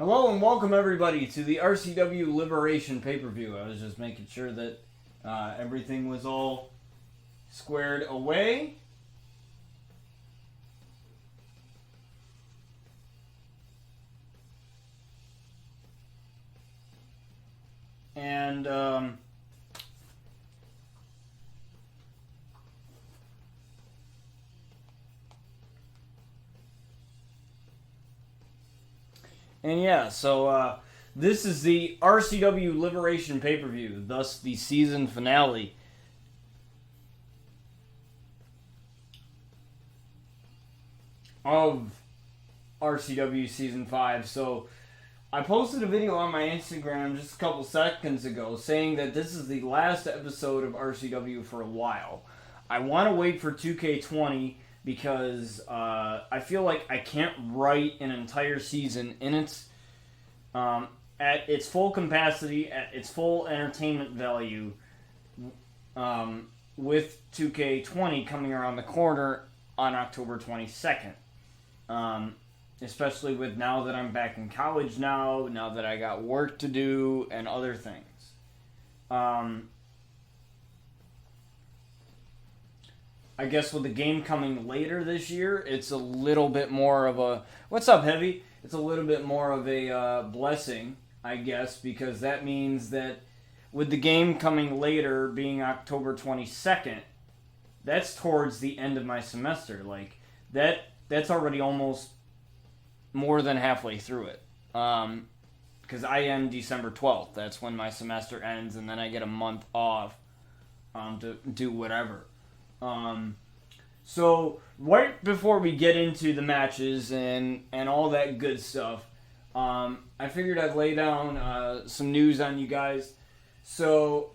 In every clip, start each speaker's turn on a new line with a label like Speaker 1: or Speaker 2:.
Speaker 1: Hello and welcome everybody to the RCW Liberation pay-per-view. I was just making sure that everything was all squared away. And yeah, so this is the RCW Liberation pay-per-view, thus the season finale. Of RCW Season 5. So I posted a video on my Instagram just a couple seconds ago saying that this is the last episode of RCW for a while. I want to wait for 2K20 because I feel like I can't write an entire season in its at its full capacity, at its full entertainment value, with 2K20 coming around the corner on October 22nd. Especially with now that I'm back in college now that I got work to do and other things. I guess with the game coming later this year, it's a little bit more of a... What's up, Heavy? It's a little bit more of a blessing, I guess, because that means that with the game coming later, being October 22nd, that's towards the end of my semester. Like, that's already almost more than halfway through it. Because I end December 12th. That's when my semester ends, and then I get a month off to do whatever. So right before we get into the matches and all that good stuff, I figured I'd lay down some news on you guys. So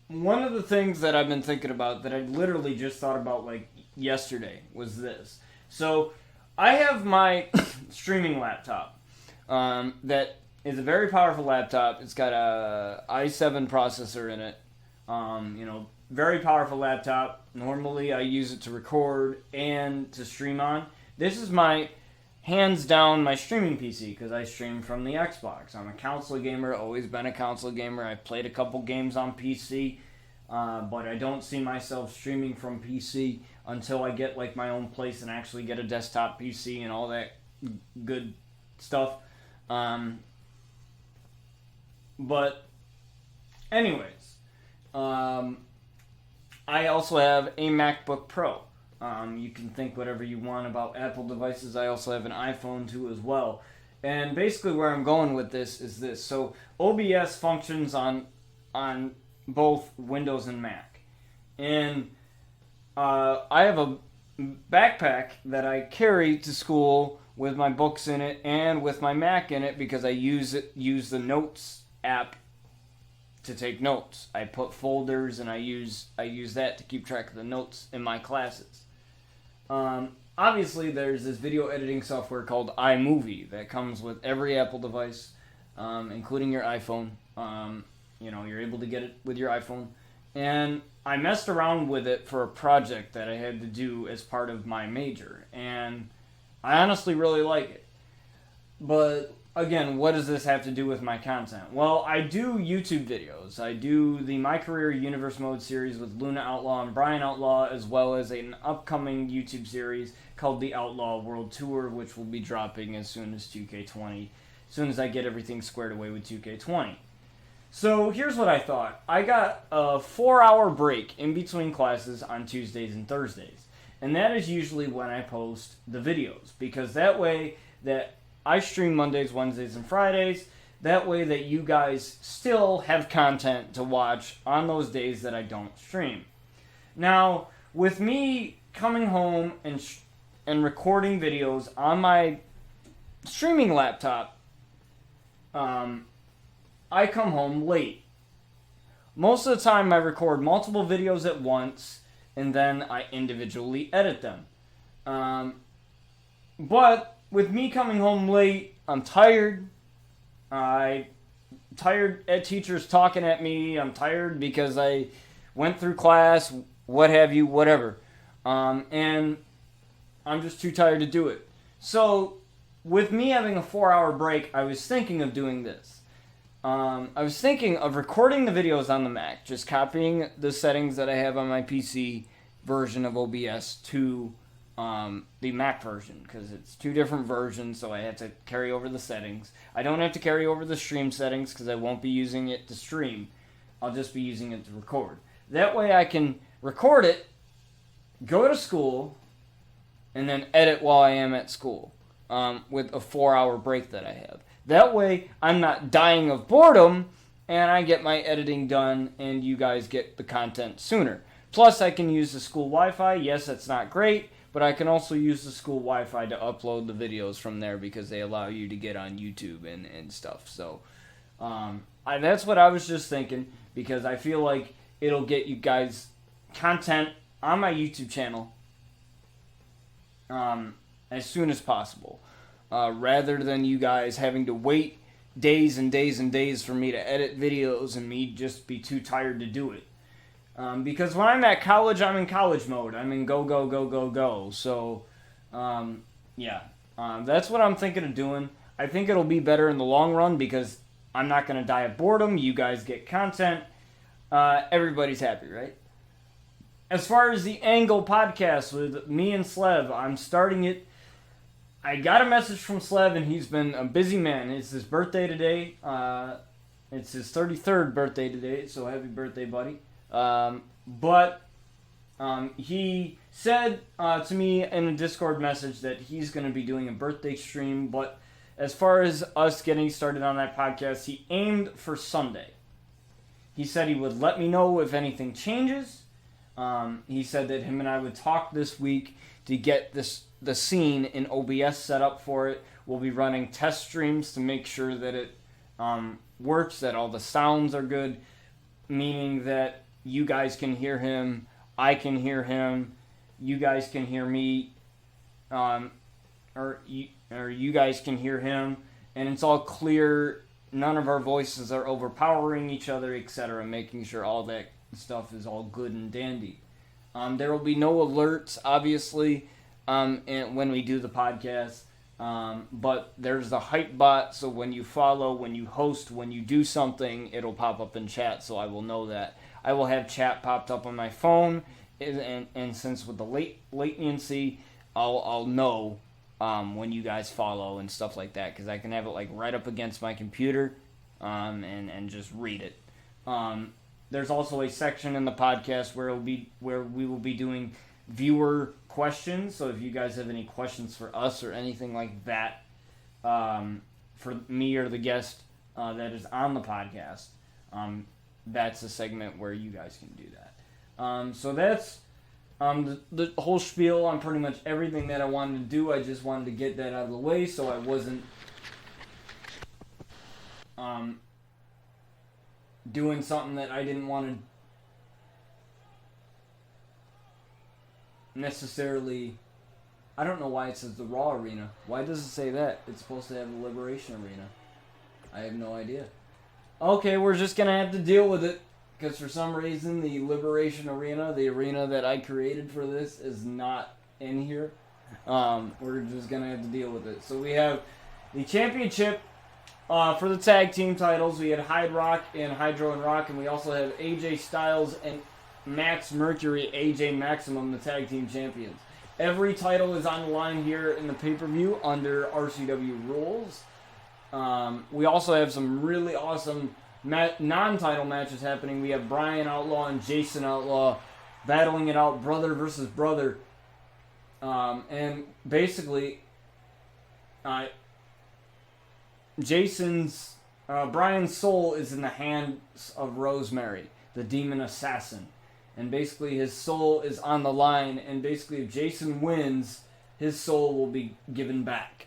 Speaker 1: one of the things that I've been thinking about that I literally just thought about like yesterday was this. So I have my streaming laptop that is a very powerful laptop. It's got a i7 processor in it. Very powerful laptop. Normally I use it to record and to stream on. This is my, hands down, my streaming PC because I stream from the Xbox. I'm a console gamer, always been a console gamer. I've played a couple games on PC, but I don't see myself streaming from PC until I get like my own place and actually get a desktop PC and all that good stuff. But anyways, I also have a MacBook Pro. You can think whatever you want about Apple devices. I also have an iPhone too as well. And basically where I'm going with this is this. So OBS functions on both Windows and Mac. And I have a backpack that I carry to school with my books in it and with my Mac in it because I use the Notes app to take notes. I put folders and I use that to keep track of the notes in my classes. Obviously, there's this video editing software called iMovie that comes with every Apple device, including your iPhone. You're able to get it with your iPhone. And I messed around with it for a project that I had to do as part of my major. And I honestly really like it. But again, what does this have to do with my content? Well, I do YouTube videos. I do the My Career Universe Mode series with Luna Outlaw and Bryan Outlaw, as well as an upcoming YouTube series called the Outlaw World Tour, which will be dropping as soon as 2K20, as soon as I get everything squared away with 2K20. So here's what I thought. I got a 4-hour break in between classes on Tuesdays and Thursdays. And that is usually when I post the videos, because that way that I stream Mondays, Wednesdays, and Fridays. That way that you guys still have content to watch on those days that I don't stream. Now, with me coming home and recording videos on my streaming laptop, I come home late. Most of the time I record multiple videos at once, and then I individually edit them. But with me coming home late, I'm tired. I'm tired at teachers talking at me. I'm tired because I went through class, what have you, whatever. And I'm just too tired to do it. So with me having a 4-hour break, I was thinking of doing this. I was thinking of recording the videos on the Mac, just copying the settings that I have on my PC version of OBS to the Mac version, because it's 2 different versions, so I have to carry over the settings. I don't have to carry over the stream settings because I won't be using it to stream. I'll just be using it to record. That way I can record it, go to school, and then edit while I am at school with a 4-hour break that I have. That way I'm not dying of boredom, and I get my editing done, and you guys get the content sooner. Plus, I can use the school Wi-Fi. Yes, that's not great, but I can also use the school Wi-Fi to upload the videos from there because they allow you to get on YouTube and stuff. So that's what I was just thinking, because I feel like it'll get you guys content on my YouTube channel as soon as possible, rather than you guys having to wait days and days and days for me to edit videos and me just be too tired to do it. Because when I'm at college, I'm in college mode. I'm in go, go, go, go, go. So, that's what I'm thinking of doing. I think it'll be better in the long run because I'm not going to die of boredom. You guys get content. Everybody's happy, right? As far as the Angle podcast with me and Slev, I'm starting it. I got a message from Slev, and he's been a busy man. It's his birthday today. It's his 33rd birthday today, so happy birthday, buddy. He said to me in a Discord message that he's going to be doing a birthday stream, but as far as us getting started on that podcast, he aimed for Sunday. He said he would let me know if anything changes. He said that him and I would talk this week to get the scene in OBS set up for it. We'll be running test streams to make sure that it works, that all the sounds are good, meaning that you guys can hear him, I can hear him, you guys can hear me, or you guys can hear him, and it's all clear. None of our voices are overpowering each other, etc., making sure all that stuff is all good and dandy. There will be no alerts, obviously, when we do the podcast, but there's the hype bot, so when you follow, when you host, when you do something, it'll pop up in chat, so I will know that. I will have chat popped up on my phone, and since with the latency, I'll know when you guys follow and stuff like that, because I can have it like right up against my computer and just read it. There's also a section in the podcast where we will be doing viewer questions, so if you guys have any questions for us or anything like that, for me or the guest that is on the podcast, that's a segment where you guys can do that. So that's the whole spiel on pretty much everything that I wanted to do. I just wanted to get that out of the way so I wasn't doing something that I didn't want to necessarily... I don't know why it says the Raw Arena. Why does it say that? It's supposed to have the Liberation Arena. I have no idea. Okay, we're just going to have to deal with it, because for some reason the Liberation Arena, the arena that I created for this, is not in here. We're just going to have to deal with it. So we have the championship for the tag team titles. We had Hyde Rock and Hydro and Rock, and we also have AJ Styles and Max Mercury, AJ Maximum, the tag team champions. Every title is on the line here in the pay-per-view under RCW rules. We also have some really awesome non-title matches happening. We have Bryan Outlaw and Jason Outlaw battling it out, brother versus brother. And basically, Bryan's soul is in the hands of Rosemary, the demon assassin. And basically his soul is on the line, and basically if Jason wins, his soul will be given back.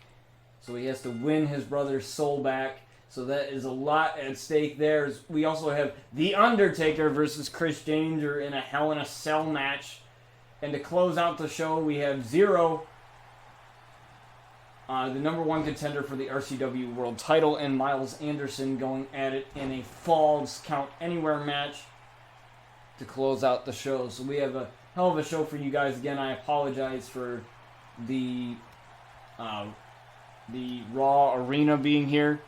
Speaker 1: So he has to win his brother's soul back. So that is a lot at stake there. We also have The Undertaker versus Chris Danger in a Hell in a Cell match. And to close out the show, we have Zero, the number one contender for the RCW World title, and Miles Anderson going at it in a Falls Count Anywhere match to close out the show. So we have a hell of a show for you guys. Again, I apologize for the the Raw arena being here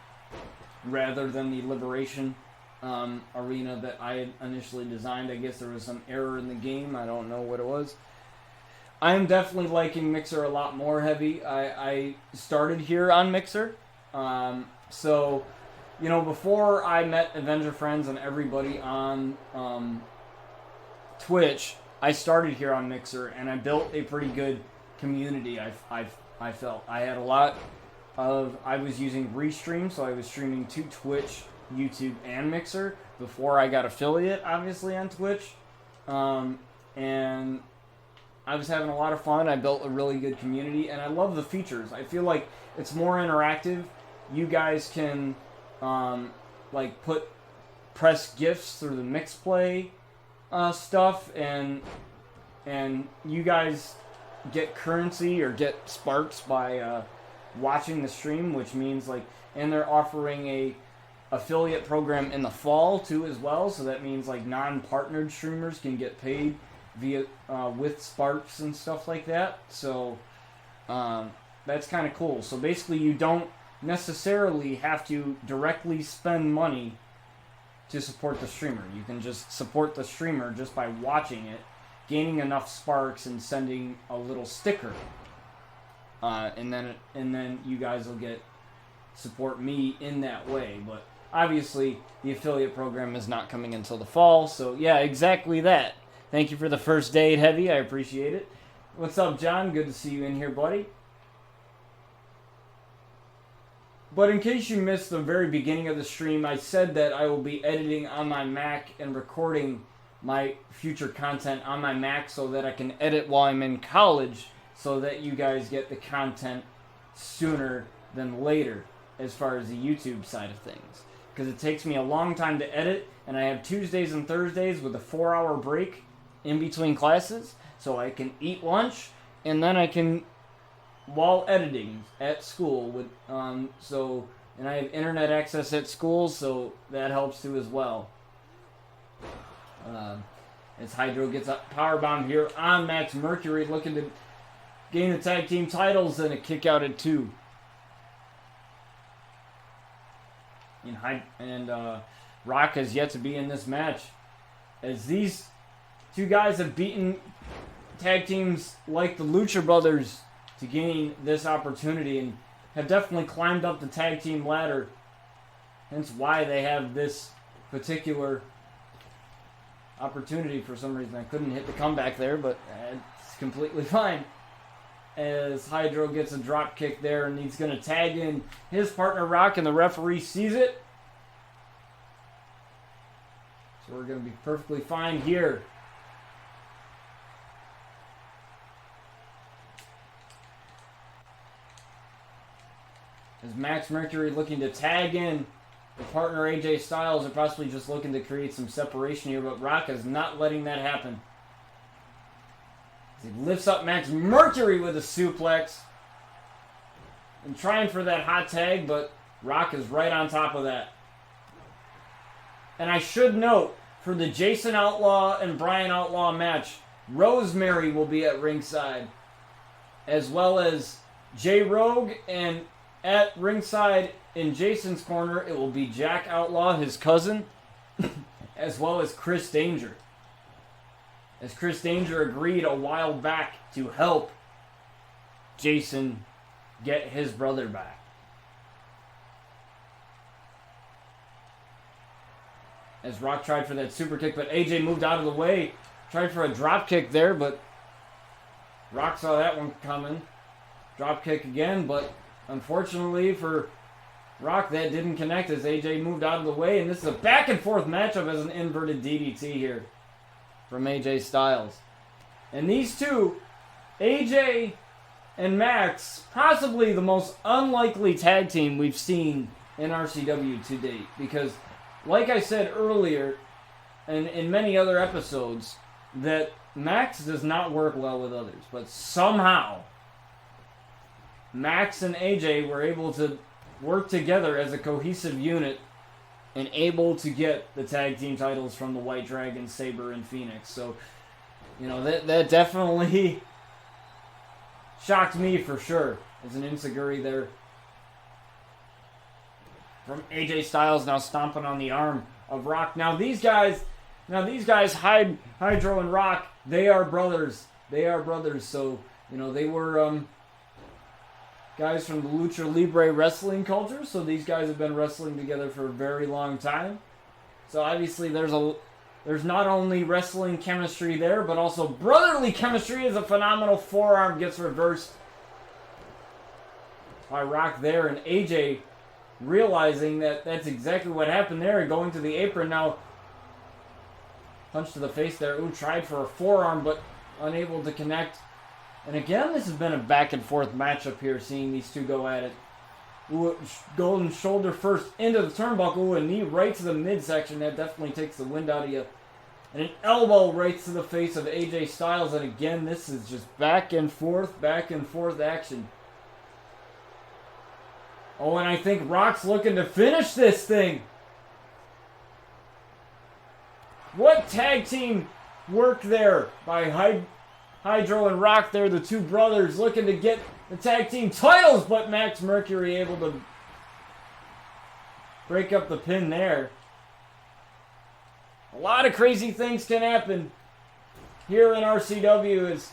Speaker 1: rather than the Liberation arena that I had initially designed. I guess there was some error in the game. I don't know what it was. I am definitely liking Mixer a lot more, Heavy. I started here on Mixer. So, you know, before I met Avenger Friends and everybody on Twitch, I started here on Mixer, and I built a pretty good community. I felt I had a lot of. I was using Restream, so I was streaming to Twitch, YouTube, and Mixer before I got affiliate, obviously, on Twitch, and I was having a lot of fun. I built a really good community, and I love the features. I feel like it's more interactive. You guys can like press gifts through the MixPlay stuff, and you guys get currency or get sparks by watching the stream, which means like, and they're offering a affiliate program in the fall too as well, so that means like non-partnered streamers can get paid via with sparks and stuff like that. So that's kind of cool. So basically you don't necessarily have to directly spend money to support the streamer. You can just support the streamer just by watching it, gaining enough sparks, and sending a little sticker, and then you guys will get support me in that way. But obviously the affiliate program is not coming until the fall, so yeah, exactly that. Thank you for the first date, Heavy. I appreciate it. What's up, John? Good to see you in here, buddy. But in case you missed the very beginning of the stream, I said that I will be editing on my Mac and recording my future content on my Mac so that I can edit while I'm in college, so that you guys get the content sooner than later as far as the YouTube side of things. Because it takes me a long time to edit, and I have Tuesdays and Thursdays with a 4-hour break in between classes, so I can eat lunch, and then I can, while editing at school, with and I have internet access at school, so that helps too as well. As Hydro gets a powerbomb here on Max Mercury, looking to gain the tag team titles, and a kick out at 2. And Rock has yet to be in this match, as these two guys have beaten tag teams like the Lucha Brothers to gain this opportunity, and have definitely climbed up the tag team ladder. Hence why they have this particular opportunity. For some reason I couldn't hit the comeback there, but it's completely fine. As Hydro gets a drop kick there, and he's going to tag in his partner Rock, and the referee sees it. So we're going to be perfectly fine here. As Max Mercury looking to tag in the partner AJ Styles, and possibly just looking to create some separation here, but Rock is not letting that happen. He lifts up Max Mercury with a suplex, and trying for that hot tag, but Rock is right on top of that. And I should note, for the Jason Outlaw and Bryan Outlaw match, Rosemary will be at ringside, as well as J-Rogue, and at ringside in Jason's corner, it will be Jack Outlaw, his cousin, as well as Chris Danger. As Chris Danger agreed a while back to help Jason get his brother back. As Rock tried for that super kick, but AJ moved out of the way. Tried for a drop kick there, but Rock saw that one coming. Drop kick again, but unfortunately for Rock, that didn't connect as AJ moved out of the way. And this is a back and forth matchup as an inverted DDT here from AJ Styles. And these two, AJ and Max, possibly the most unlikely tag team we've seen in RCW to date. Because, like I said earlier, and in many other episodes, that Max does not work well with others. But somehow, Max and AJ were able to work together as a cohesive unit and able to get the tag team titles from the White Dragon, Sabre, and Phoenix. So, you know, that definitely shocked me for sure. As an Insaguri there from AJ Styles, now stomping on the arm of Rock. Now these guys, Hydro and Rock, they are brothers. They are brothers. So, you know, they were guys from the Lucha Libre wrestling culture. So these guys have been wrestling together for a very long time. So obviously there's not only wrestling chemistry there, but also brotherly chemistry as a phenomenal forearm gets reversed by Rock there, and AJ realizing that that's exactly what happened there and going to the apron now. Punch to the face there. Ooh, tried for a forearm but unable to connect. And again, this has been a back and forth matchup here, seeing these two go at it. Ooh, golden shoulder first into the turnbuckle. Ooh, a knee right to the midsection. That definitely takes the wind out of you. And an elbow right to the face of AJ Styles. And again, this is just back and forth action. Oh, and I think Rock's looking to finish this thing. What tag team work there by Hydro and Rock there, the two brothers looking to get the tag team titles, but Max Mercury able to break up the pin there. A lot of crazy things can happen here in RCW as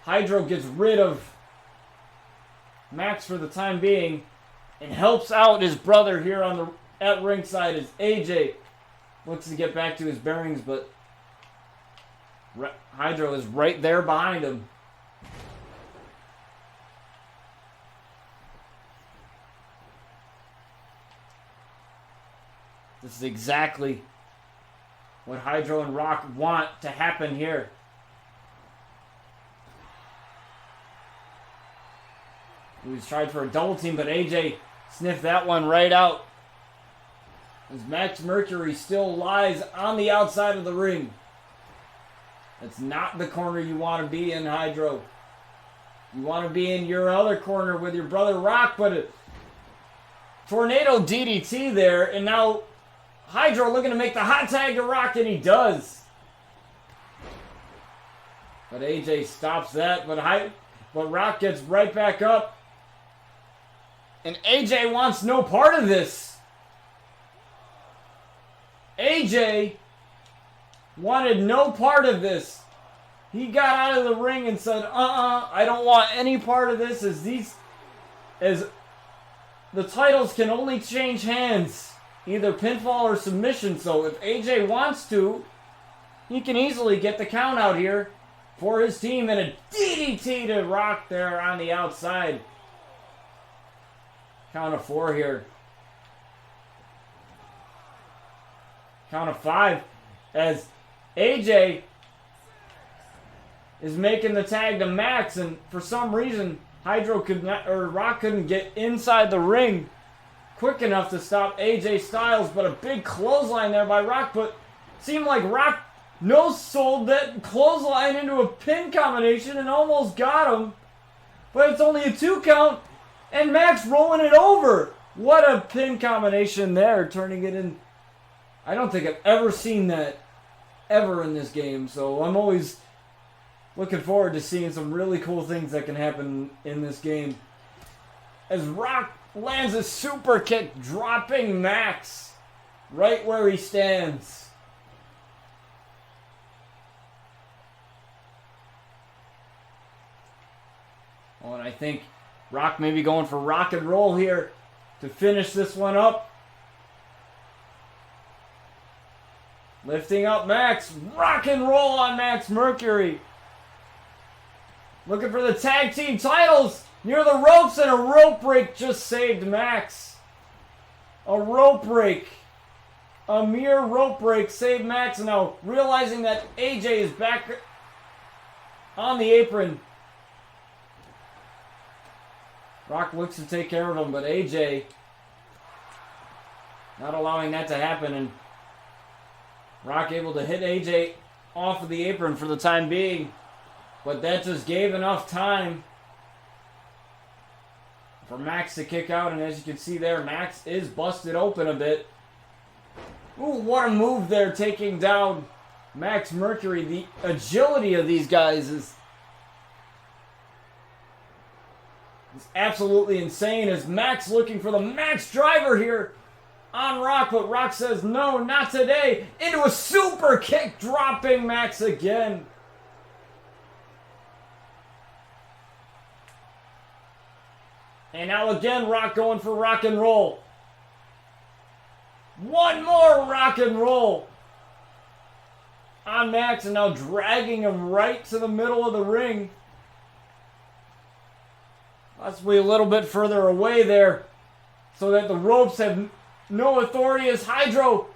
Speaker 1: Hydro gets rid of Max for the time being and helps out his brother here at ringside as AJ looks to get back to his bearings, but Hydro is right there behind him. This is exactly what Hydro and Rock want to happen here. He's tried for a double team, but AJ sniffed that one right out. As Max Mercury still lies on the outside of the ring. That's not the corner you want to be in, Hydro. You want to be in your other corner with your brother Rock, but a tornado DDT there, and now Hydro looking to make the hot tag to Rock, and he does. But AJ stops that, but Rock gets right back up. And AJ wants no part of this. AJ wanted no part of this. He got out of the ring and said, I don't want any part of this, as the titles can only change hands, either pinfall or submission. So if AJ wants to, he can easily get the count out here for his team, and a DDT to Rock there on the outside. Count of 4 here. Count of 5 as AJ is making the tag to Max, and for some reason Rock couldn't get inside the ring quick enough to stop AJ Styles, but a big clothesline there by Rock, but seemed like Rock no-sold that clothesline into a pin combination and almost got him, but it's only a 2 count, and Max rolling it over. What a pin combination there, turning it in. I don't think I've ever seen that ever in this game, so I'm always looking forward to seeing some really cool things that can happen in this game. As Rock lands a super kick, dropping Max right where he stands. Oh, and I think Rock may be going for rock and roll here to finish this one up. Lifting up Max. Rock and roll on Max Mercury. Looking for the tag team titles near the ropes, and a rope break just saved Max. A rope break. A mere rope break saved Max. Now realizing that AJ is back on the apron. Rock looks to take care of him, but AJ not allowing that to happen, and Rock able to hit AJ off of the apron for the time being, but that just gave enough time for Max to kick out, and as you can see there, Max is busted open a bit. Ooh, what a move there, taking down Max Mercury. The agility of these guys is absolutely insane, as Max looking for the Max driver here on Rock, but Rock says, no, not today. Into a super kick, dropping Max again. And now again, Rock going for rock and roll. One more rock and roll on Max, and now dragging him right to the middle of the ring. Possibly a little bit further away there, so that the ropes have no authority as Hydro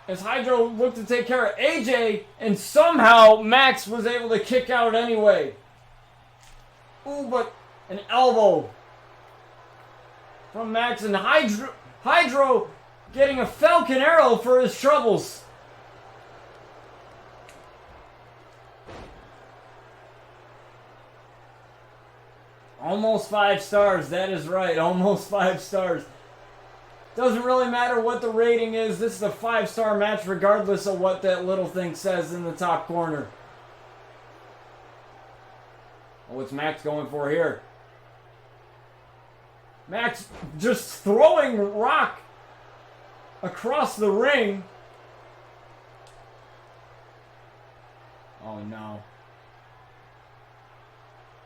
Speaker 1: looked to take care of AJ, and somehow Max was able to kick out anyway. Ooh, but an elbow from Max, and Hydro getting a Falcon Arrow for his troubles. Almost 5 stars, that is right, almost 5 stars. Doesn't really matter what the rating is, this is a 5-star match regardless of what that little thing says in the top corner. What's Max going for here? Max just throwing Rock across the ring. Oh no.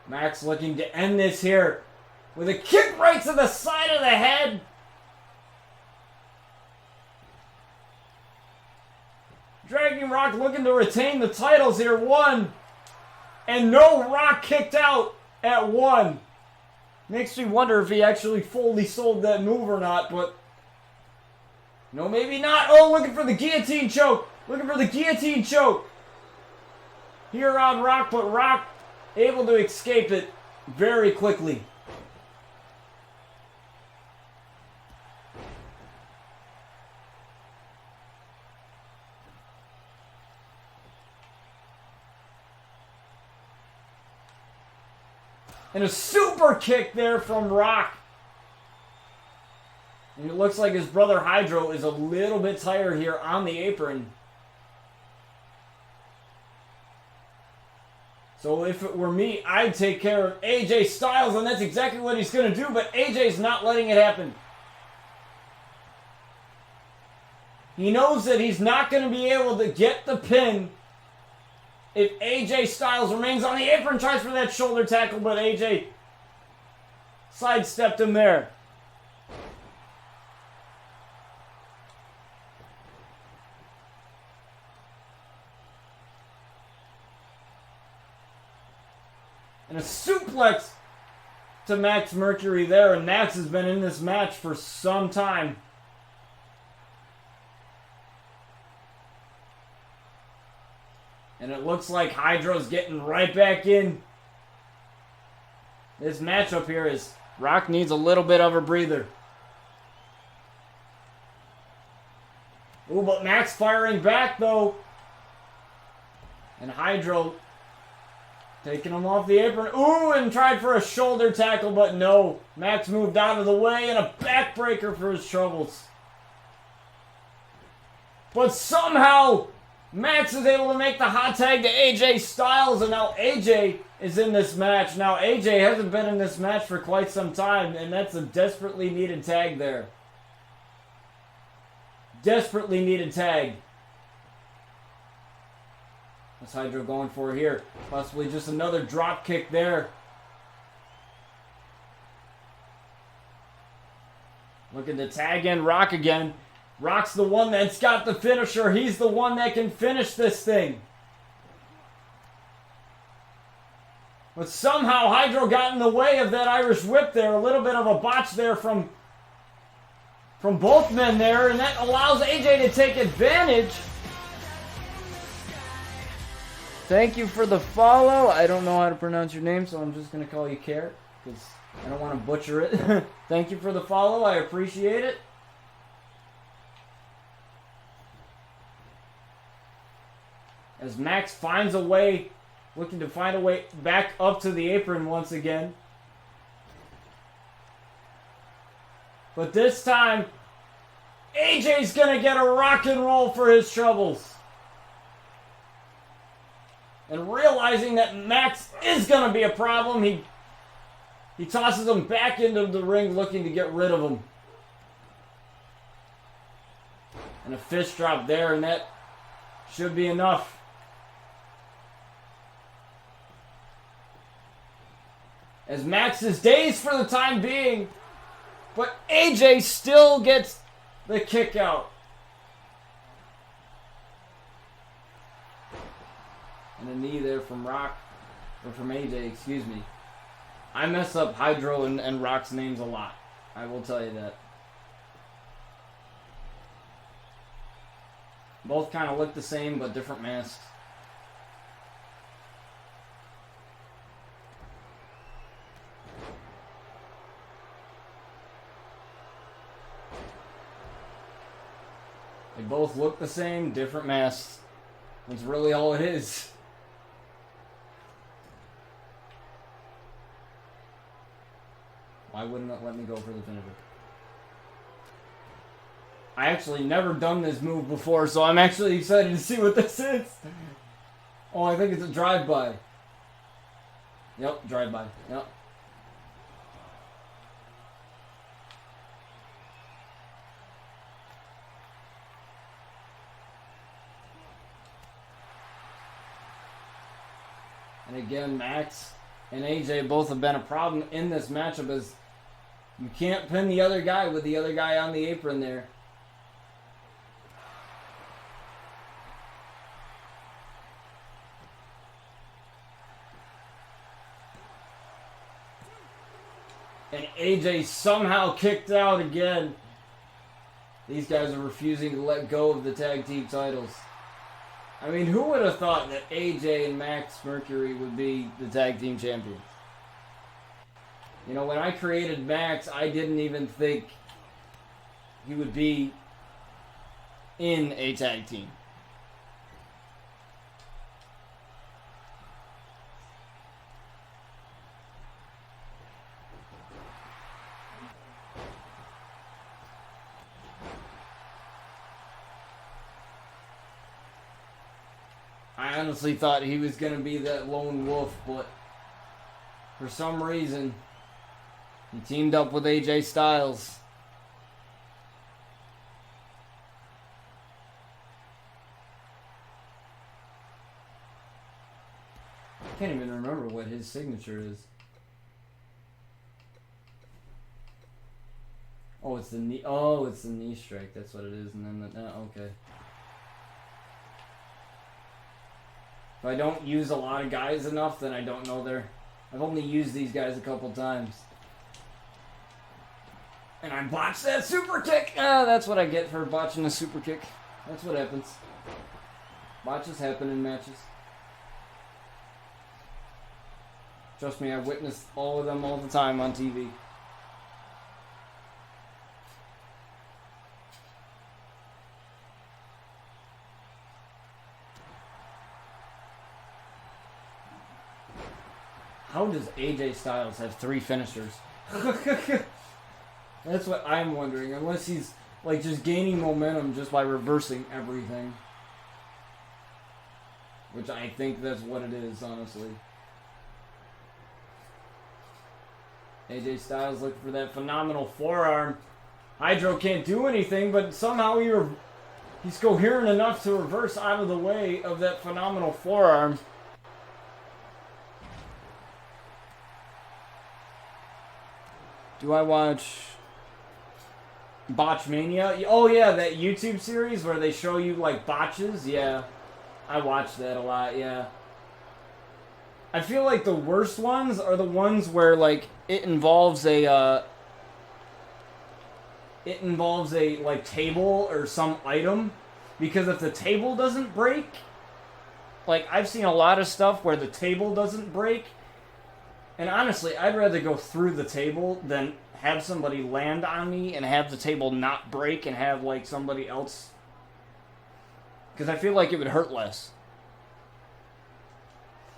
Speaker 1: Max looking to end this here with a kick right to the side of the head. Dragging Rock looking to retain the titles here. 1. And no, Rock kicked out at 1. Makes me wonder if he actually fully sold that move or not, but no, maybe not. Oh, looking for the guillotine choke. Looking for the guillotine choke here on Rock, but Rock able to escape it very quickly. And a super kick there from Rock. And it looks like his brother Hydro is a little bit tired here on the apron. So if it were me, I'd take care of AJ Styles, and that's exactly what he's going to do, but AJ's not letting it happen. He knows that he's not going to be able to get the pin if AJ Styles remains on the apron, tries for that shoulder tackle, but AJ sidestepped him there. And a suplex to Max Mercury there, and Max has been in this match for some time. And it looks like Hydro's getting right back in. This matchup here is Rock needs a little bit of a breather. Ooh, but Max firing back though. And Hydro taking him off the apron. Ooh, and tried for a shoulder tackle, but no. Max moved out of the way, and a backbreaker for his troubles. But somehow Max is able to make the hot tag to AJ Styles, and now AJ is in this match. Now AJ hasn't been in this match for quite some time, and that's a desperately needed tag there. Desperately needed tag. What's Hydro going for here? Possibly just another drop kick there. Looking to tag in Rock again. Rock's the one that's got the finisher. He's the one that can finish this thing. But somehow Hydro got in the way of that Irish whip there. A little bit of a botch there from both men there. And that allows AJ to take advantage. Thank you for the follow. I don't know how to pronounce your name, so I'm just going to call you Carrot, because I don't want to butcher it. Thank you for the follow. I appreciate it. As Max finds a way, looking to find a way back up to the apron once again. But this time, AJ's going to get a rock and roll for his troubles. And realizing that Max is going to be a problem, he tosses him back into the ring looking to get rid of him. And a fist drop there, and that should be enough. As Max is dazed for the time being, but AJ still gets the kick out. And a knee there from Rock, or from AJ, excuse me. I mess up Hydro and Rock's names a lot. I will tell you that. Both kind of look the same, but different masks. They both look the same, different masks. That's really all it is. Why wouldn't it let me go for the finisher? I actually never done this move before, so I'm actually excited to see what this is. Oh, I think it's a drive-by. Yep, drive-by. Yep. And again, Max and AJ both have been a problem in this matchup, as you can't pin the other guy with the other guy on the apron there. And AJ somehow kicked out again. These guys are refusing to let go of the tag team titles. I mean, who would have thought that AJ and Max Mercury would be the tag team champions? You know, when I created Max, I didn't even think he would be in a tag team. I honestly thought he was going to be that lone wolf, but for some reason, he teamed up with AJ Styles. I can't even remember what his signature is. Oh, it's the knee. Oh, it's the knee strike. That's what it is. And then okay. If I don't use a lot of guys enough, then I don't know their. I've only used these guys a couple times. And I botched that super kick. That's what I get for botching a super kick. That's what happens. Botches happen in matches. Trust me, I've witnessed all of them all the time on TV. How does AJ Styles have 3 finishers? That's what I'm wondering. Unless he's like just gaining momentum just by reversing everything. Which I think that's what it is, honestly. AJ Styles looking for that phenomenal forearm. Hydro can't do anything, but somehow he's coherent enough to reverse out of the way of that phenomenal forearm. Do I watch Botch Mania? Oh yeah, that YouTube series where they show you like botches. Yeah, I watch that a lot. Yeah, I feel like the worst ones are the ones where like it involves a like table or some item, because if the table doesn't break, like I've seen a lot of stuff where the table doesn't break. And honestly, I'd rather go through the table than have somebody land on me and have the table not break and have, like, somebody else. Because I feel like it would hurt less.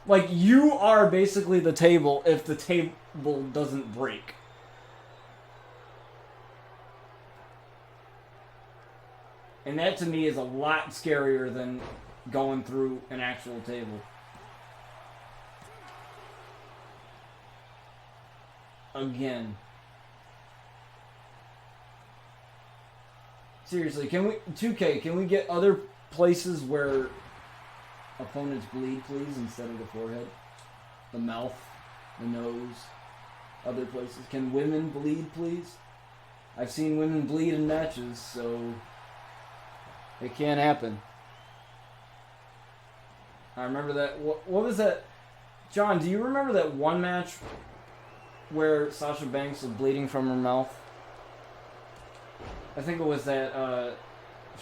Speaker 1: Like, you are basically the table if the table doesn't break. And that, to me, is a lot scarier than going through an actual table. Again. Seriously, can we 2K? Can we get other places where opponents bleed, please, instead of the forehead, the mouth, the nose, other places? Can women bleed, please? I've seen women bleed in matches, so it can't happen. I remember that. What was that? John, do you remember that one match where Sasha Banks was bleeding from her mouth? I think it was that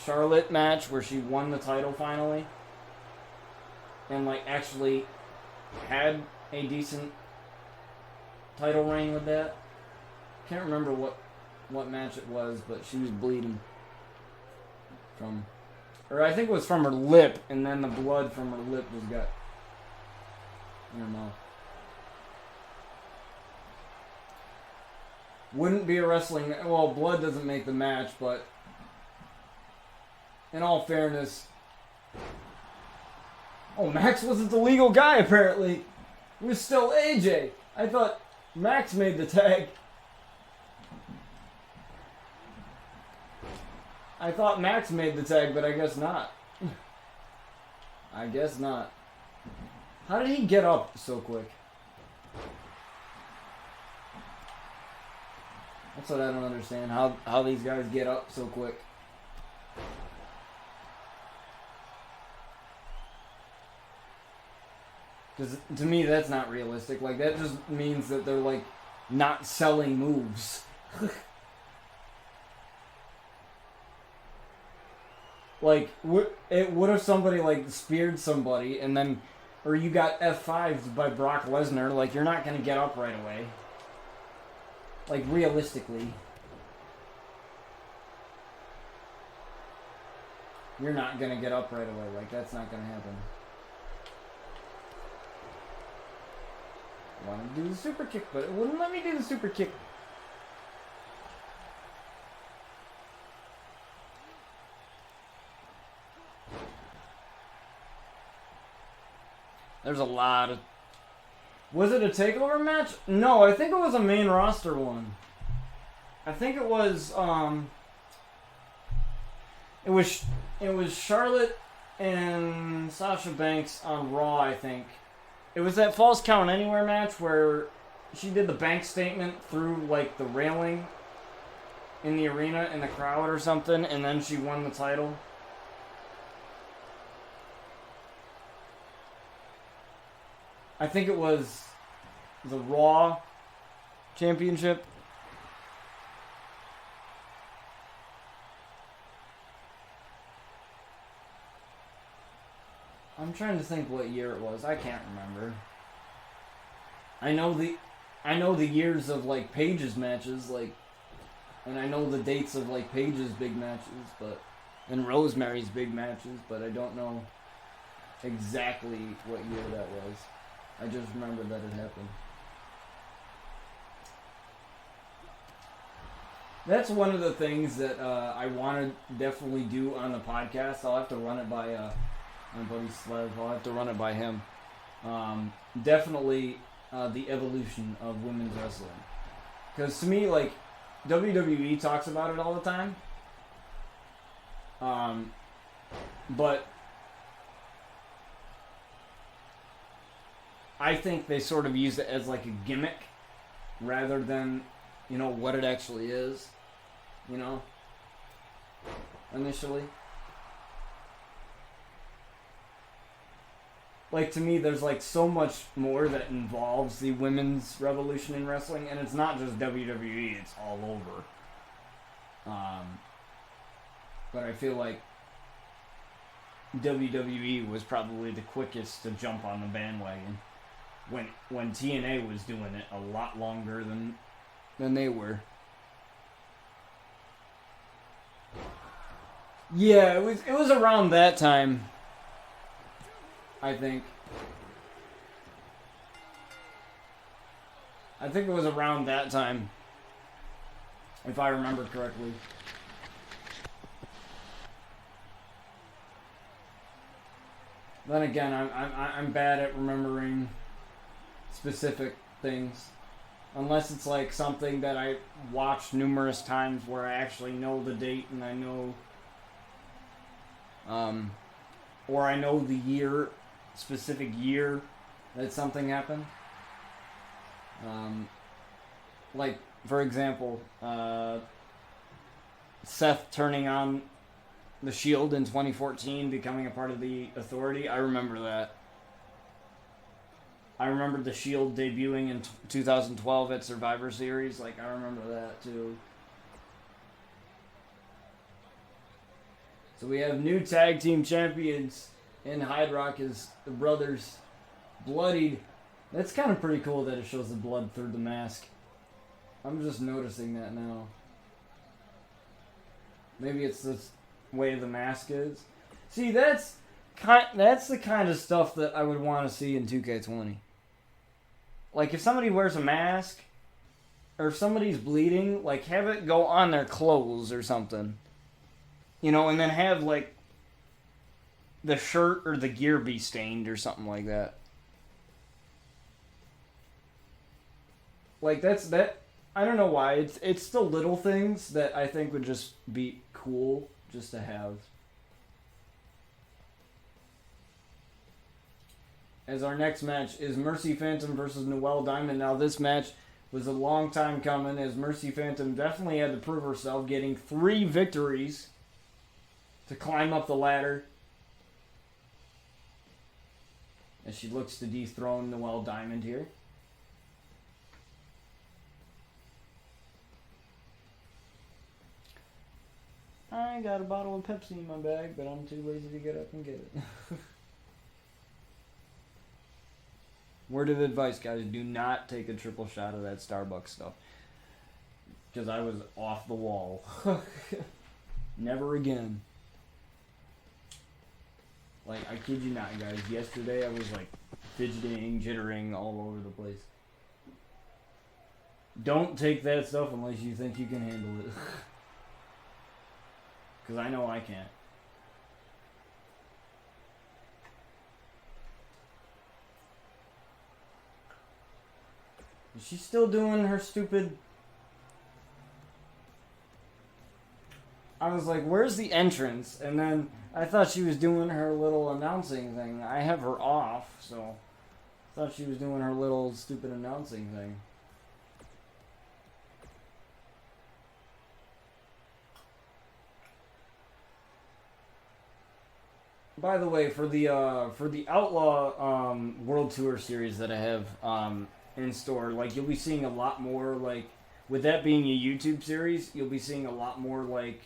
Speaker 1: Charlotte match where she won the title finally. And, like, actually had a decent title reign with that. Can't remember what match it was, but she was bleeding from... Or I think it was from her lip, and then the blood from her lip was got in her mouth. Wouldn't be a wrestling... Well, blood doesn't make the match, but... In all fairness... Oh, Max wasn't the legal guy, apparently. It was still AJ. I thought Max made the tag. I thought Max made the tag, but I guess not. I guess not. How did he get up so quick? That's what I don't understand. How these guys get up so quick. Because to me, that's not realistic. Like, that just means that they're, like, not selling moves. Like, what if somebody, like, speared somebody and then... Or you got F5'd by Brock Lesnar. Like, you're not going to get up right away. Like, realistically. You're not going to get up right away. Like, that's not going to happen. I wanted to do the super kick, but it wouldn't let me do the super kick. There's a lot of... Was it a takeover match? No, I think it was a main roster one. I think it was, It was Charlotte and Sasha Banks on Raw, I think. It was that Falls Count Anywhere match where she did the bank statement through, like, the railing in the arena in the crowd or something, and then she won the title. I think it was the Raw Championship. I'm trying to think what year it was. I can't remember. I know the years of, like, Paige's matches, like, and I know the dates of, like, Paige's big matches, but and Rosemary's big matches, but I don't know exactly what year that was. I just remember that it happened. That's one of the things that I want to definitely do on the podcast. I'll have to run it by my buddy Slev. I'll have to run it by him. Definitely the evolution of women's wrestling. Because to me, like, WWE talks about it all the time. But I think they sort of use it as like a gimmick rather than, you know, what it actually is, you know, initially. Like, to me, there's, like, so much more that involves the women's revolution in wrestling, and it's not just WWE, it's all over. But I feel like WWE was probably the quickest to jump on the bandwagon when TNA was doing it a lot longer than they were. Yeah, it was around that time, I think. I think it was around that time, if I remember correctly. Then again, I'm bad at remembering specific things. unless it's like something that I watched numerous times where I actually know the date and I know, or I know the year, specific year that something happened. Like, for example, Seth turning on the Shield in 2014, becoming a part of the Authority. I remember that. I remember the Shield debuting in 2012 at Survivor Series. Like, I remember that too. So we have new tag team champions in Hide Rock as the brothers bloodied. That's kind of pretty cool that it shows the blood through the mask. I'm just noticing that now. Maybe it's the way the mask is. See, that's the kind of stuff that I would want to see in 2K20. Like, if somebody wears a mask, or if somebody's bleeding, like, have it go on their clothes or something. You know, and then have, like, the shirt or the gear be stained or something like that. Like, that. I don't know why. It's the little things that I think would just be cool just to have. As our next match is Mercy Phantom versus Noelle Diamond. Now, this match was a long time coming, as Mercy Phantom definitely had to prove herself, getting 3 victories to climb up the ladder as she looks to dethrone Noelle Diamond here. I got a bottle of Pepsi in my bag, but I'm too lazy to get up and get it. Word of advice, guys, do not take a triple shot of that Starbucks stuff. Because I was off the wall. Never again. Like, I kid you not, guys. Yesterday I was, like, fidgeting, jittering all over the place. Don't take that stuff unless you think you can handle it. Because I know I can't. Is she still doing her stupid... I was like, where's the entrance? And then I thought she was doing her little announcing thing. I have her off, so I thought she was doing her little stupid announcing thing. By the way, for the Outlaw World Tour series that I have in store, like, you'll be seeing a lot more, like, with that being a YouTube series, you'll be seeing a lot more, like,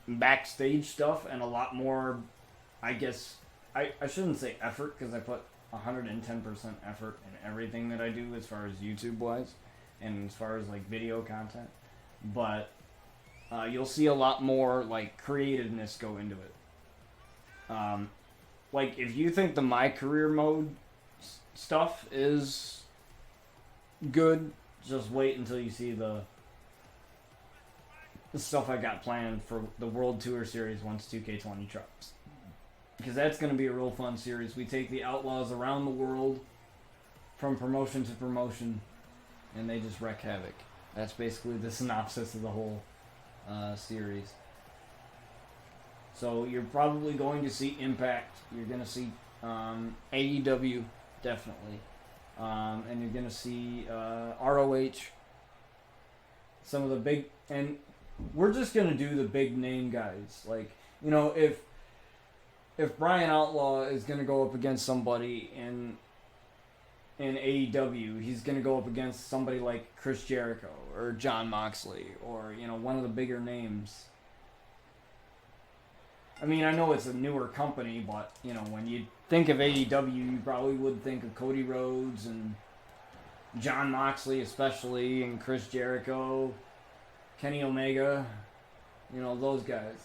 Speaker 1: backstage stuff and a lot more, I guess, I shouldn't say effort, because I put 110% effort in everything that I do as far as YouTube wise and as far as, like, video content, but you'll see a lot more, like, creativeness go into it. Like, if you think the My Career mode stuff is good, just wait until you see the stuff I got planned for the World Tour series once 2K20 drops. Because that's going to be a real fun series. We take the Outlaws around the world from promotion to promotion, and they just wreak havoc. That's basically the synopsis of the whole series. So you're probably going to see Impact. You're going to see AEW, definitely. And you're going to see ROH. Some of the big... And we're just going to do the big name guys. Like, you know, if Bryan Outlaw is going to go up against somebody in AEW, he's going to go up against somebody like Chris Jericho or Jon Moxley or, you know, one of the bigger names. I mean, I know it's a newer company, but, you know, when you think of AEW, you probably would think of Cody Rhodes and Jon Moxley especially, and Chris Jericho, Kenny Omega, you know, those guys.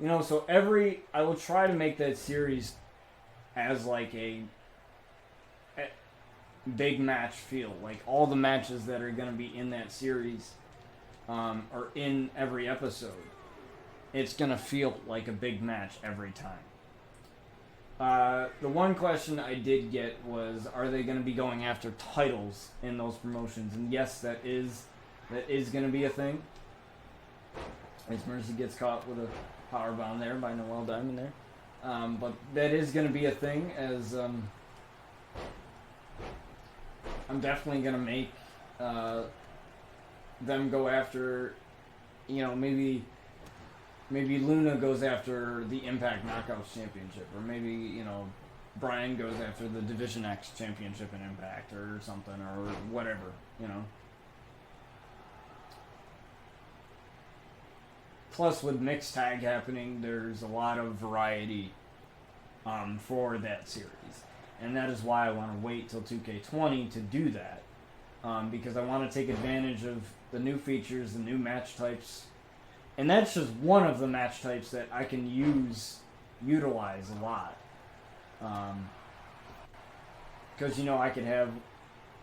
Speaker 1: You know, so I will try to make that series as like a big match feel. Like, all the matches that are going to be in that series are in every episode. It's going to feel like a big match every time. The one question I did get was, are they going to be going after titles in those promotions? And yes, that is going to be a thing. As Mercy gets caught with a power bomb there by Noelle Diamond there. But that is going to be a thing, as I'm definitely going to make them go after, maybe Luna goes after the Impact Knockouts Championship, or maybe, Bryan goes after the Division X Championship in Impact or something, or whatever, Plus, with mixed tag happening, there's a lot of variety for that series. And that is why I want to wait till 2K20 to do that. Because I want to take advantage of the new features, the new match types. And that's just one of the match types that I can utilize a lot. Because, I could have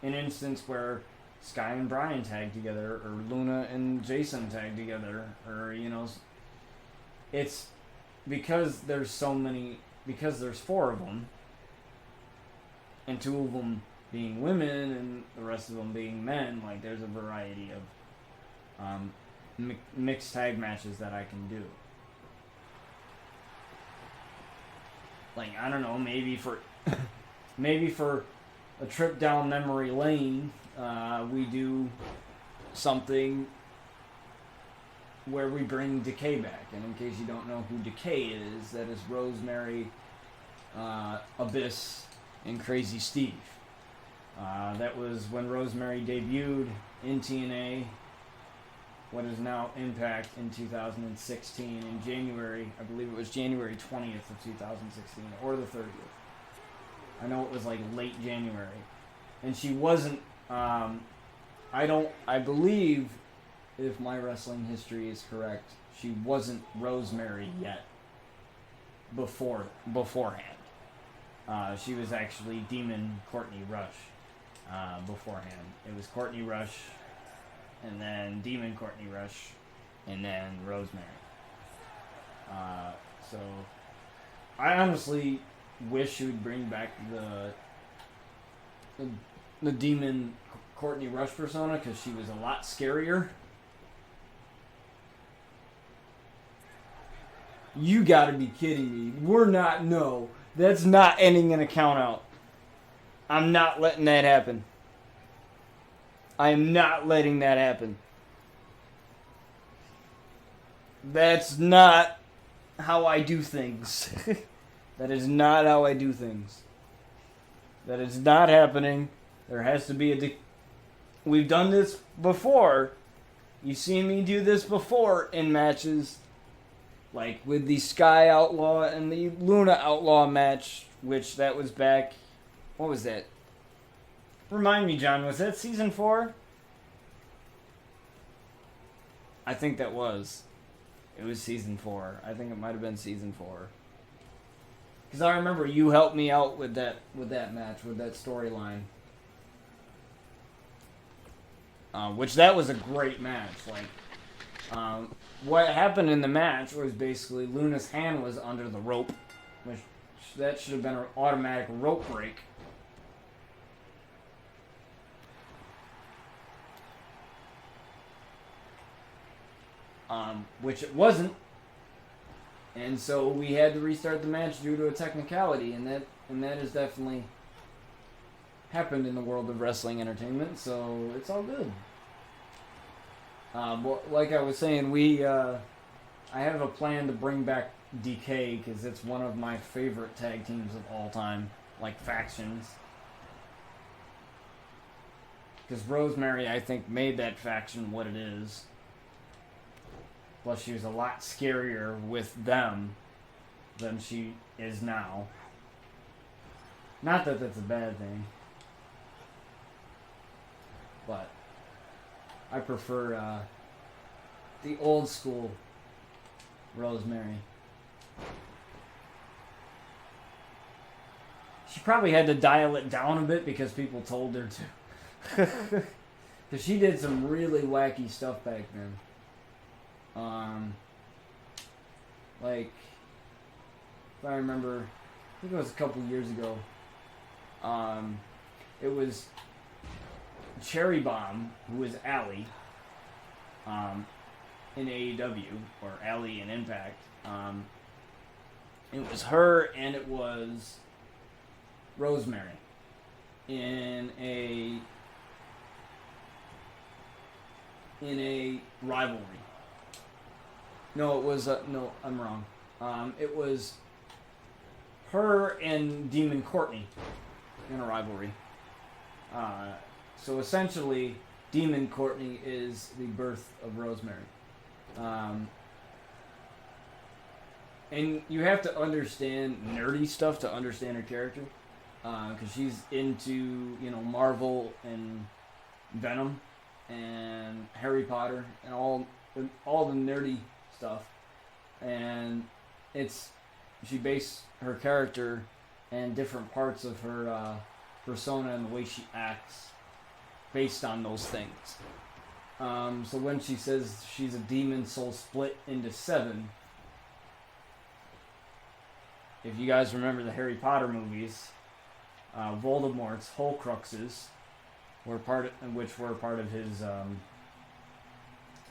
Speaker 1: an instance where Sky and Bryan tag together, or Luna and Jason tag together, or, it's because there's so many, because there's 4 of them, and 2 of them being women, and the rest of them being men, like, there's a variety of mixed tag matches that I can do. Like, I don't know, maybe for a trip down memory lane, we do something where we bring Decay back. And in case you don't know who Decay is, that is Rosemary, Abyss, and Crazy Steve. That was when Rosemary debuted in TNA, what is now Impact, in 2016, in January. I believe it was January 20th of 2016, or the 30th. I know it was like late January. And she wasn't, I believe, if my wrestling history is correct, she wasn't Rosemary yet beforehand. She was actually Demon Courtney Rush beforehand. It was Courtney Rush, and then Demon Courtney Rush, and then Rosemary. So I honestly wish she would bring back the Demon Courtney Rush persona, because she was a lot scarier. You gotta be kidding me. No. That's not ending in a count out. I'm not letting that happen. I am not letting that happen. That's not how I do things. That is not how I do things. That is not happening. There has to be We've done this before. You've seen me do this before in matches. Like with the Sky Outlaw and the Luna Outlaw match, which that was back... What was that? Remind me, John, was that season 4? I think that was. It was season 4. I think it might have been season 4. Because I remember you helped me out with that match, with that storyline. Which that was a great match. Like, what happened in the match was basically Luna's hand was under the rope, which that should have been an automatic rope break. Which it wasn't. And so we had to restart the match due to a technicality, and that has definitely happened in the world of wrestling entertainment, so it's all good. But like I was saying, I have a plan to bring back DK, because it's one of my favorite tag teams of all time, like factions. Because Rosemary, I think, made that faction what it is. Plus, she was a lot scarier with them than she is now. Not that that's a bad thing. But I prefer the old school Rosemary. She probably had to dial it down a bit because people told her to. Because she did some really wacky stuff back then. Like, if I remember think it was a couple years ago. It was Cherry Bomb, who was Allie, in AEW, or Allie in Impact. It was her and it was Rosemary in a rivalry. No, it was no, I'm wrong. It was her and Demon Courtney in a rivalry. So essentially, Demon Courtney is the birth of Rosemary. And you have to understand nerdy stuff to understand her character, because she's into, you know, Marvel and Venom and Harry Potter and all the nerdy stuff, and she based her character and different parts of her persona and the way she acts based on those things. So when she says she's a demon soul split into 7, if you guys remember the Harry Potter movies, Voldemort's Horcruxes were part of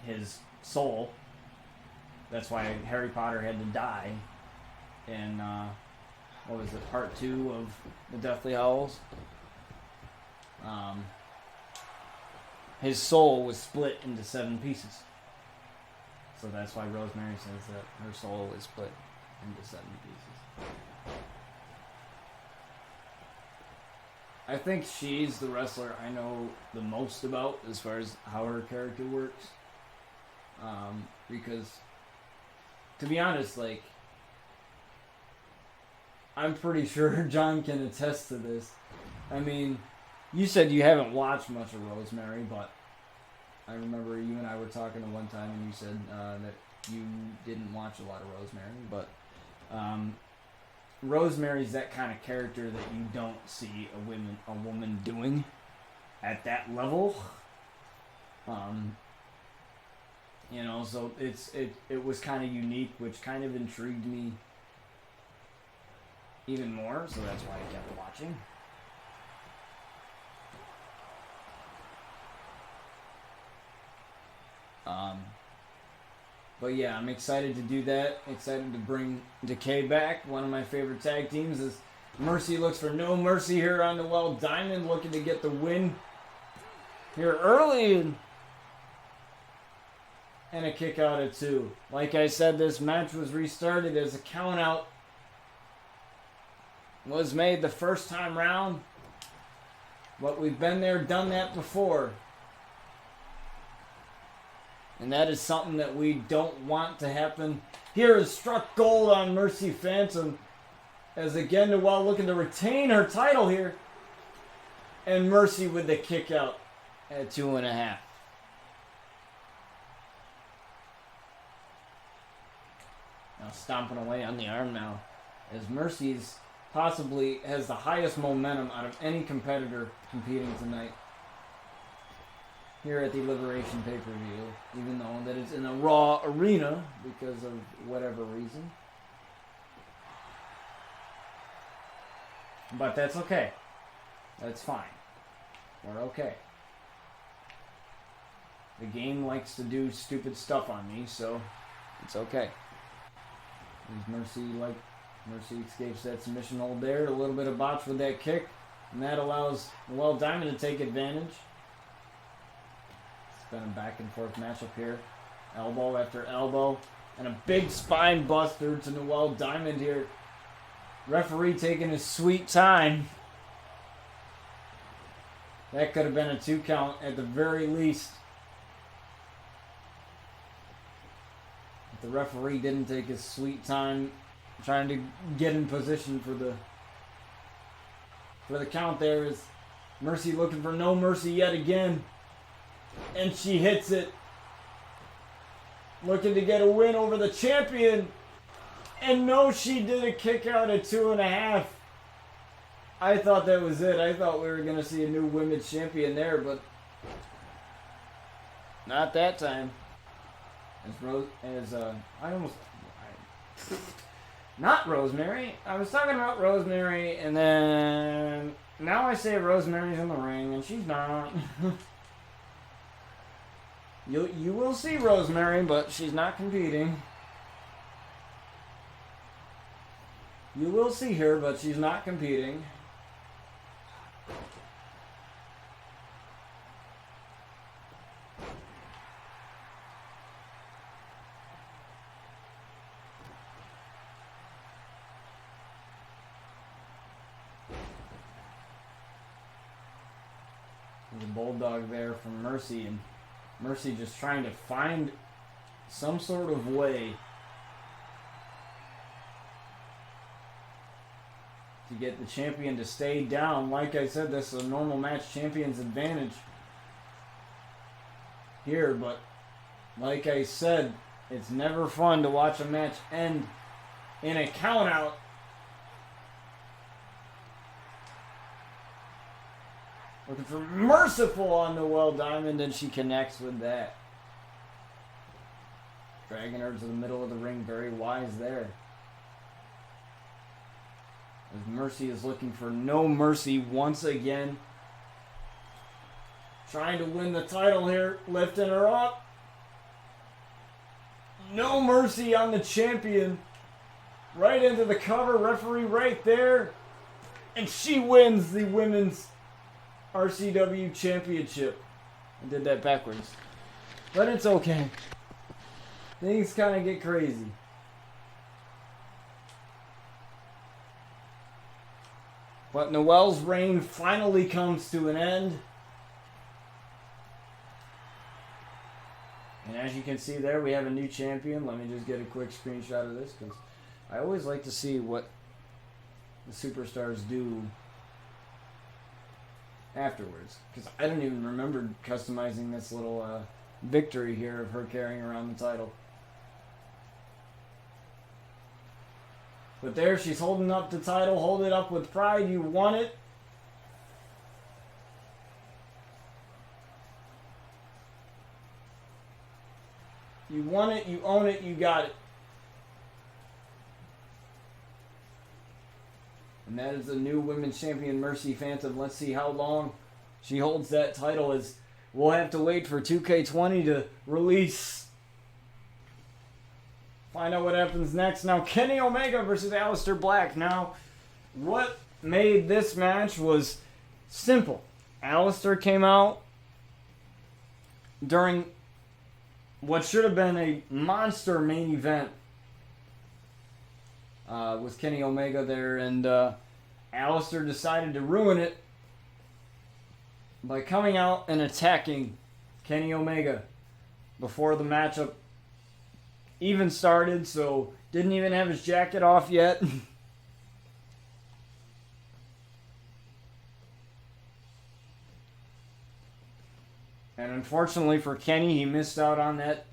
Speaker 1: his soul. That's why Harry Potter had to die in what was it, part 2 of the Deathly Hallows. His soul was split into 7 pieces. So that's why Rosemary says that her soul is split into 7 pieces. I think she's the wrestler I know the most about as far as how her character works. Because, to be honest, like, I'm pretty sure John can attest to this. I mean, you said you haven't watched much of Rosemary, but I remember you and I were talking at one time and you said that you didn't watch a lot of Rosemary, but Rosemary's that kind of character that you don't see a woman doing at that level. You know, so it was kind of unique, which kind of intrigued me even more, so that's why I kept watching. But yeah, I'm excited to do that. Excited to bring Decay back. One of my favorite tag teams is Mercy looks for no mercy here on the Well Diamond, looking to get the win here early. And a kick out at 2. Like I said, this match was restarted as a count out was made the first time round. But we've been there, done that before. And that is something that we don't want to happen. Here is struck gold on Mercy Phantom. As again, Noelle looking to retain her title here. And Mercy with the kick out at 2.5. Now stomping away on the arm now. As Mercy's possibly has the highest momentum out of any competitor competing tonight here at the Liberation pay-per-view, even though that it's in a Raw arena because of whatever reason. But that's okay. That's fine. We're okay. The game likes to do stupid stuff on me, so it's okay. Mercy escapes that submission hold there. A little bit of botch with that kick, and that allows Noelle Diamond to take advantage. It's been a back and forth matchup here. Elbow after elbow, and a big spine buster to Noelle Diamond here. Referee taking his sweet time. That could have been a 2 count at the very least. If the referee didn't take his sweet time trying to get in position for the count there, is Mercy looking for no mercy yet again. And she hits it. Looking to get a win over the champion. And no, she did a kick out at 2.5. I thought that was it. I thought we were going to see a new women's champion there, but not that Not Rosemary. I was talking about Rosemary, and then now I say Rosemary's in the ring, and she's not. You will see Rosemary, but she's not competing. You will see her, but she's not competing. There's a bulldog there from Mercy, and Mercy just trying to find some sort of way to get the champion to stay down. Like I said, this is a normal match champion's advantage here, but like I said, it's never fun to watch a match end in a count out. Looking for Merciful on the Well Diamond, and she connects with that. Dragging her to the middle of the ring, very wise there. As Mercy is looking for No Mercy once again. Trying to win the title here, lifting her up. No Mercy on the champion. Right into the cover, referee right there. And she wins the women's RCW Championship. I did that backwards. But it's okay. Things kind of get crazy. But Noelle's reign finally comes to an end. And as you can see there, we have a new champion. Let me just get a quick screenshot of this, because I always like to see what the superstars do afterwards, because I don't even remember customizing this little victory here of her carrying around the title. But there, she's holding up the title. Hold it up with pride. You won it. You won it. You own it. You got it. And that is the new women's champion, Mercy Phantom. Let's see how long she holds that title. As we'll have to wait for 2K20 to release. Find out what happens next. Now, Kenny Omega versus Aleister Black. Now, what made this match was simple. Aleister came out during what should have been a monster main event with Kenny Omega there, and Aleister decided to ruin it by coming out and attacking Kenny Omega before the matchup even started, so didn't even have his jacket off yet. And unfortunately for Kenny, he missed out on that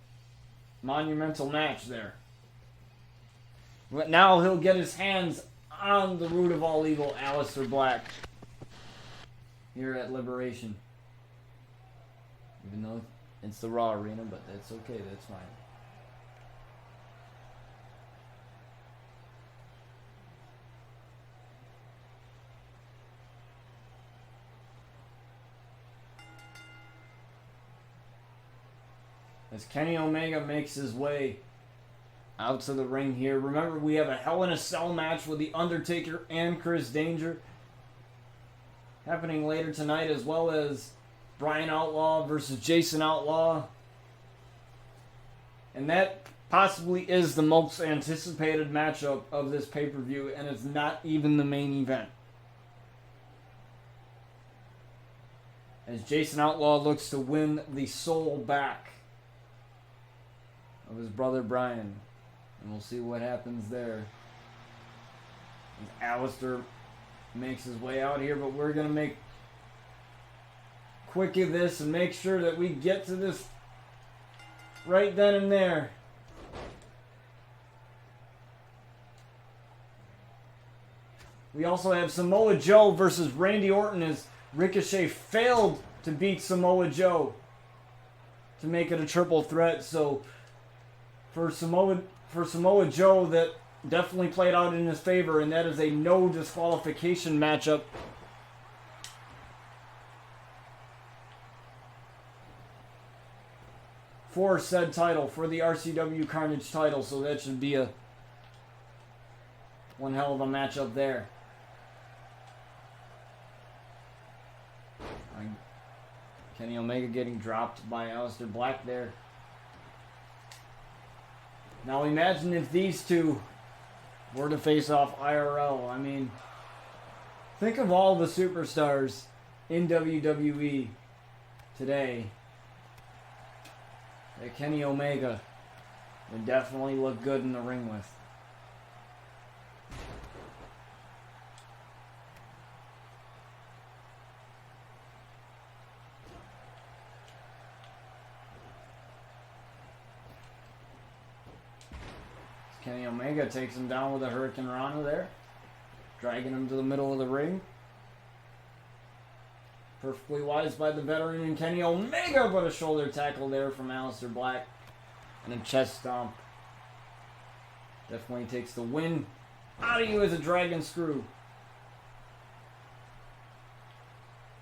Speaker 1: monumental match there. But now he'll get his hands on the root of all evil, Aleister Black, here at Liberation. Even though it's the Raw arena, but that's okay, that's fine. As Kenny Omega makes his way out to the ring here. Remember, we have a Hell in a Cell match with The Undertaker and Chris Danger happening later tonight, as well as Bryan Outlaw versus Jason Outlaw. And that possibly is the most anticipated matchup of this pay-per-view, and it's not even the main event. As Jason Outlaw looks to win the soul back of his brother Bryan. And we'll see what happens there. As Aleister makes his way out here, but we're going to make quick of this and make sure that we get to this right then and there. We also have Samoa Joe versus Randy Orton, as Ricochet failed to beat Samoa Joe to make it a triple threat. So for Samoa Joe, that definitely played out in his favor, and that is a no disqualification matchup. For said title, for the RCW Carnage title, so that should be a one hell of a matchup there. Kenny Omega getting dropped by Aleister Black there. Now imagine if these two were to face off IRL. I mean, think of all the superstars in WWE today that Kenny Omega would definitely look good in the ring with. Kenny Omega takes him down with a Hurricane Rana there, dragging him to the middle of the ring. Perfectly wise by the veteran in Kenny Omega, but a shoulder tackle there from Aleister Black and a chest stomp. Definitely takes the win out of you as a dragon screw.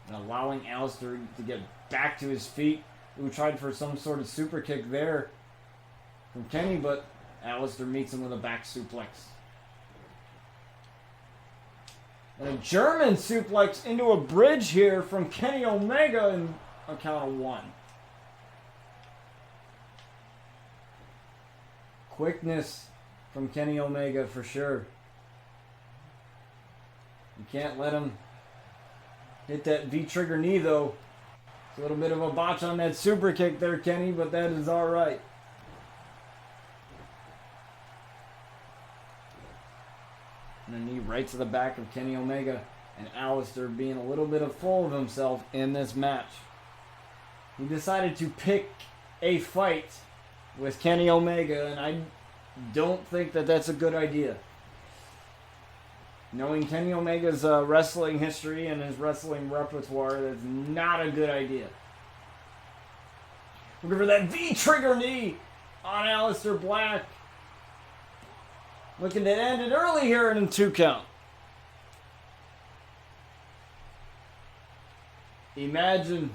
Speaker 1: And allowing Aleister to get back to his feet, who tried for some sort of super kick there from Kenny, but Aleister meets him with a back suplex. And a German suplex into a bridge here from Kenny Omega in a count of 1. Quickness from Kenny Omega for sure. You can't let him hit that V-trigger knee though. It's a little bit of a botch on that super kick there, Kenny, but that is alright. And a knee right to the back of Kenny Omega, and Aleister being a little bit full of himself in this match. He decided to pick a fight with Kenny Omega, and I don't think that that's a good idea. Knowing Kenny Omega's wrestling history and his wrestling repertoire, that's not a good idea. Looking for that V-trigger knee on Aleister Black. Looking to end it early here in a 2 count. Imagine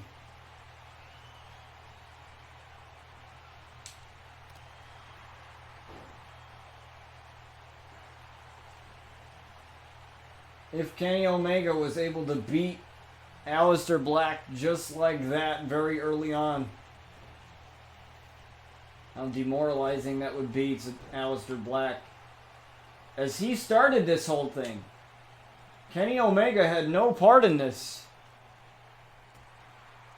Speaker 1: if Kenny Omega was able to beat Aleister Black just like that very early on. How demoralizing that would be to Aleister Black. As he started this whole thing, Kenny Omega had no part in this.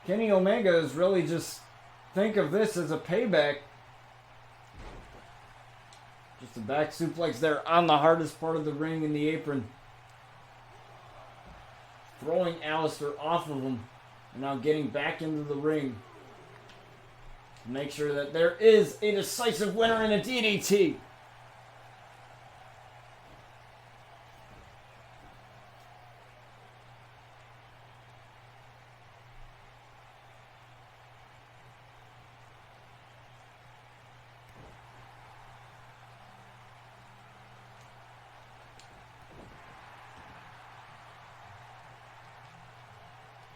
Speaker 1: Kenny Omega is really just, think of this as a payback. Just a back suplex there on the hardest part of the ring in the apron. Throwing Aleister off of him. And now getting back into the ring. To make sure that there is a decisive winner in a DDT.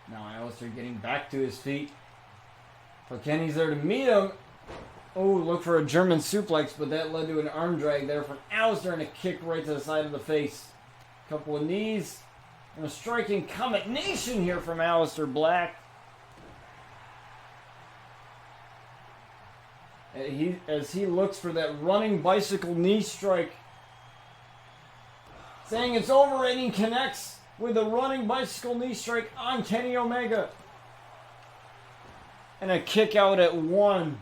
Speaker 1: Now Aleister getting back to his feet. But Kenny's there to meet him. Oh, look for a German suplex, but that led to an arm drag there from Aleister and a kick right to the side of the face. Couple of knees. And a striking combination here from Aleister Black. As he looks for that running bicycle knee strike. Saying it's over, and he connects with a running bicycle knee strike on Kenny Omega. And a kick out at 1.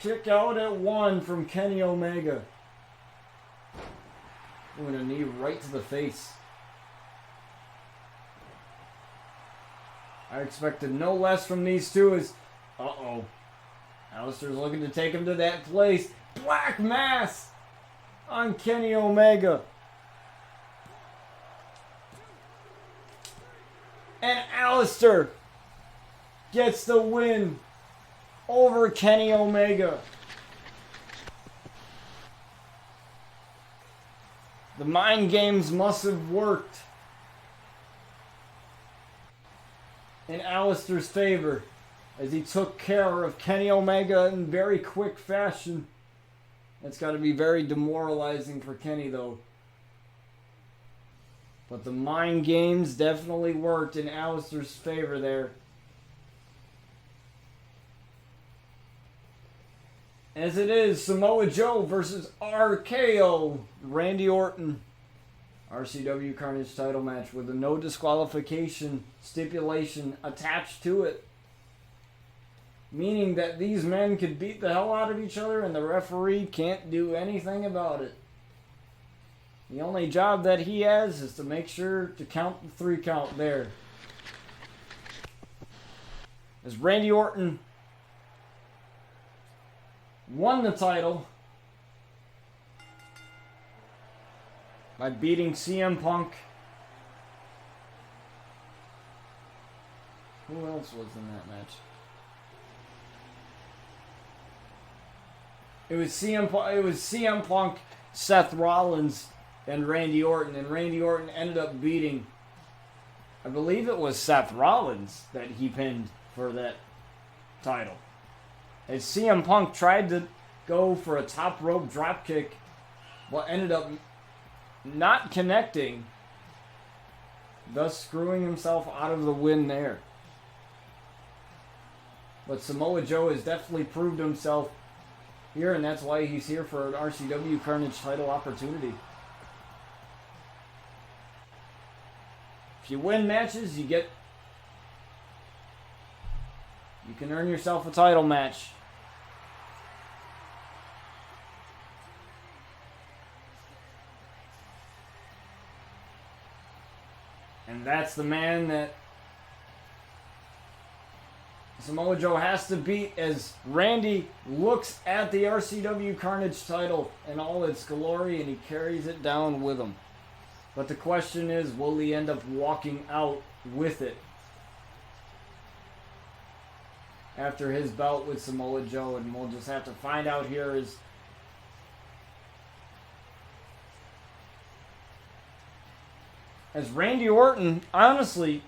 Speaker 1: Kick out at 1 from Kenny Omega. Ooh, and a knee right to the face. I expected no less from these two as... Uh-oh. Aleister's looking to take him to that place. Black Mass on Kenny Omega. And Aleister gets the win over Kenny Omega. The mind games must have worked in Alistair's favor as he took care of Kenny Omega in very quick fashion. That's got to be very demoralizing for Kenny, though. But the mind games definitely worked in Alistair's favor there. As it is, Samoa Joe versus RKO, Randy Orton. RCW Carnage title match with a no disqualification stipulation attached to it. Meaning that these men could beat the hell out of each other and the referee can't do anything about it. The only job that he has is to make sure to count the 3 count there. As Randy Orton won the title by beating CM Punk. Who else was in that match? It was CM Punk, Seth Rollins, and Randy Orton. And Randy Orton ended up beating, I believe it was Seth Rollins that he pinned for that title. As CM Punk tried to go for a top rope dropkick, but ended up not connecting, thus screwing himself out of the win there. But Samoa Joe has definitely proved himself here, and that's why he's here for an RCW Carnage title opportunity. If you win matches, you can earn yourself a title match. And that's the man that Samoa Joe has to beat as Randy looks at the RCW Carnage title in all its glory and he carries it down with him. But the question is, will he end up walking out with it after his bout with Samoa Joe? And we'll just have to find out here as Randy Orton, honestly,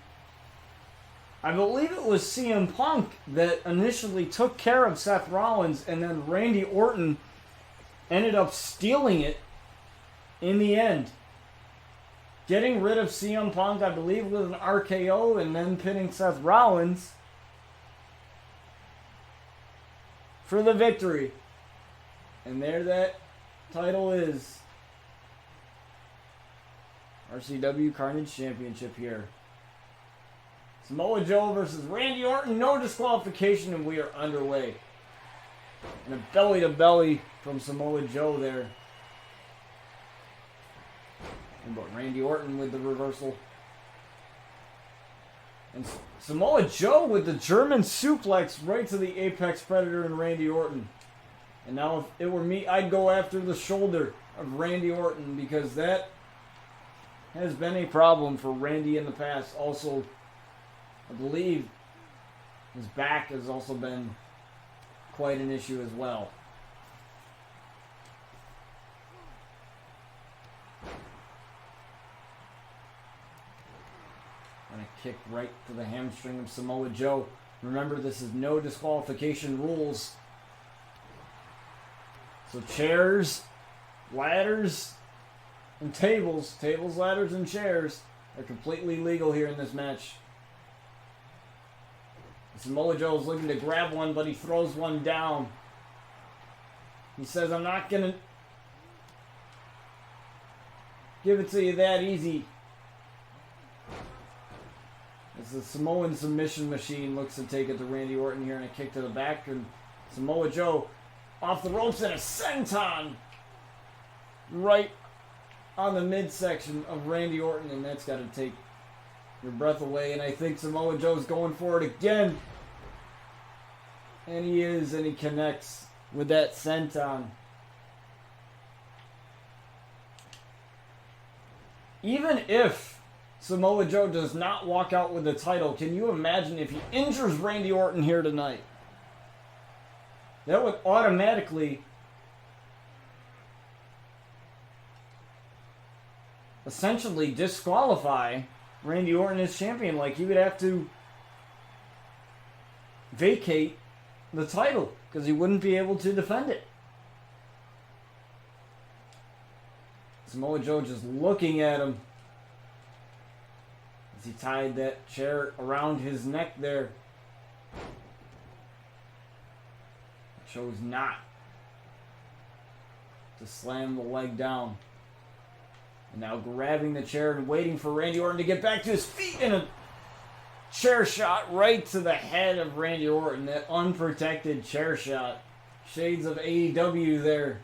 Speaker 1: I believe it was CM Punk that initially took care of Seth Rollins, and then Randy Orton ended up stealing it in the end. Getting rid of CM Punk, I believe, with an RKO, and then pinning Seth Rollins for the victory. And there that title is. RCW Carnage Championship here. Samoa Joe versus Randy Orton, no disqualification, and we are underway. And a belly-to-belly from Samoa Joe there. But Randy Orton with the reversal. And Samoa Joe with the German suplex right to the Apex Predator and Randy Orton. And now if it were me, I'd go after the shoulder of Randy Orton, because that has been a problem for Randy in the past. Also, I believe his back has also been quite an issue as well. And a kick right to the hamstring of Samoa Joe. Remember, this is no disqualification rules. So chairs, ladders, and tables, ladders, and chairs are completely legal here in this match. Samoa Joe's looking to grab one, but he throws one down. He says, I'm not going to give it to you that easy. As the Samoan submission machine looks to take it to Randy Orton here, and a kick to the back, and Samoa Joe off the ropes and a senton right on the midsection of Randy Orton, and that's got to take your breath away. And I think Samoa Joe's going for it again. And he is, and he connects with that senton. Even if Samoa Joe does not walk out with the title, can you imagine if he injures Randy Orton here tonight? That would automatically essentially disqualify Randy Orton as champion. Like, he would have to vacate the title because he wouldn't be able to defend it. Samoa Joe just looking at him as he tied that chair around his neck there. Chose not to slam the leg down. And now grabbing the chair and waiting for Randy Orton to get back to his feet, and a chair shot right to the head of Randy Orton. That unprotected chair shot. Shades of AEW there.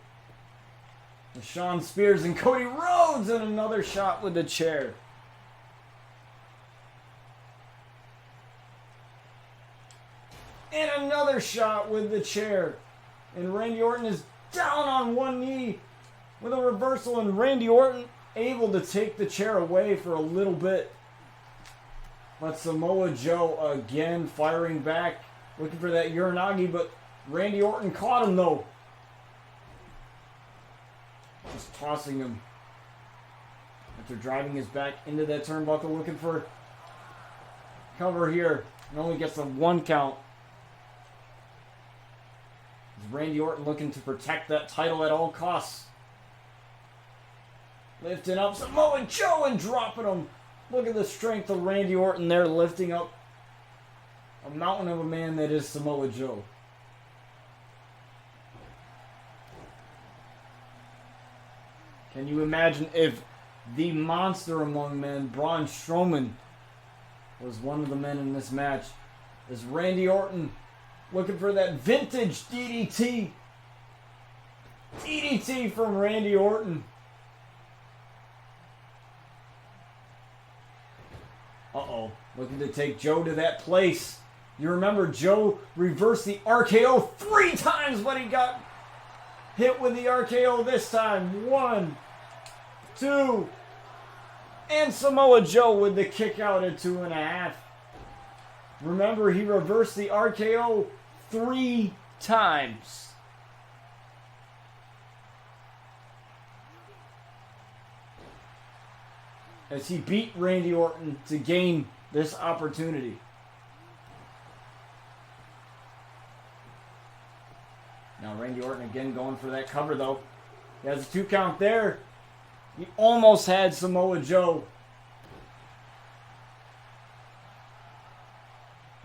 Speaker 1: With Shawn Spears and Cody Rhodes, and another shot with the chair. And another shot with the chair. And Randy Orton is down on one knee with a reversal, and Randy Orton able to take the chair away for a little bit. But Samoa Joe again firing back, looking for that Uranagi, but Randy Orton caught him though. Just tossing him after driving his back into that turnbuckle, looking for cover here, and only gets a 1 count. Randy Orton looking to protect that title at all costs. Lifting up Samoa Joe and dropping him. Look at the strength of Randy Orton there, lifting up a mountain of a man that is Samoa Joe. Can you imagine if the monster among men, Braun Strowman, was one of the men in this match? As Randy Orton looking for that vintage DDT. DDT from Randy Orton. Uh-oh. Looking to take Joe to that place. You remember Joe reversed the RKO 3 times, but he got hit with the RKO this time. 1, 2. And Samoa Joe with the kick out at 2.5. Remember, he reversed the RKO 3 times. As he beat Randy Orton to gain this opportunity. Now Randy Orton again going for that cover though. He has a 2 count there. He almost had Samoa Joe.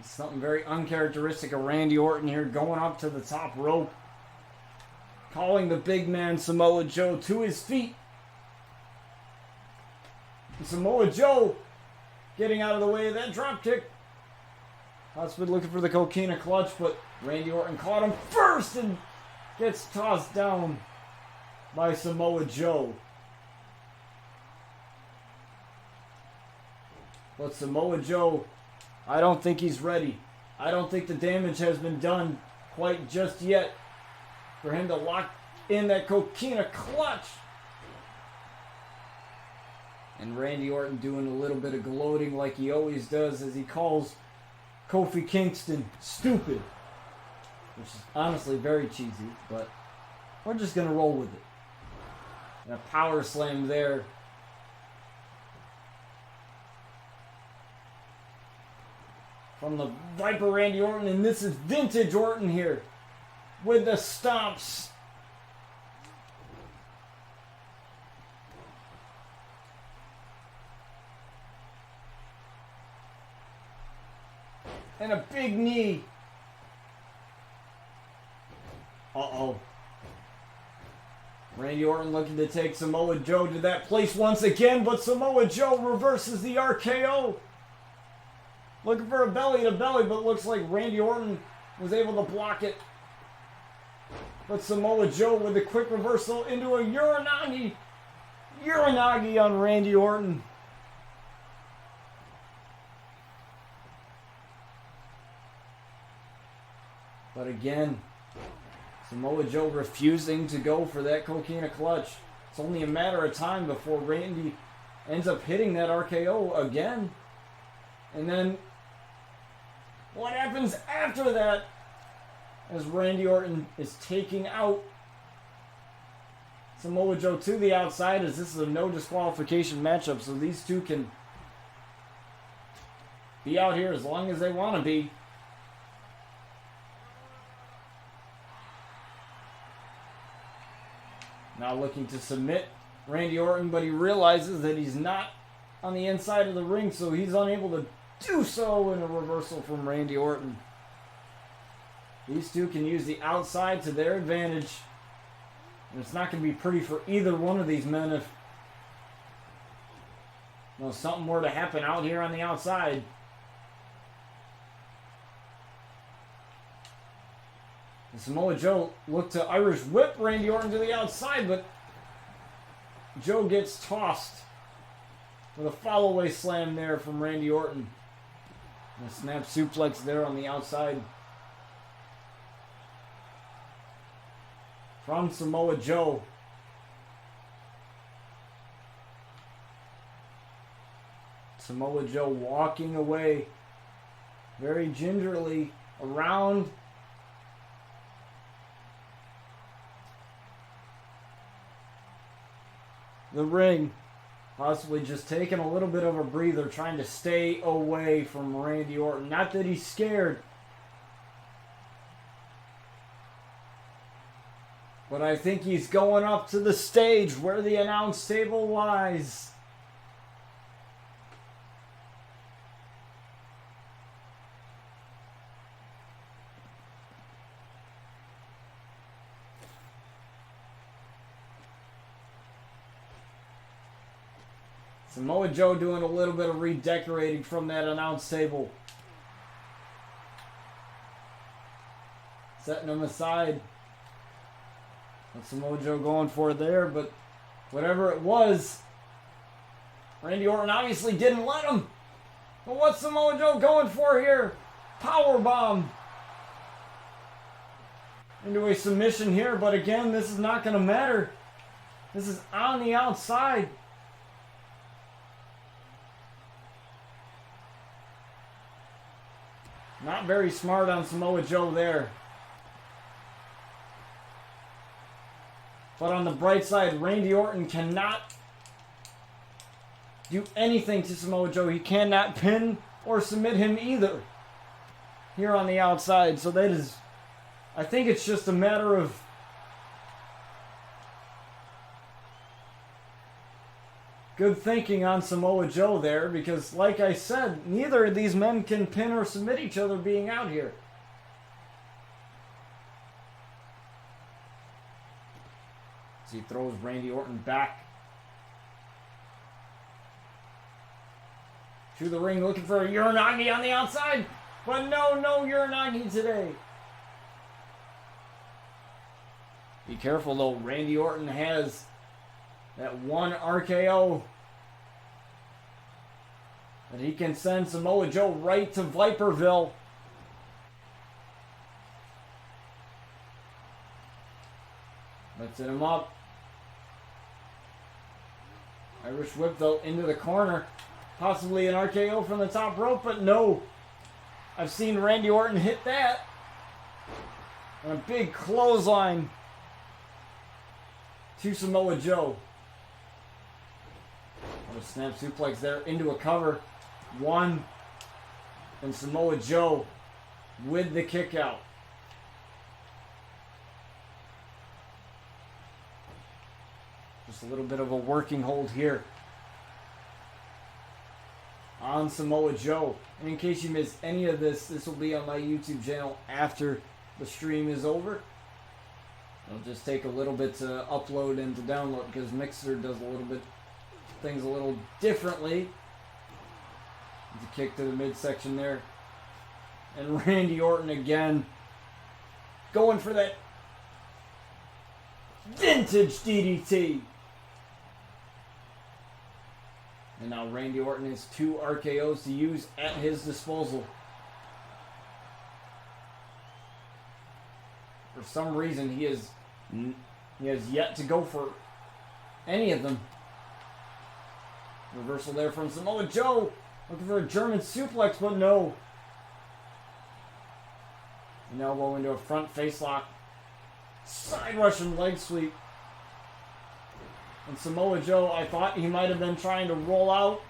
Speaker 1: Something very uncharacteristic of Randy Orton here, going up to the top rope. Calling the big man Samoa Joe to his feet. And Samoa Joe getting out of the way of that drop kick. Hospital looking for the coquina clutch, but Randy Orton caught him first and gets tossed down by Samoa Joe. But Samoa Joe, I don't think he's ready. I don't think the damage has been done quite just yet for him to lock in that coquina clutch. And Randy Orton doing a little bit of gloating like he always does as he calls Kofi Kingston stupid. Which is honestly very cheesy, but we're just going to roll with it. And a power slam there. From the Viper Randy Orton, and this is vintage Orton here with the stomps. And a big knee. Uh-oh. Randy Orton looking to take Samoa Joe to that place once again, but Samoa Joe reverses the RKO. Looking for a belly-to-belly, but looks like Randy Orton was able to block it. But Samoa Joe with a quick reversal into a Uranagi. Uranagi on Randy Orton. But again, Samoa Joe refusing to go for that coquina clutch. It's only a matter of time before Randy ends up hitting that RKO again. And then what happens after that as Randy Orton is taking out Samoa Joe to the outside, as this is a no disqualification matchup, so these two can be out here as long as they want to be. Now looking to submit Randy Orton, but he realizes that he's not on the inside of the ring, so he's unable to do so in a reversal from Randy Orton. These two can use the outside to their advantage. And it's not going to be pretty for either one of these men if something were to happen out here on the outside. And Samoa Joe looked to Irish whip Randy Orton to the outside, but Joe gets tossed with a follow-away slam there from Randy Orton. And a snap suplex there on the outside from Samoa Joe. Samoa Joe walking away very gingerly around the ring, possibly just taking a little bit of a breather, trying to stay away from Randy Orton. Not that he's scared, but I think he's going up to the stage where the announce table lies. Samoa Joe doing a little bit of redecorating from that announce table. Setting him aside. What Samoa Joe going for there, but whatever it was, Randy Orton obviously didn't let him. But what's Samoa Joe going for here? Powerbomb into a submission here, but again, this is not going to matter. This is on the outside. Not very smart on Samoa Joe there. But on the bright side, Randy Orton cannot do anything to Samoa Joe. He cannot pin or submit him either here on the outside. So that is, I think it's just a matter of good thinking on Samoa Joe there, because like I said, neither of these men can pin or submit each other being out here. As he throws Randy Orton back to the ring, looking for a Uranagi on the outside, but no Uranagi today. Be careful though, Randy Orton has that one RKO that he can send Samoa Joe right to Viperville. Lifting him up. Irish whip though into the corner. Possibly an RKO from the top rope, but no. I've seen Randy Orton hit that. And a big clothesline to Samoa Joe. A snap suplex there into a cover. One. And Samoa Joe with the kick out. Just a little bit of a working hold here on Samoa Joe. And in case you missed any of this, this will be on my YouTube channel after the stream is over. It'll just take a little bit to upload and to download because Mixer does a little bit things a little differently. The kick to the midsection there. And Randy Orton again going for that vintage DDT. And now Randy Orton has 2 RKOs to use at his disposal. For some reason, he has yet to go for any of them. Reversal there from Samoa Joe. Looking for a German suplex, but no. An elbow into a front face lock. Side Russian leg sweep. And Samoa Joe, I thought he might have been trying to roll out.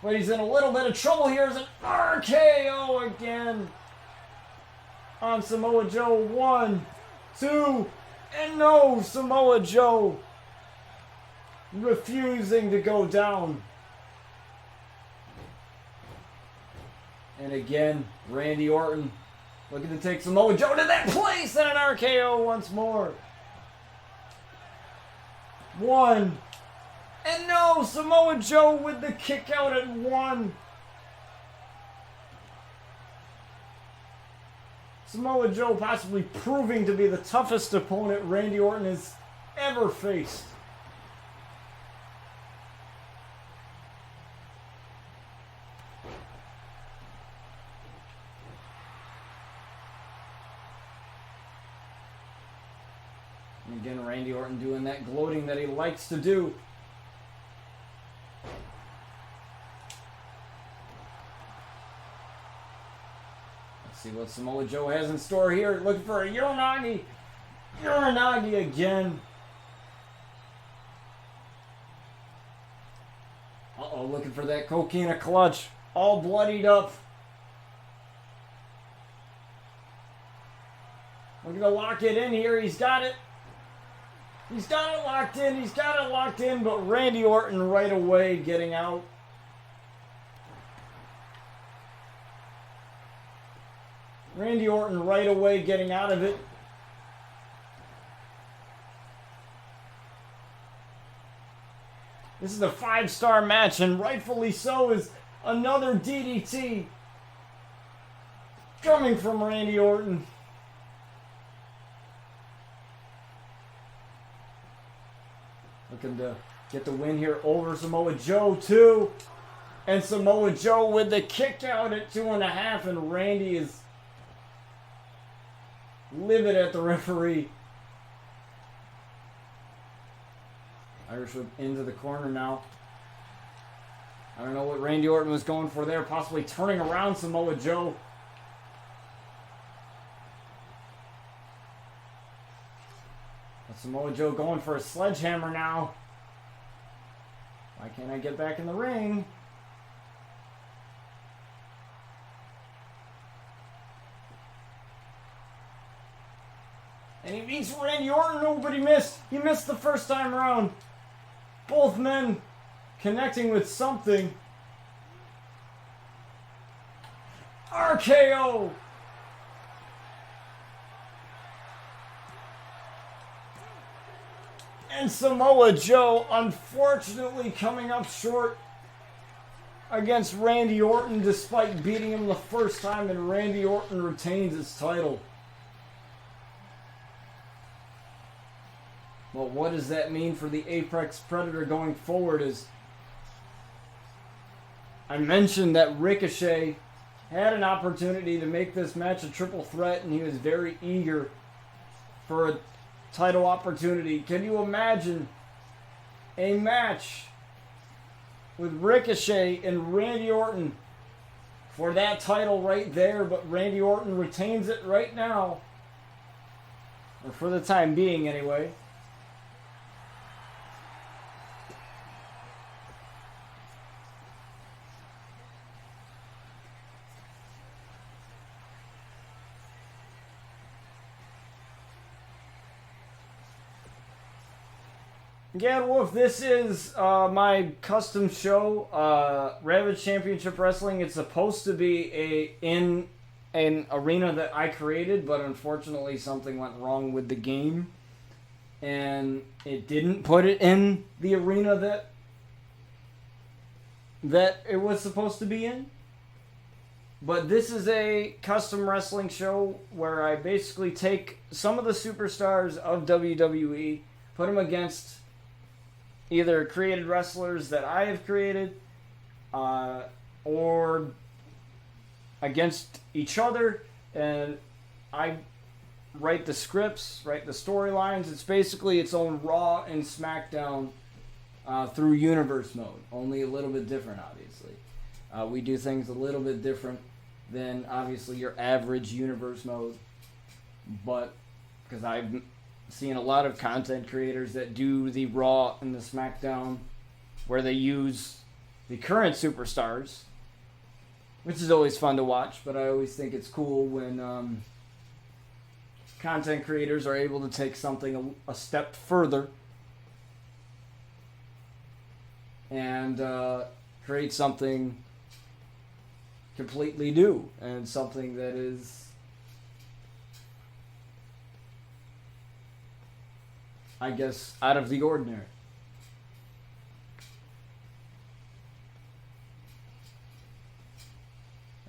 Speaker 1: But he's in a little bit of trouble here. It's an RKO again on Samoa Joe. 1, 2, and no! Samoa Joe refusing to go down. And again, Randy Orton looking to take Samoa Joe to that place and an RKO once more. 1, and no! Samoa Joe with the kick out at 1. Samoa Joe possibly proving to be the toughest opponent Randy Orton has ever faced. And again, Randy Orton doing that gloating that he likes to do. See what Samoa Joe has in store here. Looking for a Uranagi. Uranagi again. Uh-oh, looking for that coquina clutch. All bloodied up. Looking to lock it in here. He's got it. He's got it locked in. He's got it locked in. But Randy Orton right away getting out. Randy Orton right away getting out of it. This is a 5-star match, and rightfully so, is another DDT coming from Randy Orton. Looking to get the win here over Samoa Joe, too. And Samoa Joe with the kick out at 2.5, and Randy is livid at the referee. Irish whip into the corner now. I don't know what Randy Orton was going for there. Possibly turning around Samoa Joe. But Samoa Joe going for a sledgehammer now. Why can't I get back in the ring? And he beats Randy Orton. Oh, but he missed. He missed the first time around. Both men connecting with something. RKO. And Samoa Joe, unfortunately, coming up short against Randy Orton despite beating him the first time, and Randy Orton retains his title. Well, what does that mean for the Apex Predator going forward? Is I mentioned that Ricochet had an opportunity to make this match a triple threat, and he was very eager for a title opportunity. Can you imagine a match with Ricochet and Randy Orton for that title right there? But Randy Orton retains it right now, or for the time being anyway. Yeah, Wolf, this is my custom show, Ravage Championship Wrestling. It's supposed to be in an arena that I created, but unfortunately something went wrong with the game, and it didn't put it in the arena that it was supposed to be in. But this is a custom wrestling show where I basically take some of the superstars of WWE, put them against either created wrestlers that I have created, or against each other, and I write the scripts, write the storylines. It's basically its own Raw and SmackDown through Universe mode, only a little bit different, obviously. We do things a little bit different than, obviously, your average Universe mode, but because I seeing a lot of content creators that do the Raw and the SmackDown where they use the current superstars, which is always fun to watch, but I always think it's cool when content creators are able to take something a step further and create something completely new and something that is, I guess, out of the ordinary.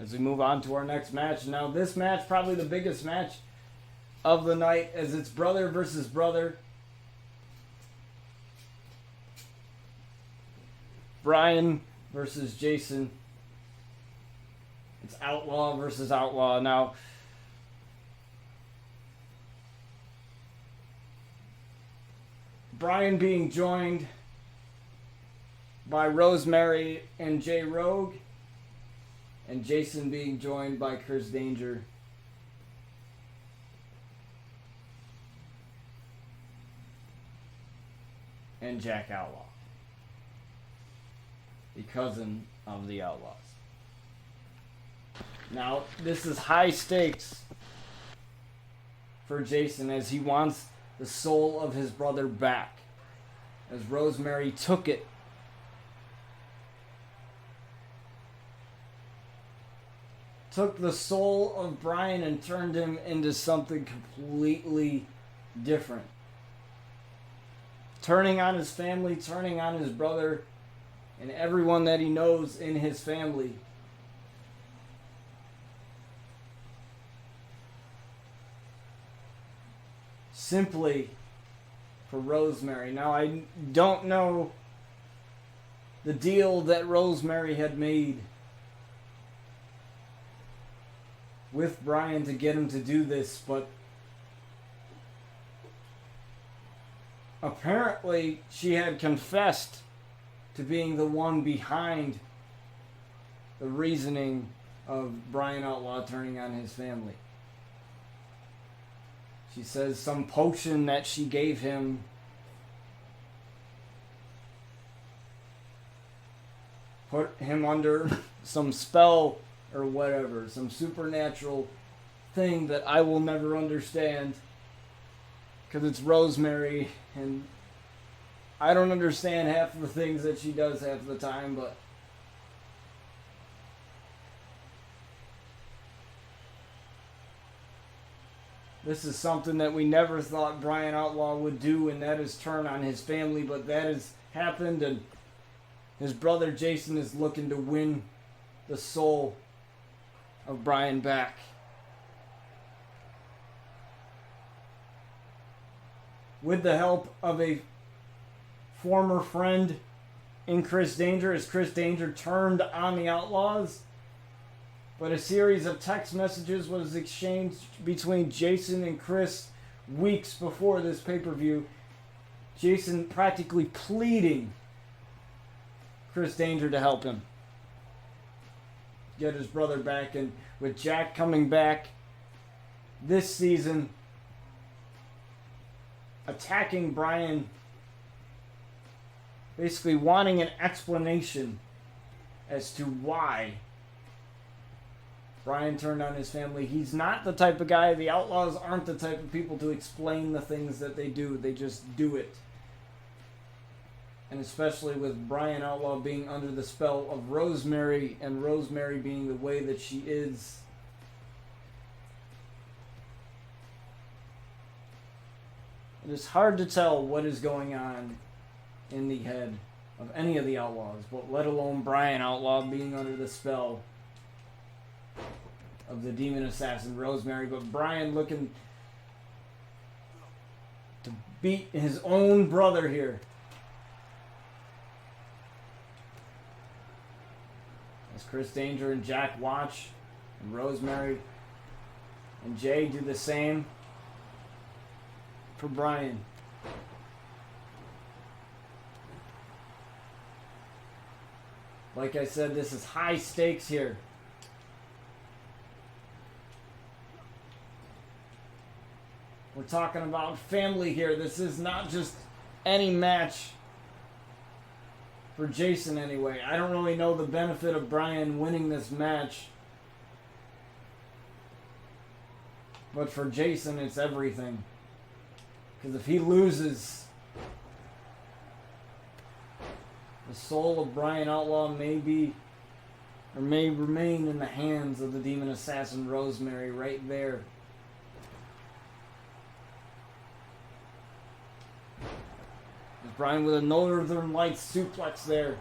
Speaker 1: As we move on to our next match. Now, this match, probably the biggest match of the night, as it's brother versus brother. Bryan versus Jason. It's Outlaw versus Outlaw. Now, Bryan being joined by Rosemary and J Rogue, and Jason being joined by Chris Danger and Jack Outlaw, the cousin of the Outlaws. Now, this is high stakes for Jason as he wants the soul of his brother back, as Rosemary took it. Took the soul of Bryan and turned him into something completely different. Turning on his family, turning on his brother, and everyone that he knows in his family. Simply for Rosemary. Now, I don't know the deal that Rosemary had made with Bryan to get him to do this, but apparently she had confessed to being the one behind the reasoning of Bryan Outlaw turning on his family. She says some potion that she gave him put him under some spell or whatever, some supernatural thing that I will never understand because it's Rosemary and I don't understand half of the things that she does half the time, but this is something that we never thought Bryan Outlaw would do, and that is turn on his family, but that has happened, and his brother Jason is looking to win the soul of Bryan back. With the help of a former friend in Chris Danger, as Chris Danger turned on the Outlaws, but a series of text messages was exchanged between Jason and Chris weeks before this pay-per-view. Jason practically pleading Chris Danger to help him get his brother back. And with Jack coming back this season, attacking Bryan, basically wanting an explanation as to why Bryan turned on his family. He's not the type of guy, the Outlaws aren't the type of people to explain the things that they do. They just do it. And especially with Bryan Outlaw being under the spell of Rosemary, and Rosemary being the way that she is, it is hard to tell what is going on in the head of any of the Outlaws, but let alone Bryan Outlaw being under the spell of the demon assassin Rosemary. But Bryan looking to beat his own brother here. As Chris Danger and Jack watch, and Rosemary and Jay do the same for Bryan. Like I said, this is high stakes here. We're talking about family here. This is not just any match for Jason anyway. I don't really know the benefit of Bryan winning this match. But for Jason, it's everything. Because if he loses, the soul of Bryan Outlaw may remain in the hands of the demon assassin Rosemary right there. There's Bryan with a Northern Lights suplex there.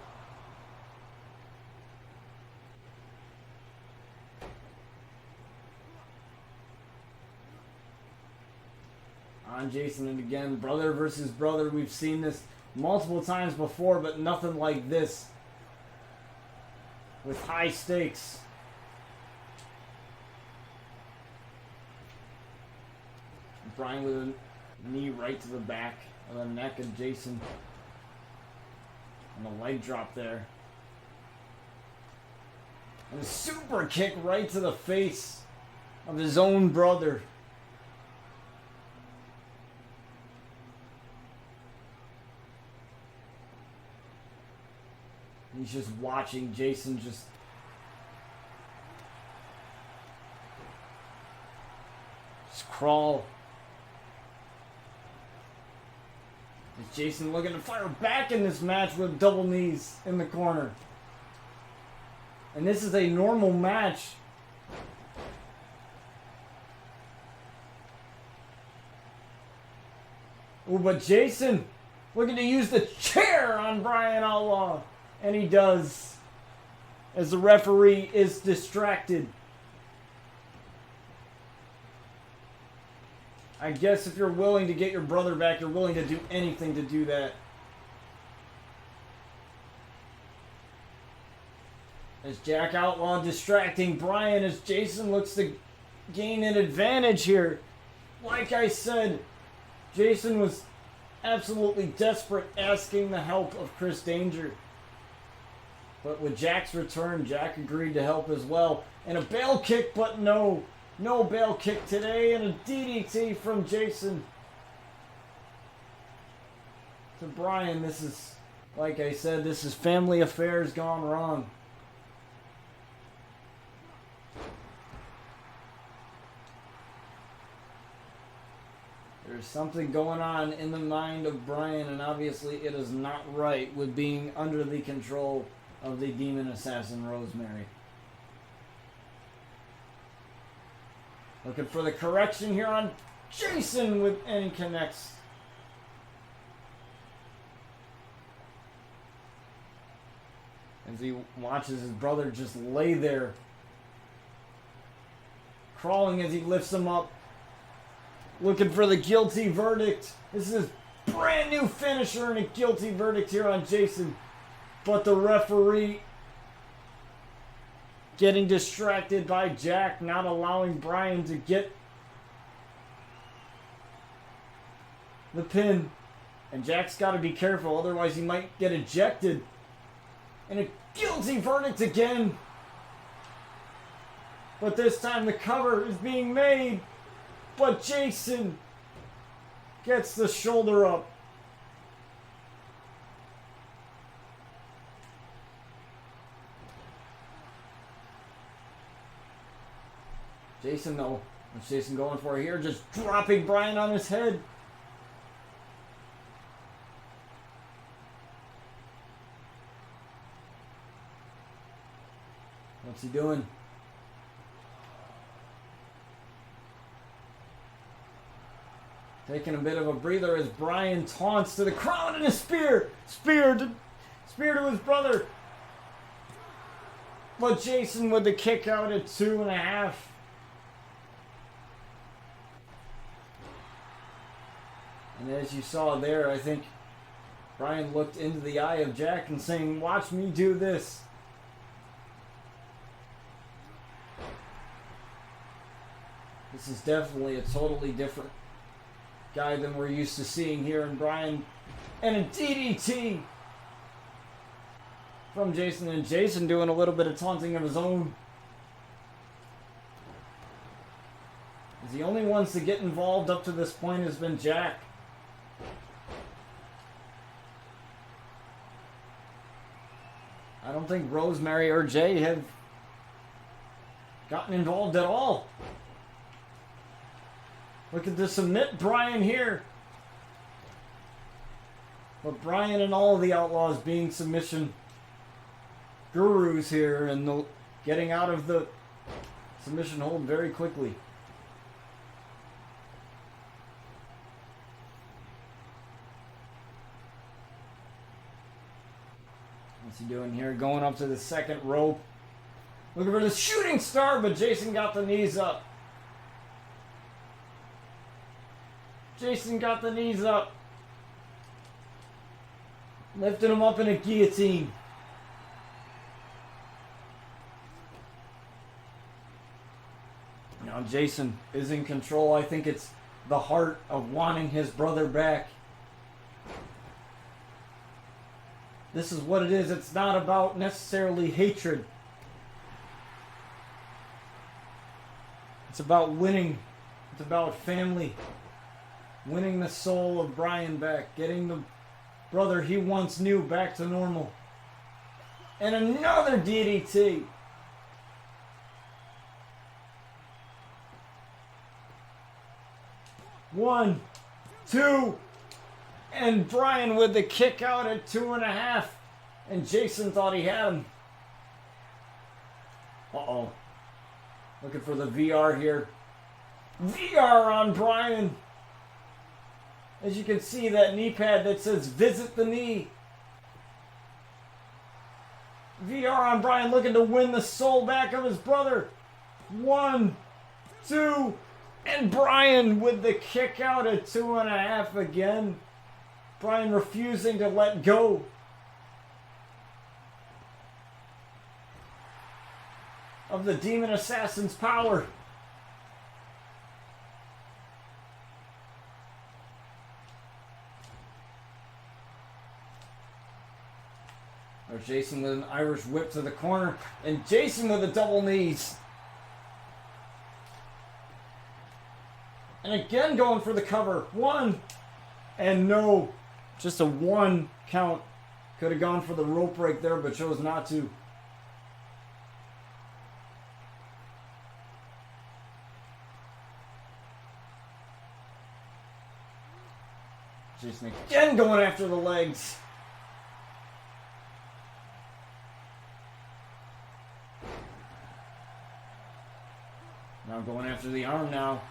Speaker 1: On Jason, and again, brother versus brother. We've seen this multiple times before, but nothing like this. With high stakes. Bryan with a knee right to the back of the neck of Jason. And a leg drop there. And a super kick right to the face of his own brother. He's just watching Jason just crawl. Is Jason looking to fire back in this match with double knees in the corner? And this is a normal match. Oh, but Jason looking to use the chair on Bryan Outlaw. And he does, as the referee is distracted. I guess if you're willing to get your brother back, you're willing to do anything to do that. As Jack Outlaw distracting Bryan as Jason looks to gain an advantage here. Like I said, Jason was absolutely desperate, asking the help of Chris Danger. But with Jack's return, Jack agreed to help as well. And a bail kick, but no bail kick today. And a DDT from Jason to Bryan. This is, like I said, this is family affairs gone wrong. There's something going on in the mind of Bryan, and obviously it is not right with being under the control of the demon assassin Rosemary. Looking for the correction here on Jason and he connects. As he watches his brother just lay there, crawling as he lifts him up. Looking for the guilty verdict. This is a brand new finisher and a guilty verdict here on Jason. But the referee getting distracted by Jack, not allowing Bryan to get the pin. And Jack's got to be careful, otherwise he might get ejected. And a guilty verdict again. But this time the cover is being made. But Jason gets the shoulder up. Jason, though, what's Jason going for here? Just dropping Bryan on his head. What's he doing? Taking a bit of a breather as Bryan taunts to the crowd and a spear. Spear to his brother. But Jason with the kick out at 2.5. And as you saw there, I think Bryan looked into the eye of Jack and saying, "Watch me do this." This is definitely a totally different guy than we're used to seeing here in Bryan. And a DDT from Jason. And Jason doing a little bit of taunting of his own. The only ones to get involved up to this point has been Jack. I don't think Rosemary or Jay have gotten involved at all. Looking to submit Bryan here. But Bryan and all of the Outlaws being submission gurus here and getting out of the submission hold very quickly. What's he doing here? Going up to the second rope. Looking for the shooting star, but Jason got the knees up. Jason got the knees up. Lifting him up in a guillotine. Now Jason is in control. I think it's the heart of wanting his brother back. This is what it is. It's not about necessarily hatred. It's about winning. It's about family. Winning the soul of Bryan back. Getting the brother he once knew back to normal. And another DDT. One, two, and Bryan with the kick out at 2.5. And Jason thought he had him. Uh-oh. Looking for the VR here. VR on Bryan. As you can see, that knee pad that says visit the knee. VR on Bryan looking to win the soul back of his brother. 1, 2, and Bryan with the kick out at 2.5 again. Bryan refusing to let go. Of the Demon Assassin's power. There's Jason with an Irish whip to the corner. And Jason with the double knees. And again going for the cover. 1. And no. Just a 1 count. Could have gone for the rope break there, but chose not to. Jason again going after the legs. Now going after the arm now.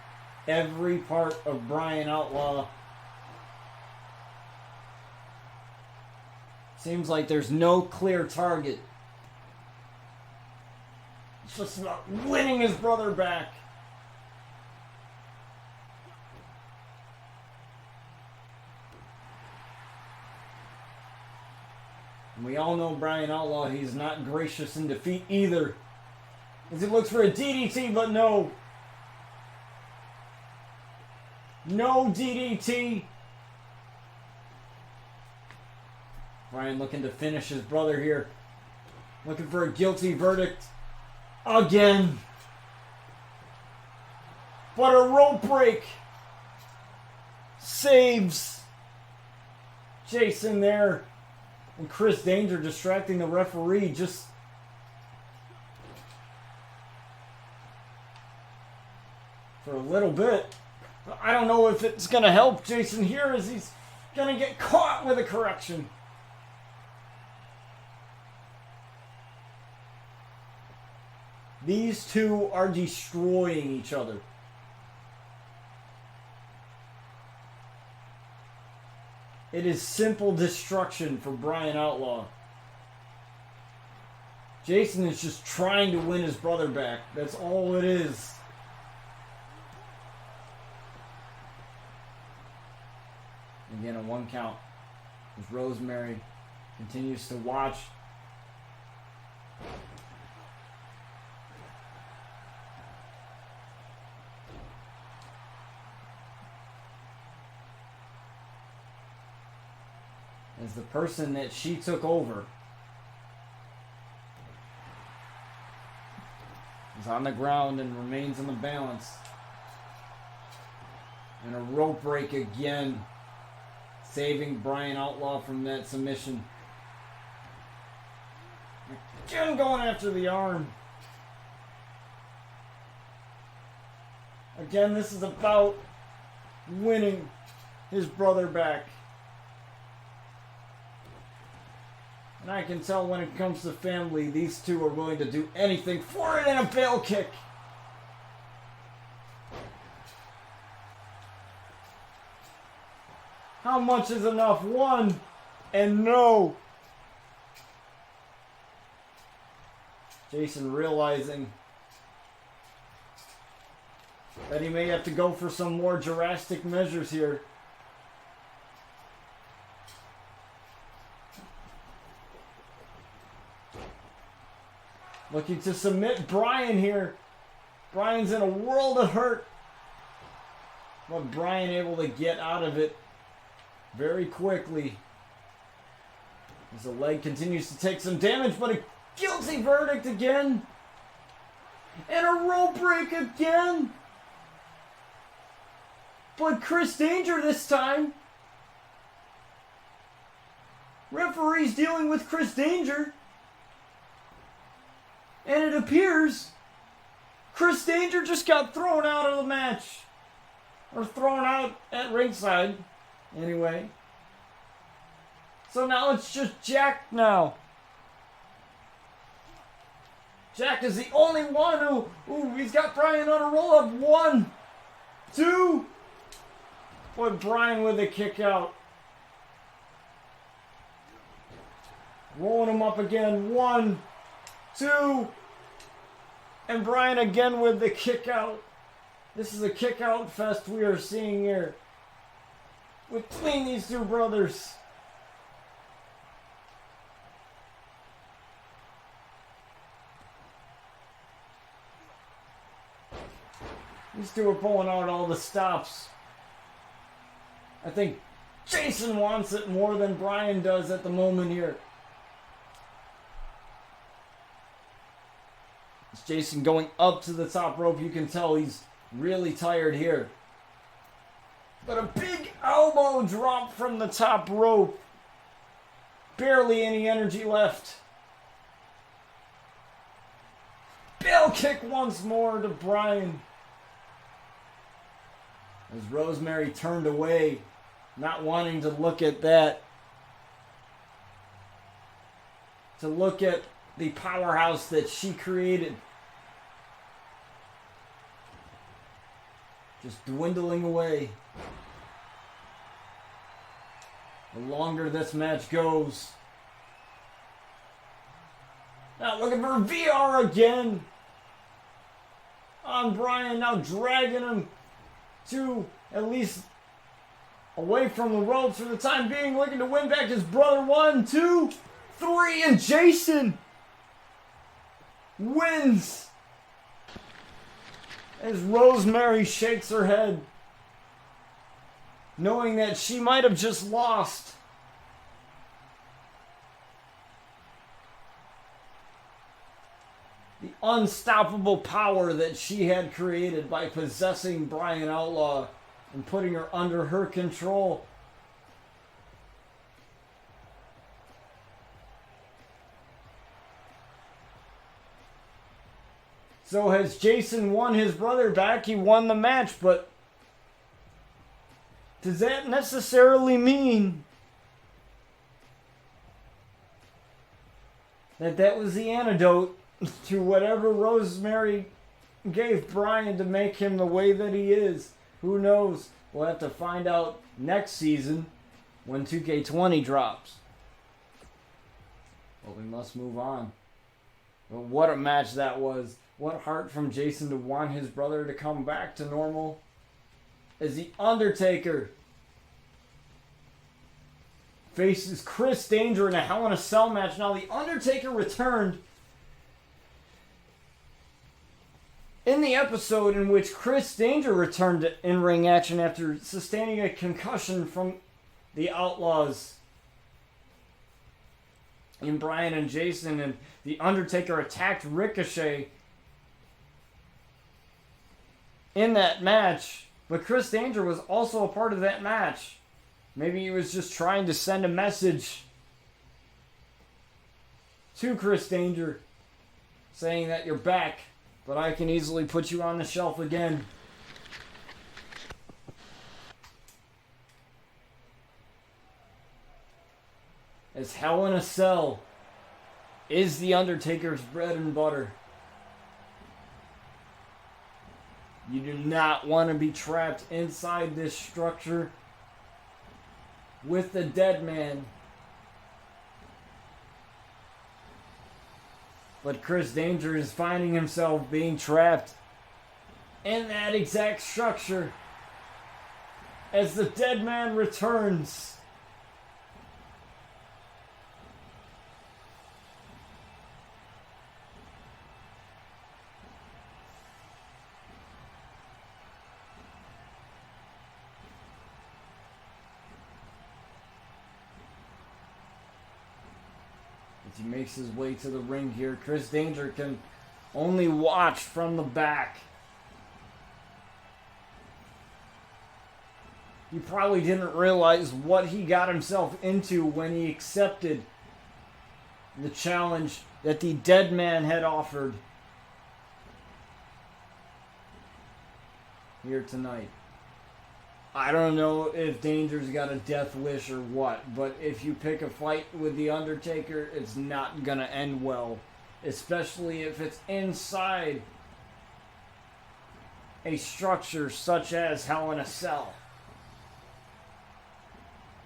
Speaker 1: Every part of Bryan Outlaw. Seems like there's no clear target. It's just about winning his brother back. And we all know Bryan Outlaw, he's not gracious in defeat either. As he looks for a DDT, but no. No DDT. Bryan looking to finish his brother here. Looking for a guilty verdict. Again. But a rope break. Saves Jason there. And Chris Danger distracting the referee just... for a little bit. I don't know if it's going to help Jason here as he's going to get caught with a correction. These two are destroying each other. It is simple destruction for Bryan Outlaw. Jason is just trying to win his brother back. That's all it is. Again, a 1 count. As Rosemary continues to watch. As the person that she took over is on the ground and remains in the balance. And a rope break again, saving Bryan Outlaw from that submission. Again going after the arm. Again, this is about winning his brother back. And I can tell when it comes to family, these two are willing to do anything for it, and a bail kick. How much is enough? One, and no. Jason realizing that he may have to go for some more drastic measures here. Looking to submit Bryan here. Bryan's in a world of hurt. But Bryan able to get out of it very quickly. As the leg continues to take some damage, but a guilty verdict again. And a rope break again. But Chris Danger this time. Referee's dealing with Chris Danger. And it appears Chris Danger just got thrown out of the match. Or thrown out at ringside. Anyway. So now it's just Jack now. Jack is the only one who he's got Bryan on a roll up. 1, 2. But Bryan with a kick out. Rolling him up again. 1, 2. And Bryan again with the kick out. This is a kick out fest we are seeing here between these two brothers. These two are pulling out all the stops. I think Jason wants it more than Bryan does at the moment here. It's Jason going up to the top rope. You can tell he's really tired here. But a big elbow drop from the top rope. Barely any energy left. Bail kick once more to Bryan. As Rosemary turned away, not wanting to look at that. To look at the powerhouse that she created. Just dwindling away. The longer this match goes. Now looking for VR again. On Bryan, now dragging him to at least away from the ropes for the time being. Looking to win back his brother. 1, 2, 3, and Jason wins. As Rosemary shakes her head, knowing that she might have just lost. The unstoppable power that she had created by possessing Bryan Outlaw and putting her under her control. So has Jason won his brother back? He won the match, but does that necessarily mean that was the antidote to whatever Rosemary gave Bryan to make him the way that he is? Who knows? We'll have to find out next season when 2K20 drops. But we must move on. But what a match that was. What heart from Jason to want his brother to come back to normal. As The Undertaker faces Chris Danger in a Hell in a Cell match. Now The Undertaker returned in the episode in which Chris Danger returned to in-ring action after sustaining a concussion from the Outlaws. And Bryan and Jason, and The Undertaker attacked Ricochet in that match. But Chris Danger was also a part of that match. Maybe he was just trying to send a message to Chris Danger saying that you're back, but I can easily put you on the shelf again. As Hell in a Cell is The Undertaker's bread and butter. You do not want to be trapped inside this structure with the dead man. But Chris Danger is finding himself being trapped in that exact structure as the dead man returns. He makes his way to the ring here. Chris Danger can only watch from the back. He probably didn't realize what he got himself into when he accepted the challenge that the dead man had offered here tonight. I don't know if Danger's got a death wish or what, but if you pick a fight with The Undertaker, it's not gonna end well. Especially if it's inside a structure such as Hell in a Cell.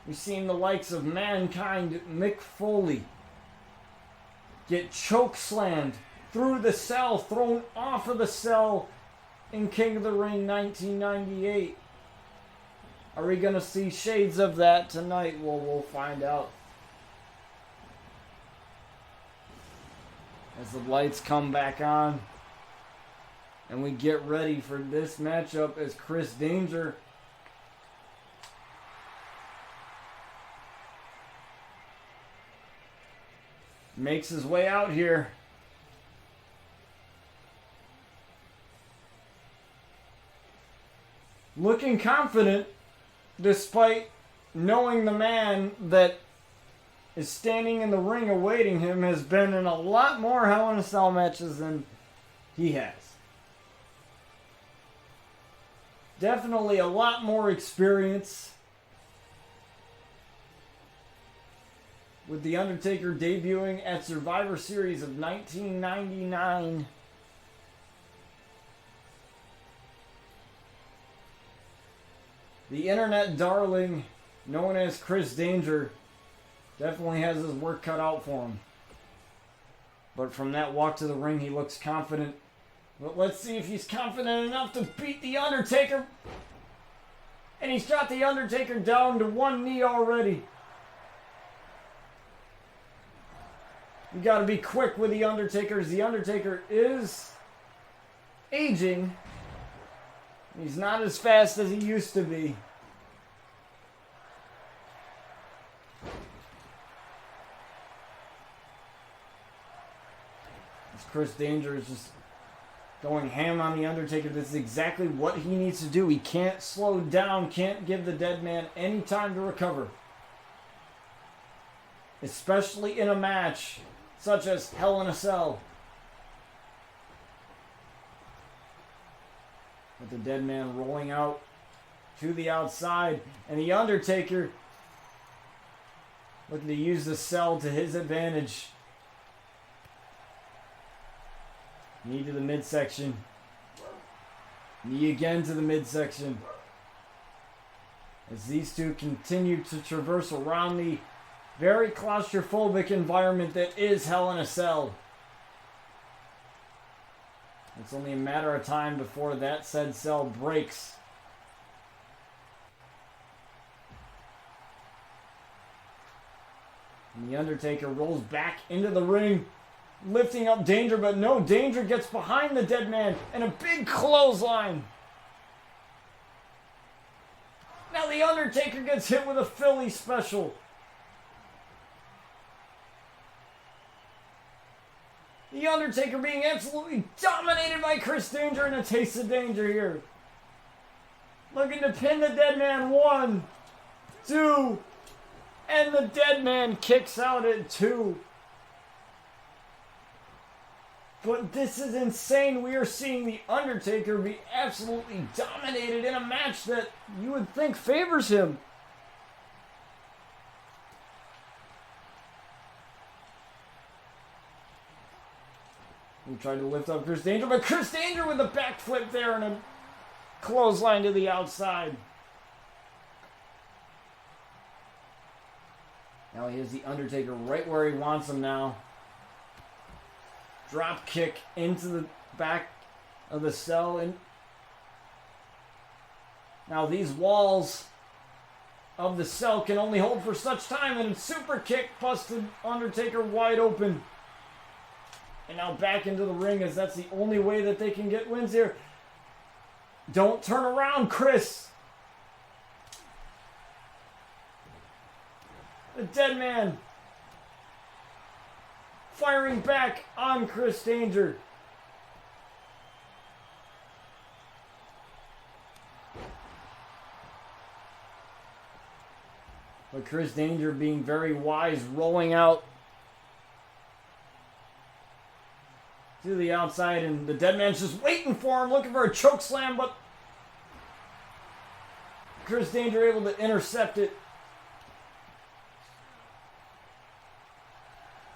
Speaker 1: We've seen the likes of Mankind, Mick Foley, get chokeslammed through the cell, thrown off of the cell in King of the Ring 1998. Are we going to see shades of that tonight? Well, we'll find out. As the lights come back on and we get ready for this matchup as Chris Danger makes his way out here. Looking confident, despite knowing the man that is standing in the ring awaiting him has been in a lot more Hell in a Cell matches than he has. Definitely a lot more experience. With The Undertaker debuting at Survivor Series of 1999. The internet darling, known as Chris Danger, definitely has his work cut out for him. But from that walk to the ring, he looks confident. But let's see if he's confident enough to beat The Undertaker. And he's got The Undertaker down to one knee already. You gotta be quick with The Undertaker, as The Undertaker is aging. He's not as fast as he used to be. As Chris Danger is just going ham on The Undertaker. This is exactly what he needs to do. He can't slow down, can't give the dead man any time to recover. Especially in a match such as Hell in a Cell. With the dead man rolling out to the outside. And The Undertaker looking to use the cell to his advantage. Knee to the midsection. Knee again to the midsection. As these two continue to traverse around the very claustrophobic environment that is Hell in a Cell. It's only a matter of time before that said cell breaks. And The Undertaker rolls back into the ring, lifting up Danger, but no, Danger gets behind the dead man and a big clothesline. Now The Undertaker gets hit with a Philly special. The Undertaker being absolutely dominated by Chris Danger, and a taste of danger here. Looking to pin the dead man. 1, 2, and the dead man kicks out at 2. But this is insane. We are seeing The Undertaker be absolutely dominated in a match that you would think favors him. He tried to lift up Chris Danger, but Chris Danger with a backflip there and a clothesline to the outside. Now he has The Undertaker right where he wants him now. Drop kick into the back of the cell. And now these walls of the cell can only hold for such time. And a super kick busted Undertaker wide open. And now back into the ring, as that's the only way that they can get wins here. Don't turn around, Chris. The dead man firing back on Chris Danger. But Chris Danger being very wise, rolling out to the outside, and the dead man's just waiting for him, looking for a choke slam, but Chris Danger able to intercept it.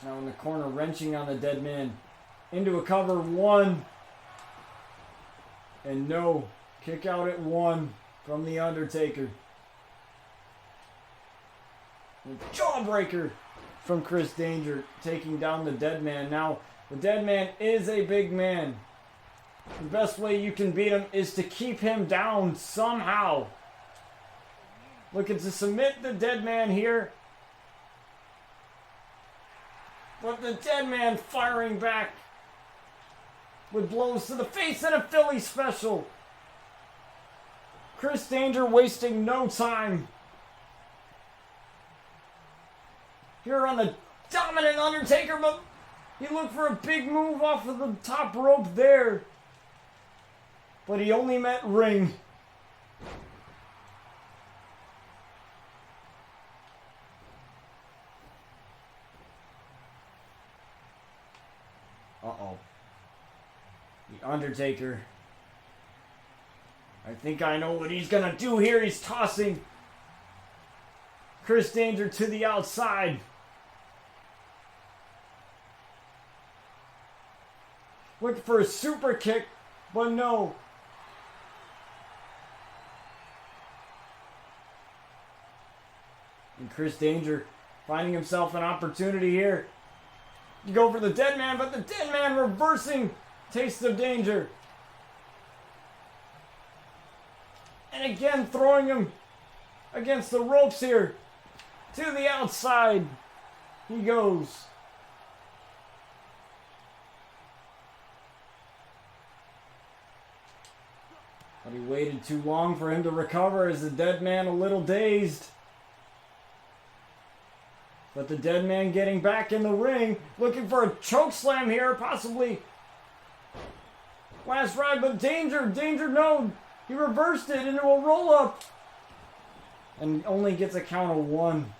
Speaker 1: Now in the corner, wrenching on the dead man into a cover. 1, and no, kick out at 1 from the Undertaker. And jawbreaker from Chris Danger, taking down the dead man. Now the dead man is a big man. The best way you can beat him is to keep him down somehow. Looking to submit the dead man here. But the dead man firing back with blows to the face and a Philly special. Chris Danger wasting no time here on the dominant Undertaker, but he looked for a big move off of the top rope there. But he only met ring. Uh-oh. The Undertaker. I think I know what he's gonna do here. He's tossing Chris Danger to the outside. Looking for a super kick, but no. And Chris Danger finding himself an opportunity here. You go for the dead man, but the dead man reversing Taste of Danger. And again throwing him against the ropes here. To the outside he goes. But he waited too long for him to recover, as the dead man a little dazed. But the dead man getting back in the ring, looking for a choke slam here, possibly last ride, but Danger no, he reversed it into a roll up, and only gets a count of 1.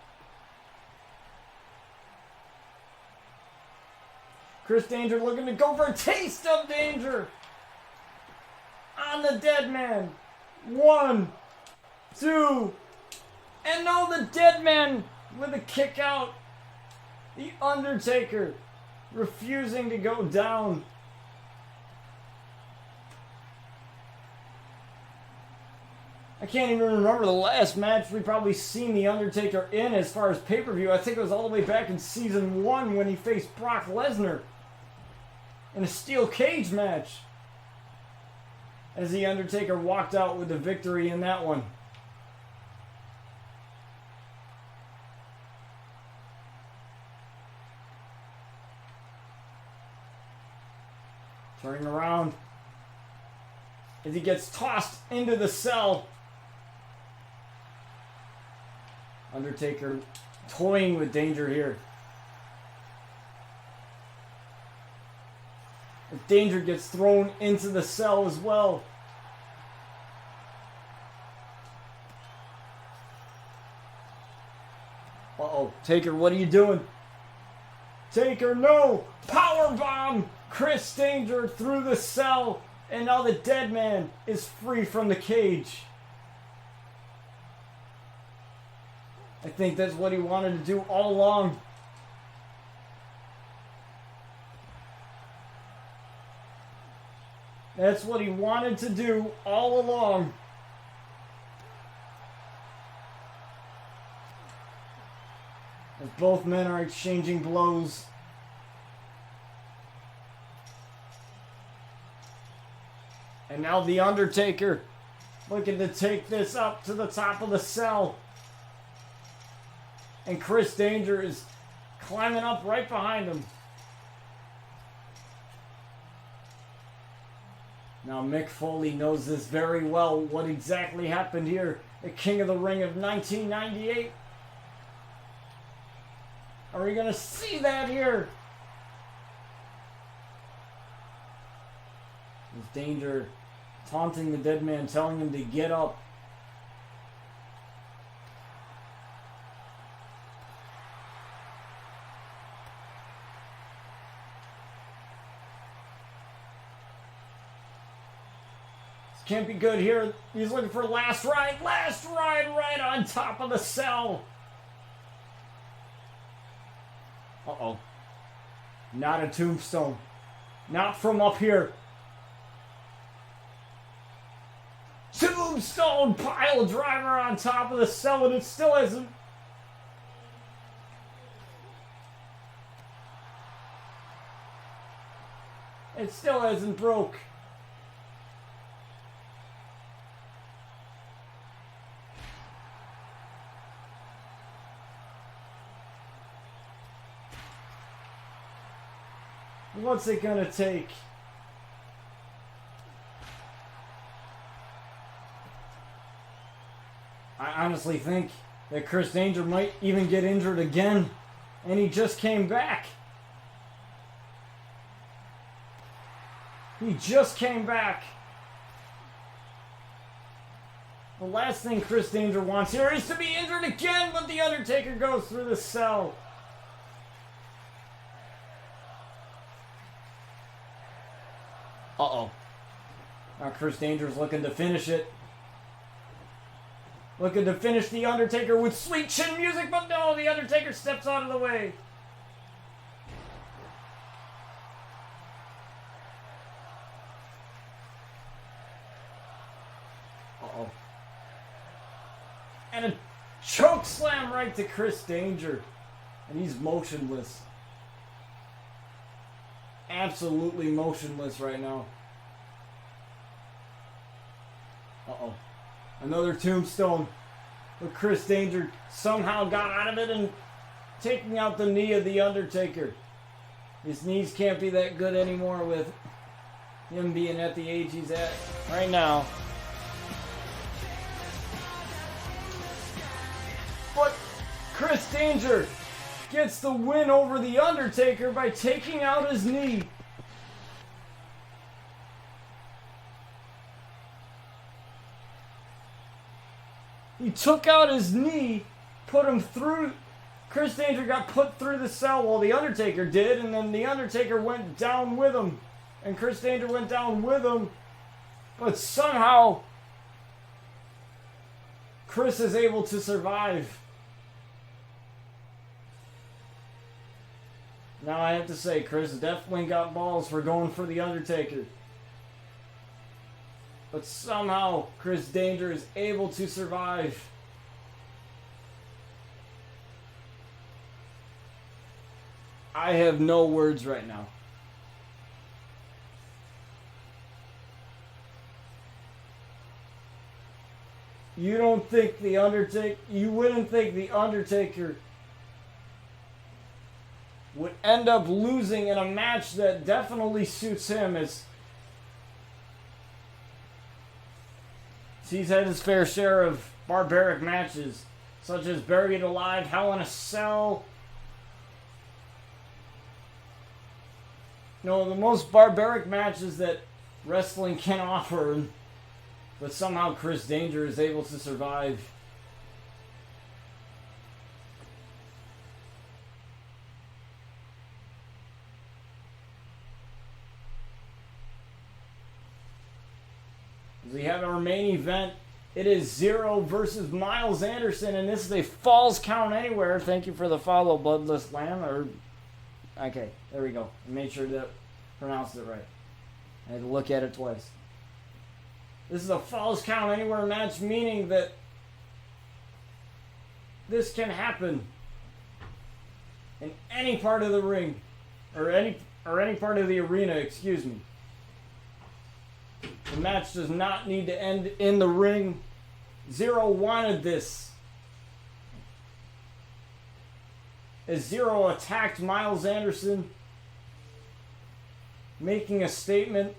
Speaker 1: Chris Danger looking to go for a Taste of Danger on the dead man. 1, 2, and no, the dead man with a kick out. The Undertaker refusing to go down. I can't even remember the last match we probably seen The Undertaker in as far as pay-per-view. I think it was all the way back in season 1 when he faced Brock Lesnar in a steel cage match, as The Undertaker walked out with the victory in that one. Turning around as he gets tossed into the cell. Undertaker toying with Danger here. If Danger gets thrown into the cell as well. Uh-oh. Taker, what are you doing? Taker, no! Powerbomb! Chris Danger through the cell, and now the dead man is free from the cage. I think that's what he wanted to do all along. That's what he wanted to do all along. As both men are exchanging blows. And now the Undertaker looking to take this up to the top of the cell. And Chris Danger is climbing up right behind him. Now Mick Foley knows this very well, what exactly happened here at King of the Ring of 1998. Are we going to see that here? There's Danger taunting the dead man, telling him to get up. This can't be good here. He's looking for last ride right on top of the cell. Uh-oh. Not a tombstone. Not from up here. Tombstone pile driver on top of the cell, and it still isn't. It still hasn't broke. What's it gonna take? I honestly think that Chris Danger might even get injured again, and he just came back. He just came back. The last thing Chris Danger wants here is to be injured again, but the Undertaker goes through the cell. Uh-oh. Now Chris Danger's looking to finish it. Looking to finish the Undertaker with sweet chin music, but no, the Undertaker steps out of the way. Uh-oh. And a choke slam right to Chris Danger. And he's motionless. Absolutely motionless right now. Uh-oh. Another tombstone. But Chris Danger somehow got out of it and taking out the knee of the Undertaker. His knees can't be that good anymore with him being at the age he's at right now. But Chris Danger gets the win over the Undertaker by taking out his knee. He took out his knee, put him through. Chris Danger got put through the cell while the Undertaker did, and then the Undertaker went down with him. And Chris Danger went down with him. But somehow, Chris is able to survive. Now I have to say, Chris definitely got balls for going for the Undertaker. But somehow, Chris Danger is able to survive. I have no words right now. You don't think the Undertaker... You wouldn't think the Undertaker would end up losing in a match that definitely suits him, as he's had his fair share of barbaric matches, such as Buried Alive, Hell in a Cell. No, the most barbaric matches that wrestling can offer, but somehow Chris Danger is able to survive. We have our main event. It is Zero versus Miles Anderson, and this is a Falls Count Anywhere. Thank you for the follow, Bloodless Lamb. Okay, there we go. I made sure to pronounce it right. I had to look at it twice. This is a Falls Count Anywhere match, meaning that this can happen in any part of the ring, or any part of the arena, excuse me. The match does not need to end in the ring. Zero wanted this. As Zero attacked Miles Anderson, making a statement.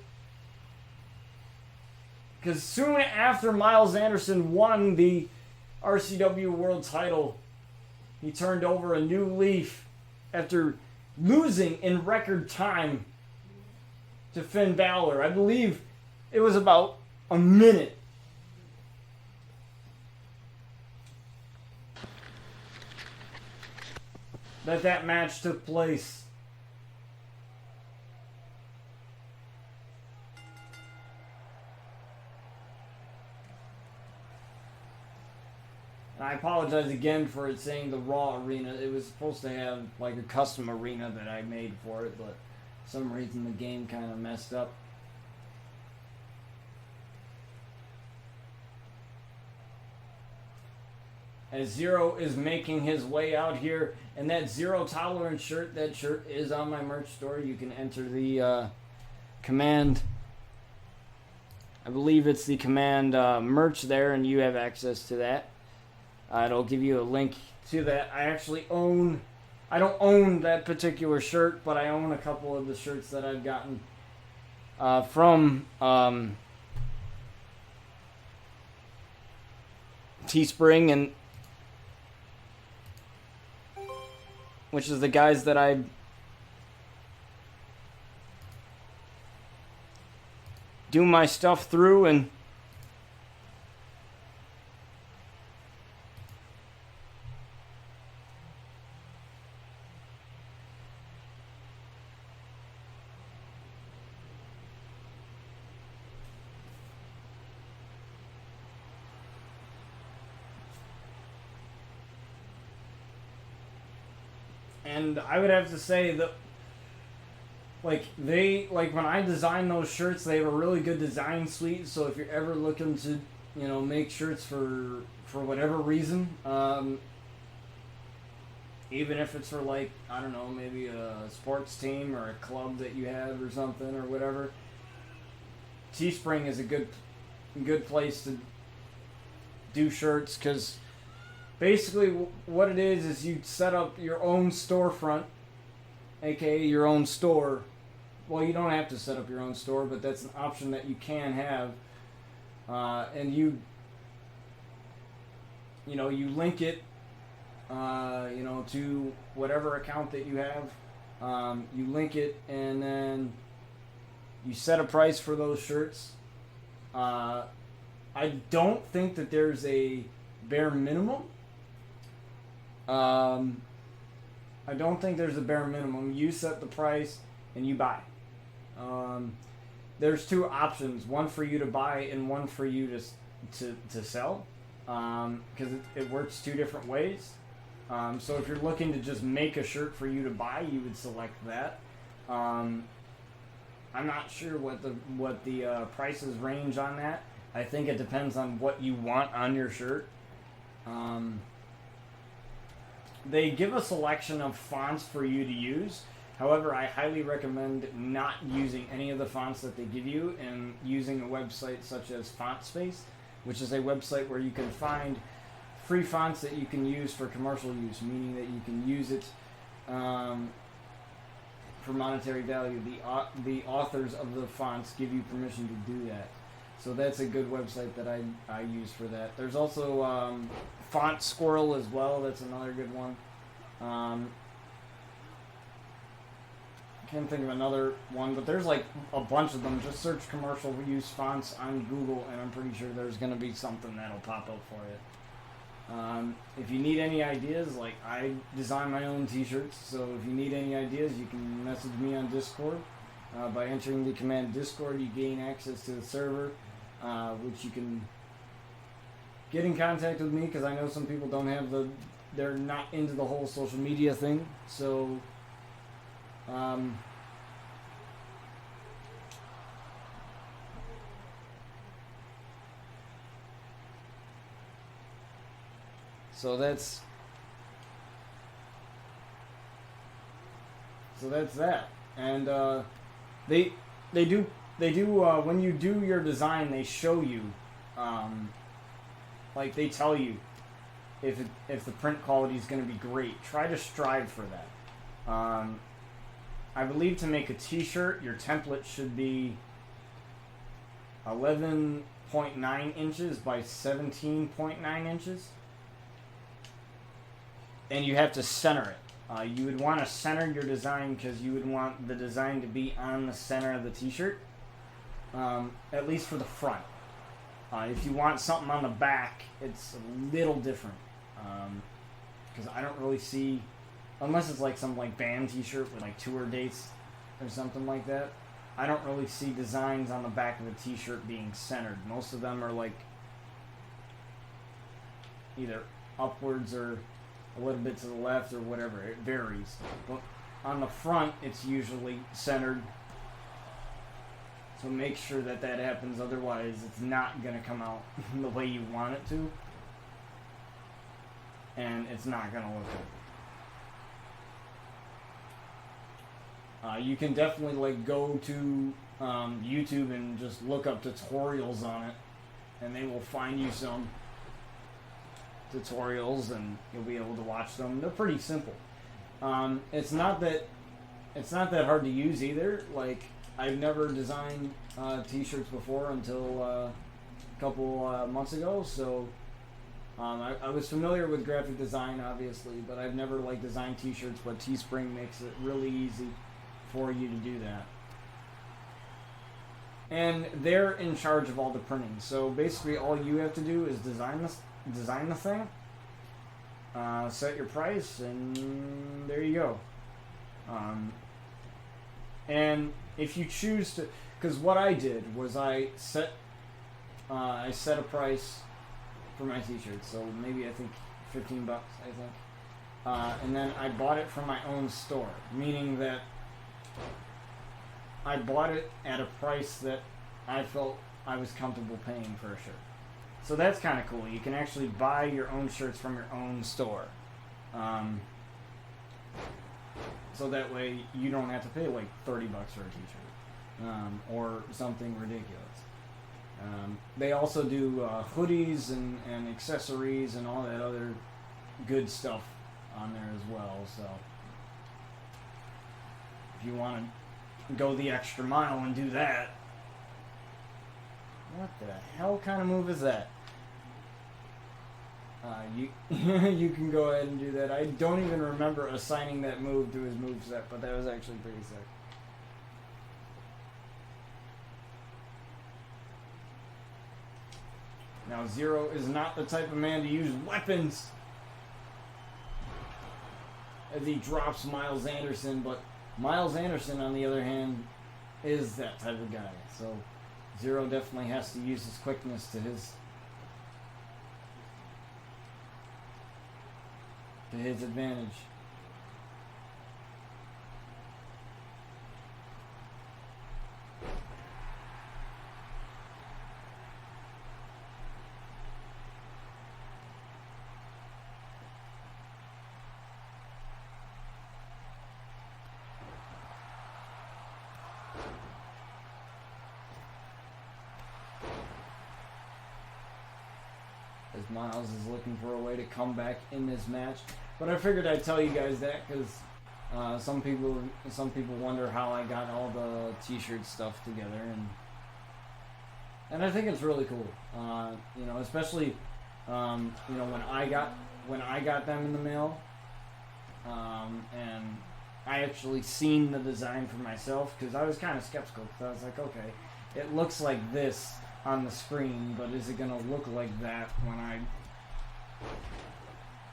Speaker 1: Because soon after Miles Anderson won the RCW World title, he turned over a new leaf after losing in record time to Finn Balor. I believe it was about a minute. That match took place. And I apologize again for it saying the Raw arena. It was supposed to have like a custom arena that I made for it, but for some reason the game kind of messed up. As Zero is making his way out here, and that Zero Tolerance shirt, that shirt is on my merch store. You can enter the command, I believe it's the command merch there, and you have access to that. It'll give you a link to that. I don't own that particular shirt, but I own a couple of the shirts that I've gotten from Teespring, and which is the guys that I do my stuff through. And I would have to say that, when I design those shirts, they have a really good design suite. So if you're ever looking to, make shirts for whatever reason, even if it's for maybe a sports team or a club that you have or something or whatever, Teespring is a good place to do shirts, because basically what it is you set up your own storefront, aka your own store. Well, you don't have to set up your own store, but that's an option that you can have. And you link it, to whatever account that you have. You link it, and then you set a price for those shirts. I don't think that there's a bare minimum. I don't think there's a bare minimum. You set the price and you buy. There's two options: one for you to buy and one for you to sell. Because it works two different ways. So if you're looking to just make a shirt for you to buy, you would select that. I'm not sure what the prices range on that. I think it depends on what you want on your shirt. They give a selection of fonts for you to use. However, I highly recommend not using any of the fonts that they give you and using a website such as FontSpace, which is a website where you can find free fonts that you can use for commercial use, meaning that you can use it for monetary value. The authors of the fonts give you permission to do that. So that's a good website that I use for that. There's also Font Squirrel as well. That's another good one. Can't think of another one, but there's like a bunch of them. Just search commercial use fonts on Google, and I'm pretty sure there's going to be something that'll pop up for you. If you need any ideas, I design my own t-shirts, so if you need any ideas, you can message me on Discord. By entering the command Discord, you gain access to the server. which you can get in contact with me, because I know some people don't have they're not into the whole social media thing. So, so that's that. And they do when you do your design, they show you, like they tell you if the print quality is going to be great. Try to strive for that. I believe to make a t-shirt, your template should be 11.9 inches by 17.9 inches. And you have to center it. You would want to center your design, because you would want the design to be on the center of the t-shirt, at least for the front. If you want something on the back, it's a little different, because I don't really see, unless it's like some like band t-shirt with like tour dates or something like that, I don't really see designs on the back of a t-shirt being centered. Most of them are like either upwards or a little bit to the left or whatever. It varies. But on the front, it's usually centered. So make sure that happens. Otherwise, it's not going to come out the way you want it to. And it's not going to look good. You can definitely like go to YouTube and just look up tutorials on it. And they will find you some tutorials, and you'll be able to watch them. They're pretty simple. It's not that hard to use either. Like, I've never designed t-shirts before until a couple months ago, so I was familiar with graphic design, obviously, but I've never like designed t-shirts. But Teespring makes it really easy for you to do that, and they're in charge of all the printing. So basically, all you have to do is design the thing, set your price, and there you go. And if you choose to, because what I did was I set a price for my t-shirt, so maybe I think $15, I think, and then I bought it from my own store, meaning that I bought it at a price that I felt I was comfortable paying for a shirt. So that's kind of cool. You can actually buy your own shirts from your own store. So that way you don't have to pay like $30 for a t-shirt. Or something ridiculous. They also do hoodies and accessories and all that other good stuff on there as well. So if you want to go the extra mile and do that. What the hell kind of move is that? You you can go ahead and do that. I don't even remember assigning that move to his moveset, but that was actually pretty sick. Now, Zero is not the type of man to use weapons as he drops Miles Anderson, but Miles Anderson, on the other hand, is that type of guy. So Zero definitely has to use his quickness to his advantage. As Miles is looking for a way to come back in this match. But I figured I'd tell you guys that because some people wonder how I got all the t-shirt stuff together, and I think it's really cool. You know, especially you know, when I got them in the mail, and I actually seen the design for myself, because I was kind of skeptical, because I was like, okay, it looks like this on the screen, but is it going to look like that when I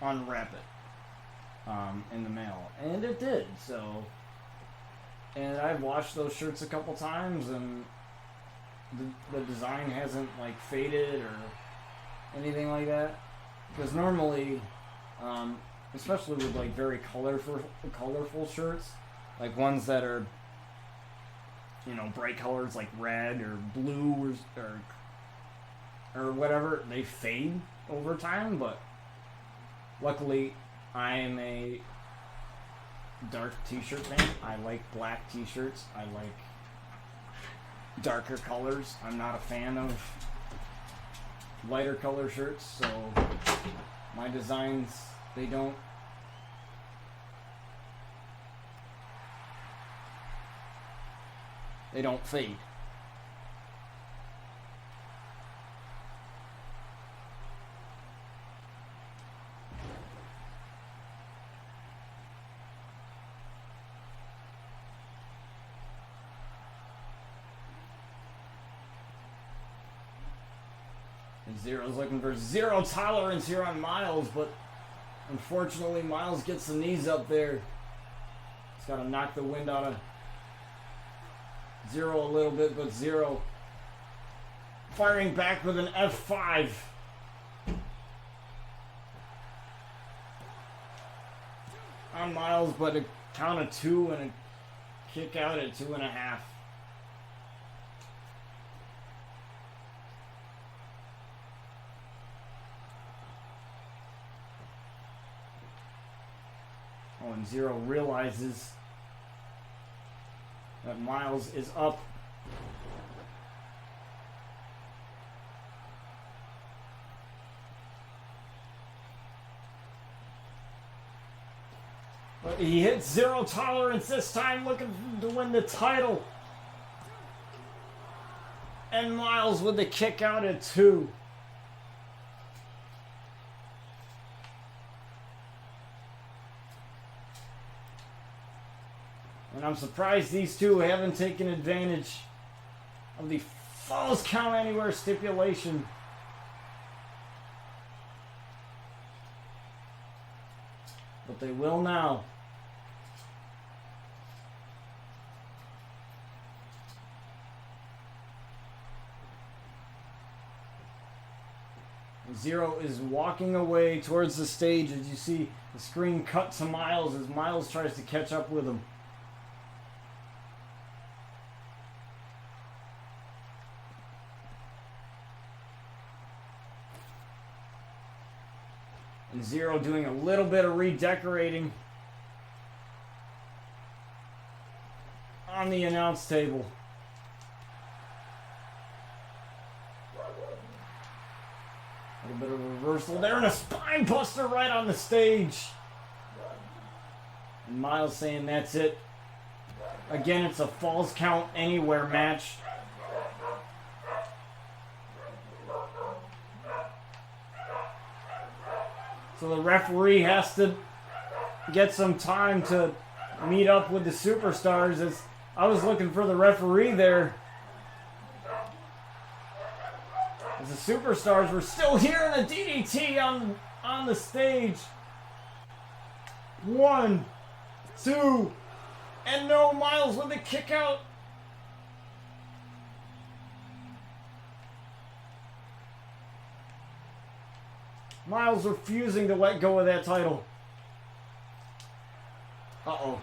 Speaker 1: unwrap it in the mail? And it did. So, and I've washed those shirts a couple times, and the design hasn't like faded or anything like that. Because normally, especially with like very colorful shirts, like ones that are, you know, bright colors like red or blue or whatever, they fade over time. But luckily, I am a dark t-shirt fan. I like black t-shirts. I like darker colors. I'm not a fan of lighter color shirts, so my designs, they don't fade. Zero's looking for zero tolerance here on Miles, but unfortunately Miles gets the knees up there. He's got to knock the wind out of Zero a little bit, but Zero firing back with an F5. On Miles, but a count of 2 and a kick out at 2.5. Oh, and Zero realizes that Miles is up. But he hits zero tolerance this time, looking to win the title. And Miles with the kick out at 2. And I'm surprised these two haven't taken advantage of the falls count anywhere stipulation. But they will now. Zero is walking away towards the stage as you see the screen cut to Miles as Miles tries to catch up with him. And Zero doing a little bit of redecorating on the announce table. A little bit of a reversal there and a spine buster right on the stage. And Miles saying that's it. Again, it's a falls count anywhere match. So the referee has to get some time to meet up with the superstars. As I was looking for the referee there, as the superstars were still here in the DDT on the stage. 1, 2, and no, Miles with the kick out. Miles refusing to let go of that title. Uh-oh.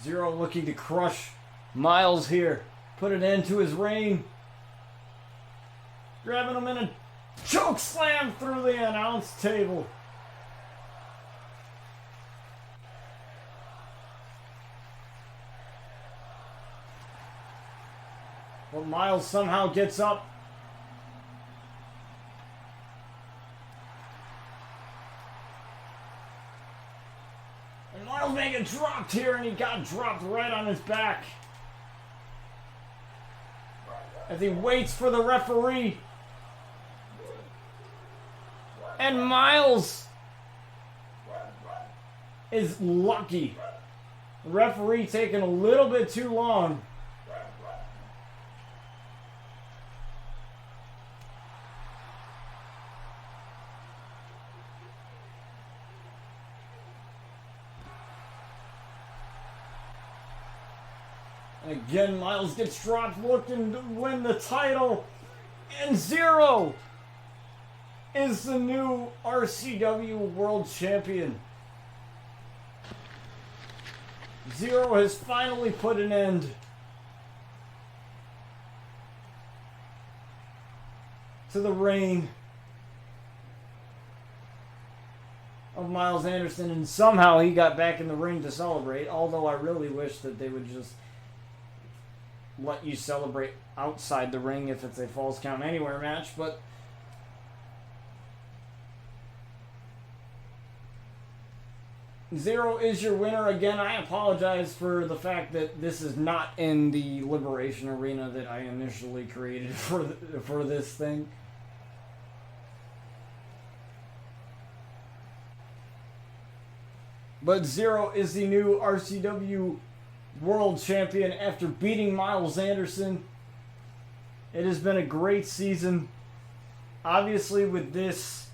Speaker 1: Zero looking to crush Miles here. Put an end to his reign. Grabbing him in a choke slam through the announce table. But Miles somehow gets up. And Miles may get dropped here, and he got dropped right on his back. As he waits for the referee. And Miles is lucky. The referee taking a little bit too long. And again, Miles gets dropped looking to win the title. And Zero is the new RCW World Champion. Zero has finally put an end to the reign of Miles Anderson, and somehow he got back in the ring to celebrate, although I really wish that they would just let you celebrate outside the ring if it's a Falls Count Anywhere match, but Zero is your winner. Again, I apologize for the fact that this is not in the Liberation Arena that I initially created for this thing. But Zero is the new RCW World Champion after beating Miles Anderson. It has been a great season. Obviously, with this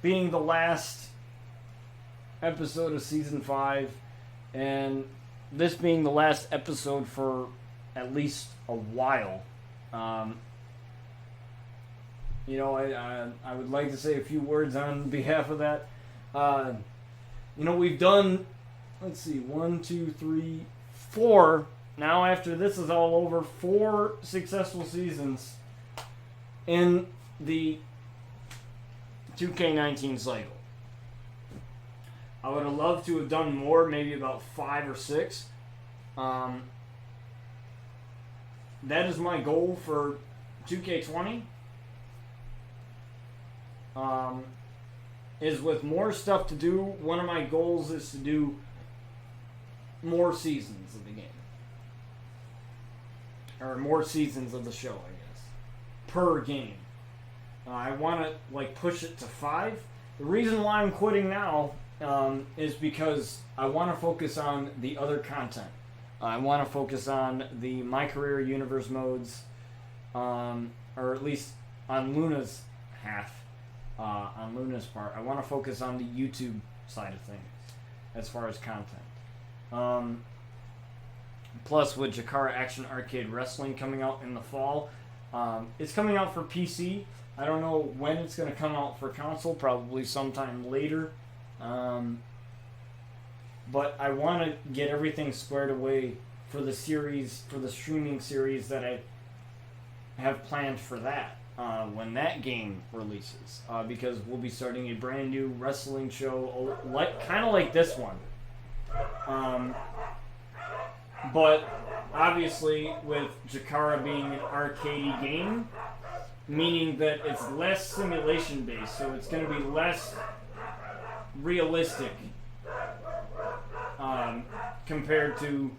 Speaker 1: being the last episode of Season 5, and this being the last episode for at least a while, you know, I would like to say a few words on behalf of that. You know, we've done, let's see, 1, 2, 3, 4. Now, after this is all over, 4 successful seasons in the 2K19 cycle. I would have loved to have done more, maybe about 5 or 6. That is my goal for 2K20. Is with more stuff to do. One of my goals is to do more seasons of the game. Or more seasons of the show, I guess. Per game. I want to like push it to 5. The reason why I'm quitting now is because I want to focus on the other content. I want to focus on the My Career Universe modes, or at least on Luna's half. On Luna's part, I want to focus on the YouTube side of things as far as content. Plus, with Jakara Action Arcade Wrestling coming out in the fall, it's coming out for PC. I don't know when it's going to come out for console, probably sometime later. But I want to get everything squared away for the series, for the streaming series that I have planned for that. When that game releases, because we'll be starting a brand new wrestling show, kind of like this one. But obviously, with Jakara being an arcade game, meaning that it's less simulation based, so it's going to be less realistic compared to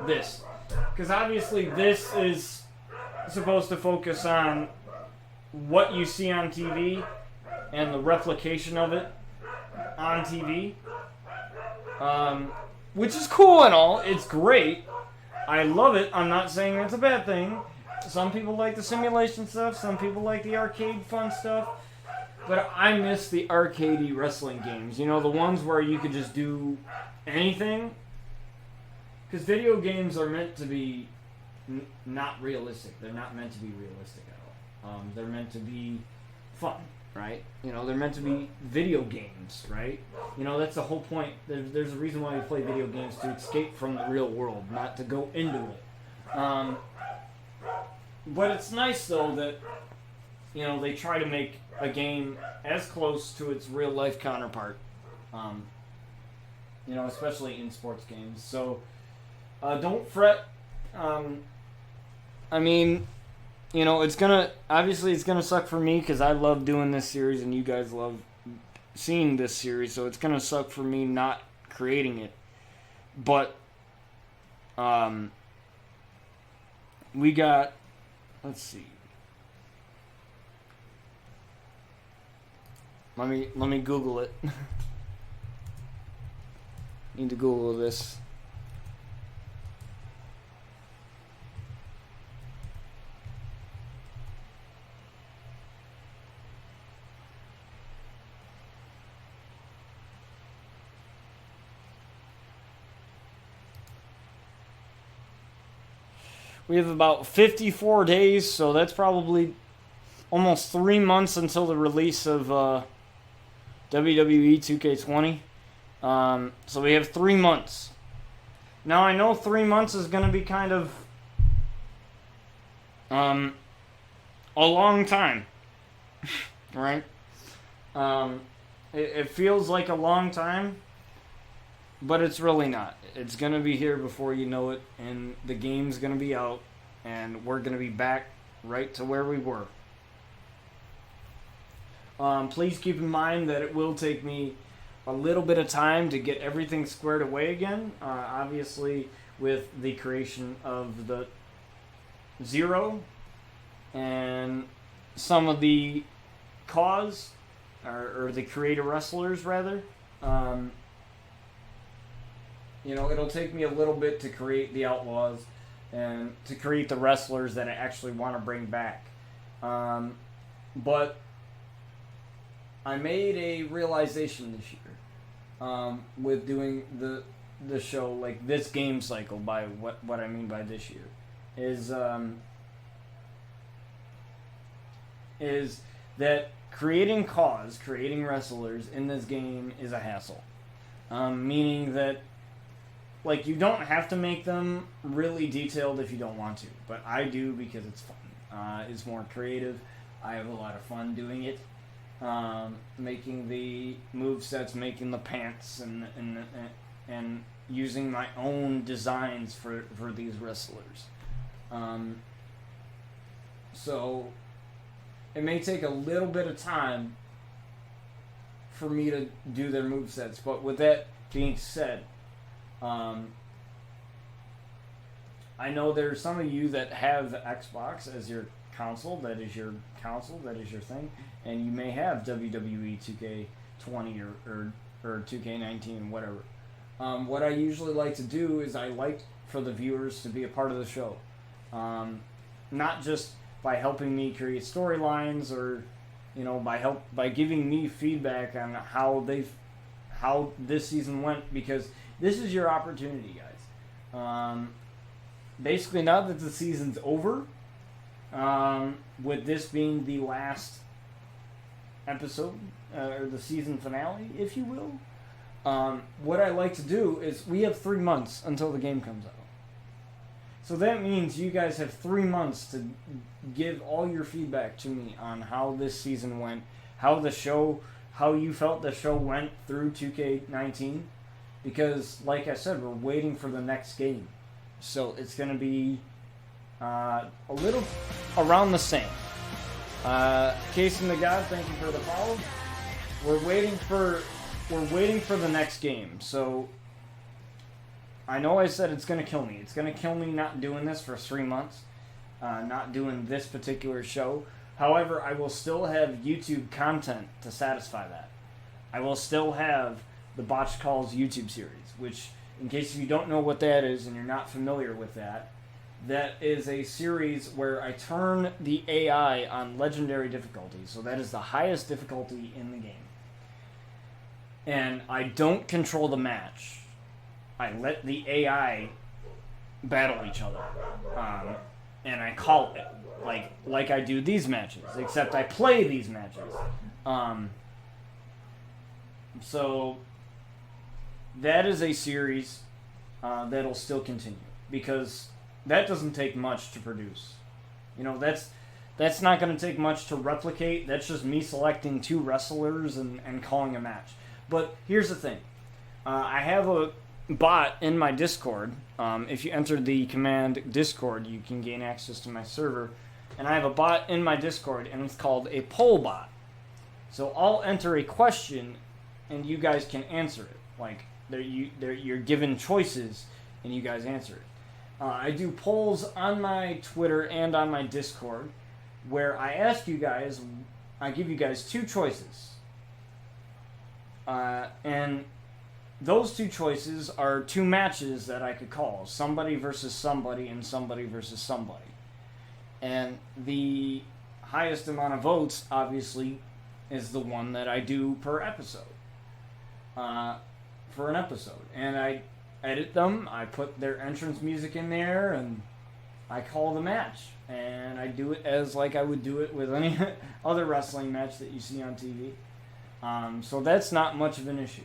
Speaker 1: this. Because obviously, this is supposed to focus on what you see on TV and the replication of it on TV, which is cool and all. It's great. I love it. I'm not saying that's a bad thing. Some people like the simulation stuff. Some people like the arcade fun stuff. But I miss the arcadey wrestling games. You know, the ones where you could just do anything. Because video games are meant to be not realistic. They're not meant to be realistic at all. They're meant to be fun, right? You know, they're meant to be video games, right? You know, that's the whole point. There's a reason why we play video games, to escape from the real world, not to go into it. But it's nice, though, that, you know, they try to make a game as close to its real-life counterpart. You know, especially in sports games. So, don't fret. I mean, you know, it's gonna suck for me because I love doing this series and you guys love seeing this series, so it's gonna suck for me not creating it. But we got, let's see. Let me Google it. Need to Google this. We have about 54 days, so that's probably almost 3 months until the release of WWE 2K20. So we have 3 months. Now I know 3 months is going to be kind of a long time, right? It feels like a long time, but it's really not. It's going to be here before you know it, and the game's going to be out, and we're going to be back right to where we were. Please keep in mind that it will take me a little bit of time to get everything squared away again. Obviously, with the creation of the Zero and some of the cause, or the creator wrestlers, rather. It'll take me a little bit to create the Outlaws and to create the wrestlers that I actually want to bring back. But I made a realization this year with doing the show, like this game cycle. By what I mean by this year is that creating wrestlers in this game is a hassle. Meaning that, like, you don't have to make them really detailed if you don't want to, but I do because it's fun. It's more creative. I have a lot of fun doing it. Making the movesets, making the pants, and using my own designs for these wrestlers. So it may take a little bit of time for me to do their movesets, but with that being said, I know there's some of you that have Xbox as your console, that is your thing, and you may have WWE 2K20 or 2K19, whatever. What I usually like to do is I like for the viewers to be a part of the show. Not just by helping me create storylines, or by giving me feedback on how this season went, because this is your opportunity, guys. Basically, now that the season's over, with this being the last episode, or the season finale, if you will, what I like to do is we have 3 months until the game comes out. So that means you guys have 3 months to give all your feedback to me on how this season went, how you felt the show went through 2K19, because, like I said, we're waiting for the next game. So it's going to be a little around the same. Case in the God, thank you for the follow. We're waiting for the next game. So I know I said it's going to kill me. It's going to kill me not doing this for 3 months, not doing this particular show. However, I will still have YouTube content to satisfy that. I will still have the Botched Calls YouTube series, which, in case you don't know what that is and you're not familiar with that, that is a series where I turn the AI on legendary difficulty. So that is the highest difficulty in the game. And I don't control the match. I let the AI battle each other. And I call it like I do these matches, except I play these matches. So that is a series that'll still continue, because that doesn't take much to produce. That's not going to take much to replicate. That's just me selecting 2 wrestlers and calling a match. But here's the thing. I have a bot in my Discord. If you enter the command Discord, you can gain access to my server. And I have a bot in my Discord, and it's called a poll bot. So I'll enter a question, and you guys can answer it. Like, you're given choices, and you guys answer it. I do polls on my Twitter and on my Discord, where I give you guys 2 choices. And those 2 choices are 2 matches that I could call. Somebody versus somebody and somebody versus somebody. And the highest amount of votes, obviously, is the one that I do per episode. For an episode. And I edit them. I put their entrance music in there, and I call the match, and I do it as like I would do it with any other wrestling match that you see on TV. So that's not much of an issue,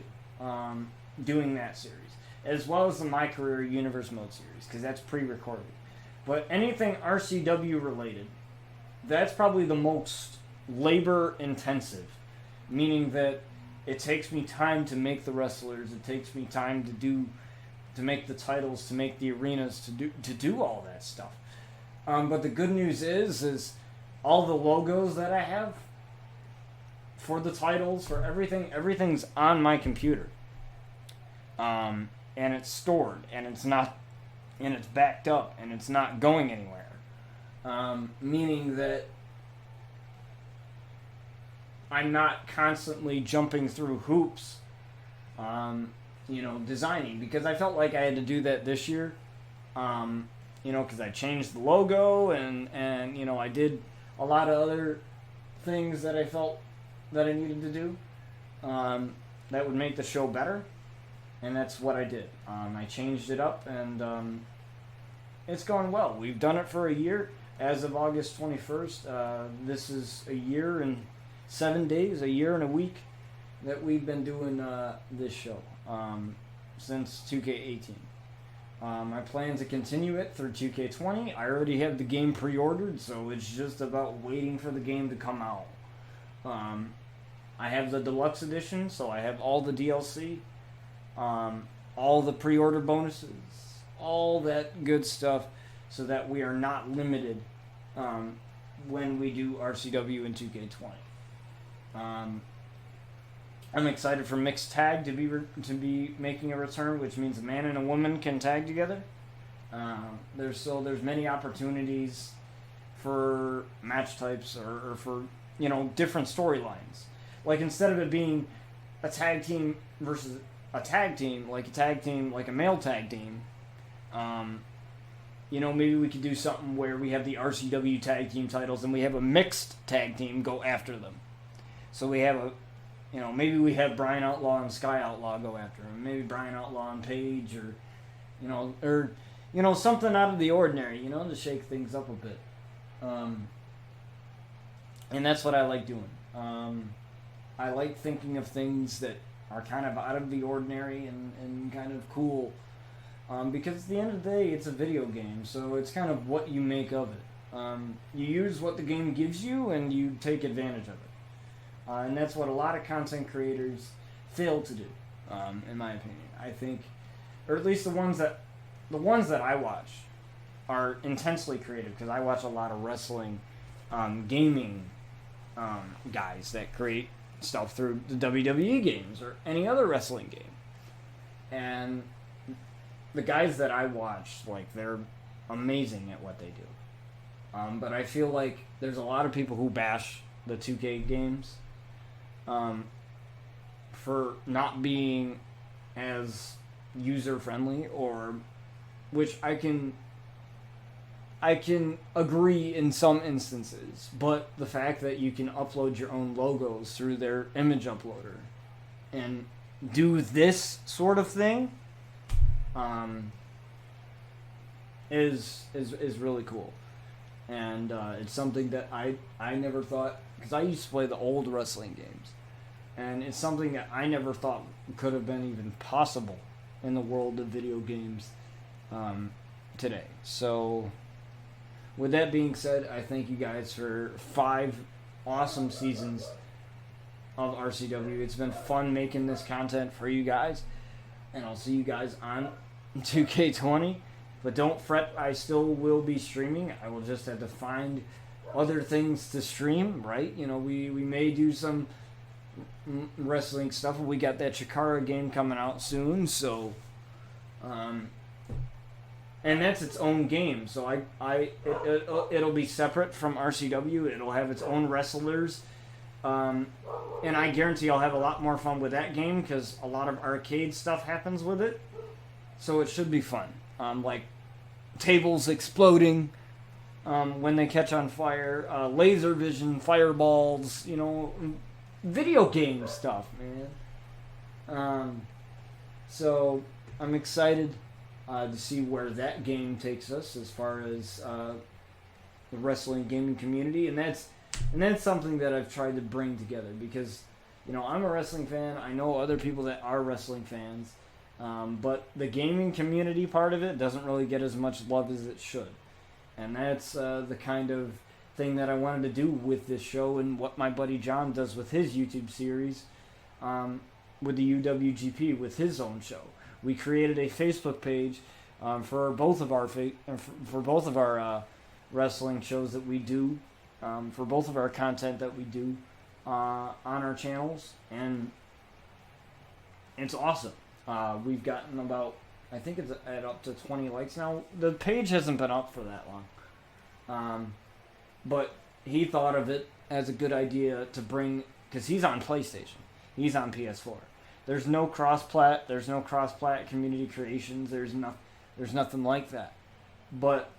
Speaker 1: doing that series, as well as the My Career Universe Mode series, because that's pre-recorded. But anything RCW related, that's probably the most labor intensive, meaning that it takes me time to make the wrestlers, it takes me time to make the titles, to make the arenas, to do all that stuff. But the good news is all the logos that I have for the titles, for everything's on my computer. And it's stored, and it's backed up, and it's not going anywhere. Meaning that I'm not constantly jumping through hoops, designing, because I felt like I had to do that this year, because I changed the logo, and I did a lot of other things that I felt that I needed to do, that would make the show better, and that's what I did. I changed it up, and it's going well. We've done it for a year. As of August 21st, this is a year and 7 days, a year and a week that we've been doing this show, since 2K18. I plan to continue it through 2K20. I already have the game pre-ordered, so it's just about waiting for the game to come out. I have the deluxe edition, so I have all the DLC, all the pre-order bonuses, all that good stuff, so that we are not limited when we do RCW and 2K20. I'm excited for mixed tag to be making a return, which means a man and a woman can tag together. There's many opportunities for match types or for different storylines. Like, instead of it being a tag team versus a tag team, like a male tag team, maybe we could do something where we have the RCW tag team titles and we have a mixed tag team go after them. So we have maybe we have Bryan Outlaw and Sky Outlaw go after him. Maybe Bryan Outlaw and Paige, or something out of the ordinary, to shake things up a bit. And that's what I like doing. I like thinking of things that are kind of out of the ordinary and kind of cool. Because at the end of the day, it's a video game, so it's kind of what you make of it. You use what the game gives you, and you take advantage of it. And that's what a lot of content creators fail to do, in my opinion. I think, or at least the ones that I watch are intensely creative, because I watch a lot of wrestling, gaming guys that create stuff through the WWE games or any other wrestling game. And the guys that I watch, they're amazing at what they do. But I feel like there's a lot of people who bash the 2K games for not being as user friendly, or which I can agree in some instances, but the fact that you can upload your own logos through their image uploader and do this sort of thing is really cool. And it's something that I never thought, because I used to play the old wrestling games, and it's something that I never thought could have been even possible in the world of video games today. So with that being said, I thank you guys for 5 awesome seasons of RCW. It's been fun making this content for you guys, and I'll see you guys on 2K20. But don't fret, I still will be streaming. I will just have to find other things to stream, right? We may do some wrestling stuff. We got that Chikara game coming out soon, so and that's its own game. So it'll be separate from RCW. It'll have its own wrestlers, and I guarantee I'll have a lot more fun with that game, because a lot of arcade stuff happens with it. So it should be fun. Like tables exploding when they catch on fire, laser vision, fireballs, video game stuff, man. So I'm excited to see where that game takes us as far as the wrestling gaming community, and that's something that I've tried to bring together because, you know, I'm a wrestling fan. I know other people that are wrestling fans, but the gaming community part of it doesn't really get as much love as it should, and that's the kind of thing that I wanted to do with this show and what my buddy John does with his YouTube series, with the UWGP with his own show. We created a Facebook page for both of our wrestling shows that we do, for both of our content that we do on our channels, and it's awesome. We've gotten about, I think it's at up to 20 likes now. The page hasn't been up for that long, but he thought of it as a good idea to bring, because he's on PlayStation, he's on PS4. There's no cross-plat. There's no cross-plat community creations. There's nothing like that. But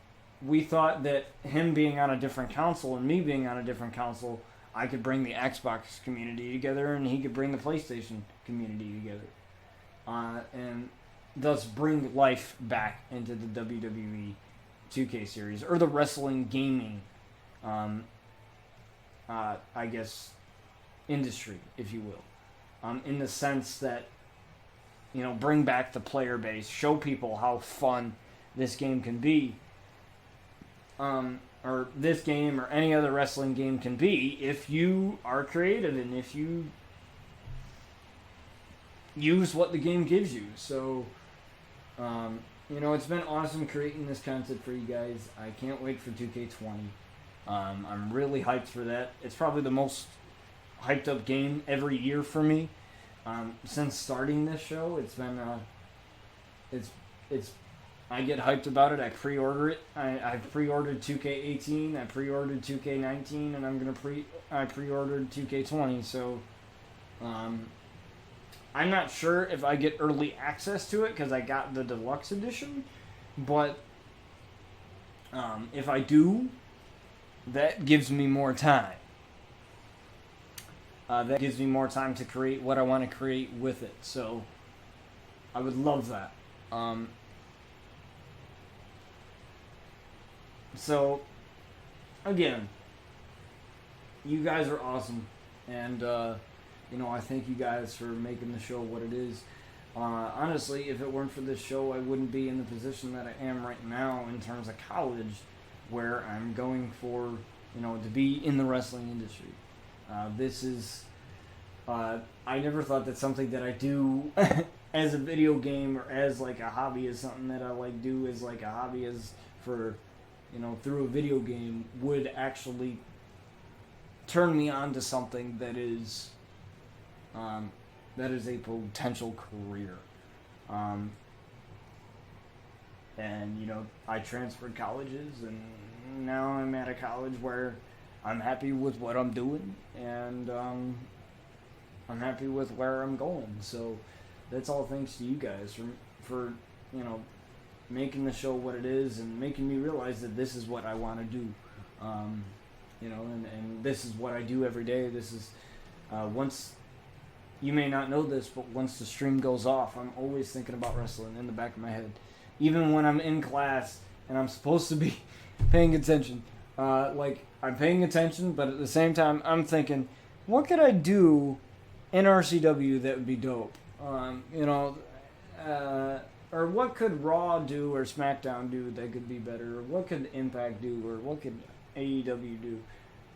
Speaker 1: we thought that him being on a different console and me being on a different console, I could bring the Xbox community together and he could bring the PlayStation community together. And thus bring life back into the WWE 2K series, or the wrestling gaming, I guess, industry, if you will. In the sense that, you know, bring back the player base, show people how fun this game can be, or this game or any other wrestling game can be if you are creative and if you use what the game gives you. So, you know, it's been awesome creating this content for you guys. I can't wait for 2K20. I'm really hyped for that. It's probably the most hyped up game every year for me. Since starting this show, it's been I get hyped about it. I pre-order it. I've pre-ordered 2K18. I pre-ordered 2K19, and I pre-ordered 2K20. So, I'm not sure if I get early access to it because I got the deluxe edition, but if I do, that gives me more time. That gives me more time to create what I want to create with it. So, I would love that. So, again, you guys are awesome. And, you know, I thank you guys for making the show what it is. Honestly, if it weren't for this show, I wouldn't be in the position that I am right now in terms of college, where I'm going for, you know, to be in the wrestling industry. This is, I never thought that something that I do as a video game or as like a hobby is something that I like do as like a hobby is for, you know, through a video game would actually turn me on to something that is a potential career. And, you know, I transferred colleges and now I'm at a college where I'm happy with what I'm doing, and I'm happy with where I'm going. So that's all thanks to you guys for you know, making the show what it is and making me realize that this is what I want to do. You know, and this is what I do every day. This is once, you may not know this, but once the stream goes off, I'm always thinking about wrestling in the back of my head. Even when I'm in class and I'm supposed to be paying attention. Like, I'm paying attention, but at the same time, I'm thinking, what could I do in RCW that would be dope? You know, or what could Raw do or SmackDown do that could be better? Or what could Impact do? Or what could AEW do?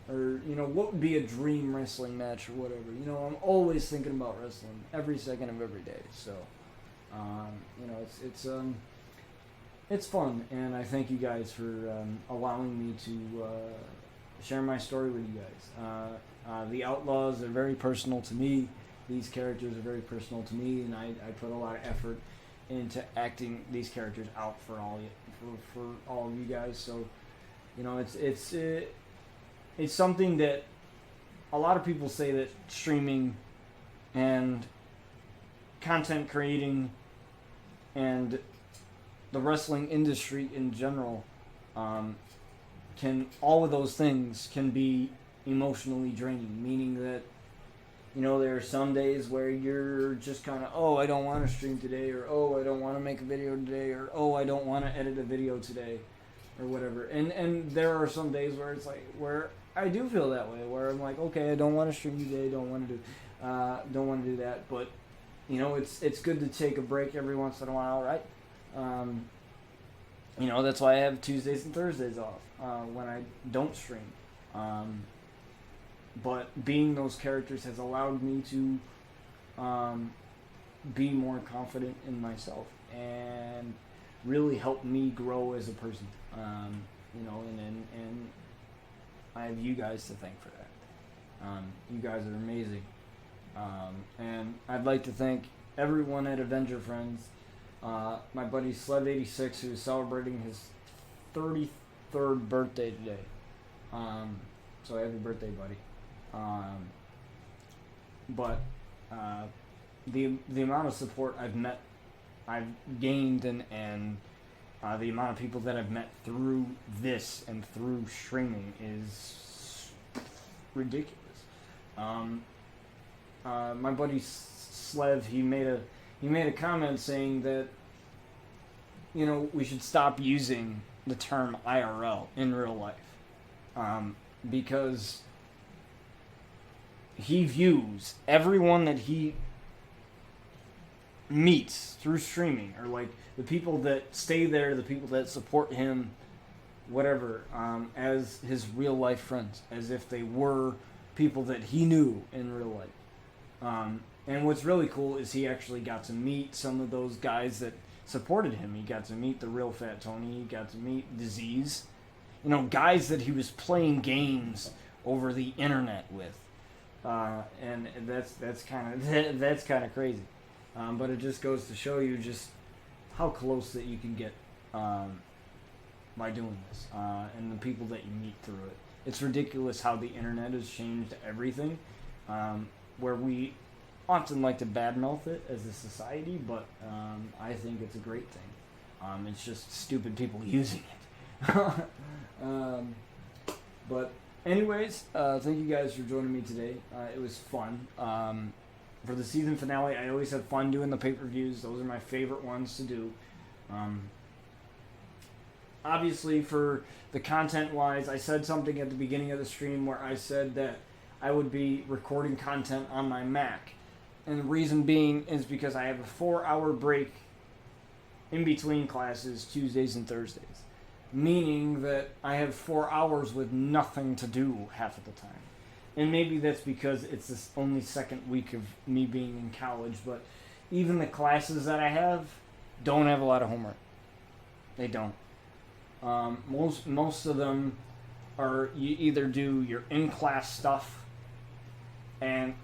Speaker 1: Or, you know, what would be a dream wrestling match or whatever? You know, I'm always thinking about wrestling every second of every day. So, you know, it's fun, and I thank you guys for allowing me to share my story with you guys. The Outlaws are very personal to me. These characters are very personal to me, and I put a lot of effort into acting these characters out for all of you guys. So, you know, it's something that a lot of people say that streaming and content creating and the wrestling industry in general, all of those things can be emotionally draining, meaning that There are some days where you're just kind of, oh, I don't want to stream today, or oh, I don't want to make a video today, or oh, I don't want to edit a video today, or whatever. And there are some days where it's like, where I do feel that way, where I'm like, okay, I don't want to stream today, don't want to do that, but it's good to take a break every once in a while, right? That's why I have Tuesdays and Thursdays off when I don't stream. But being those characters has allowed me to be more confident in myself and really help me grow as a person. And I have you guys to thank for that. You guys are amazing. And I'd like to thank everyone at Avenger Friends. My buddy Slev86, who is celebrating his 33rd birthday today. So happy birthday, buddy. But the amount of support I've gained, and the amount of people that I've met through this and through streaming is ridiculous. My buddy Slev, he made a comment saying that we should stop using the term IRL in real life, because he views everyone that he meets through streaming, or like the people that stay there, the people that support him, whatever, as his real life friends, as if they were people that he knew in real life. And what's really cool is he actually got to meet some of those guys that supported him. He got to meet the real Fat Tony. He got to meet Disease. Guys that he was playing games over the internet with. And that's kind of crazy. But it just goes to show you just how close that you can get by doing this, and the people that you meet through it. It's ridiculous how the internet has changed everything, where we often like to badmouth it as a society, but I think it's a great thing. It's just stupid people using it. But anyways, thank you guys for joining me today. It was fun. For the season finale, I always have fun doing the pay-per-views. Those are my favorite ones to do. Obviously, for the content-wise, I said something at the beginning of the stream where I said that I would be recording content on my Mac. And the reason being is because I have a 4-hour break in between classes, Tuesdays and Thursdays. Meaning that I have 4 hours with nothing to do half of the time. And maybe that's because it's this only second week of me being in college, but even the classes that I have don't have a lot of homework. They don't. Most of them are, you either do your in-class stuff, and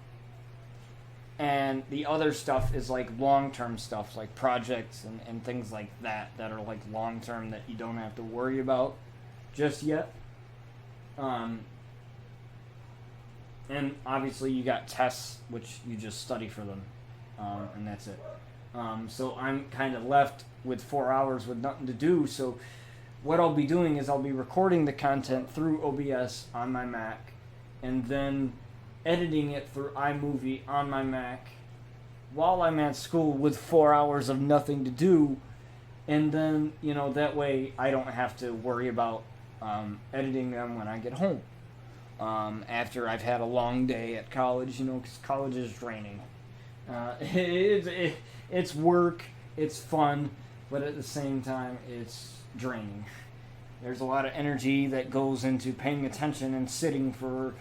Speaker 1: the other stuff is like long-term stuff, like projects and things like that are like long-term that you don't have to worry about just yet. And obviously you got tests, which you just study for them, and that's it. So I'm kind of left with 4 hours with nothing to do, so what I'll be doing is I'll be recording the content through OBS on my Mac, and then editing it through iMovie on my Mac while I'm at school with 4 hours of nothing to do, and then, that way I don't have to worry about editing them when I get home. After I've had a long day at college, because college is draining. It's work, it's fun, but at the same time, it's draining. There's a lot of energy that goes into paying attention and sitting for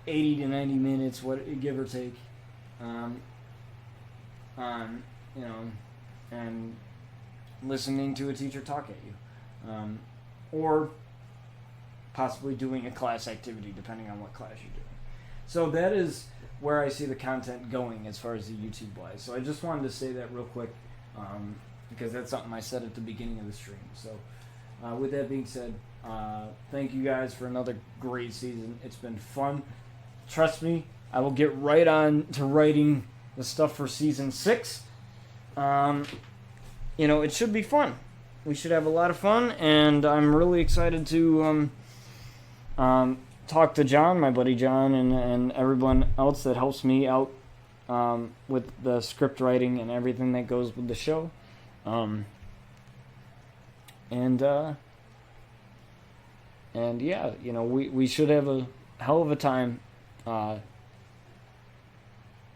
Speaker 1: 80 to 90 minutes, give or take, and listening to a teacher talk at you, or possibly doing a class activity, depending on what class you're doing. So that is where I see the content going as far as the YouTube wise. So I just wanted to say that real quick, because that's something I said at the beginning of the stream. So with that being said, thank you guys for another great season. It's been fun. Trust me, I will get right on to writing the stuff for season 6. It should be fun. We should have a lot of fun, and I'm really excited to talk to John, my buddy John, and everyone else that helps me out with the script writing and everything that goes with the show. And yeah, we should have a hell of a time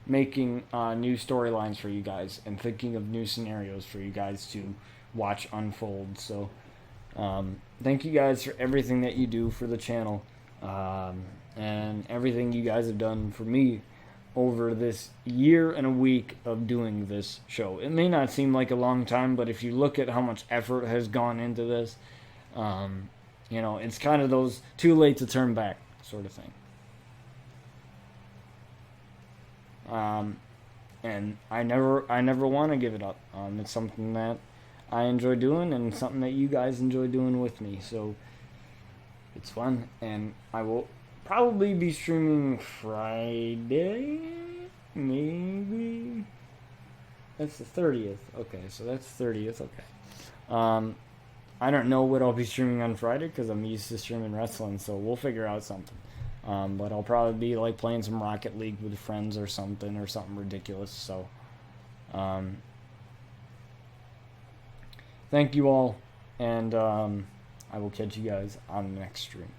Speaker 1: making new storylines for you guys and thinking of new scenarios for you guys to watch unfold. So thank you guys for everything that you do for the channel, and everything you guys have done for me over this year and a week of doing this show. It may not seem like a long time, but if you look at how much effort has gone into this, it's kind of those too late to turn back sort of thing. And I never want to give it up. It's something that I enjoy doing and something that you guys enjoy doing with me. So it's fun, and I will probably be streaming Friday, maybe. That's the 30th. Okay, so that's 30th. Okay. I don't know what I'll be streaming on Friday because I'm used to streaming wrestling, so we'll figure out something. But I'll probably be like playing some Rocket League with friends or something ridiculous. So, thank you all, and I will catch you guys on the next stream.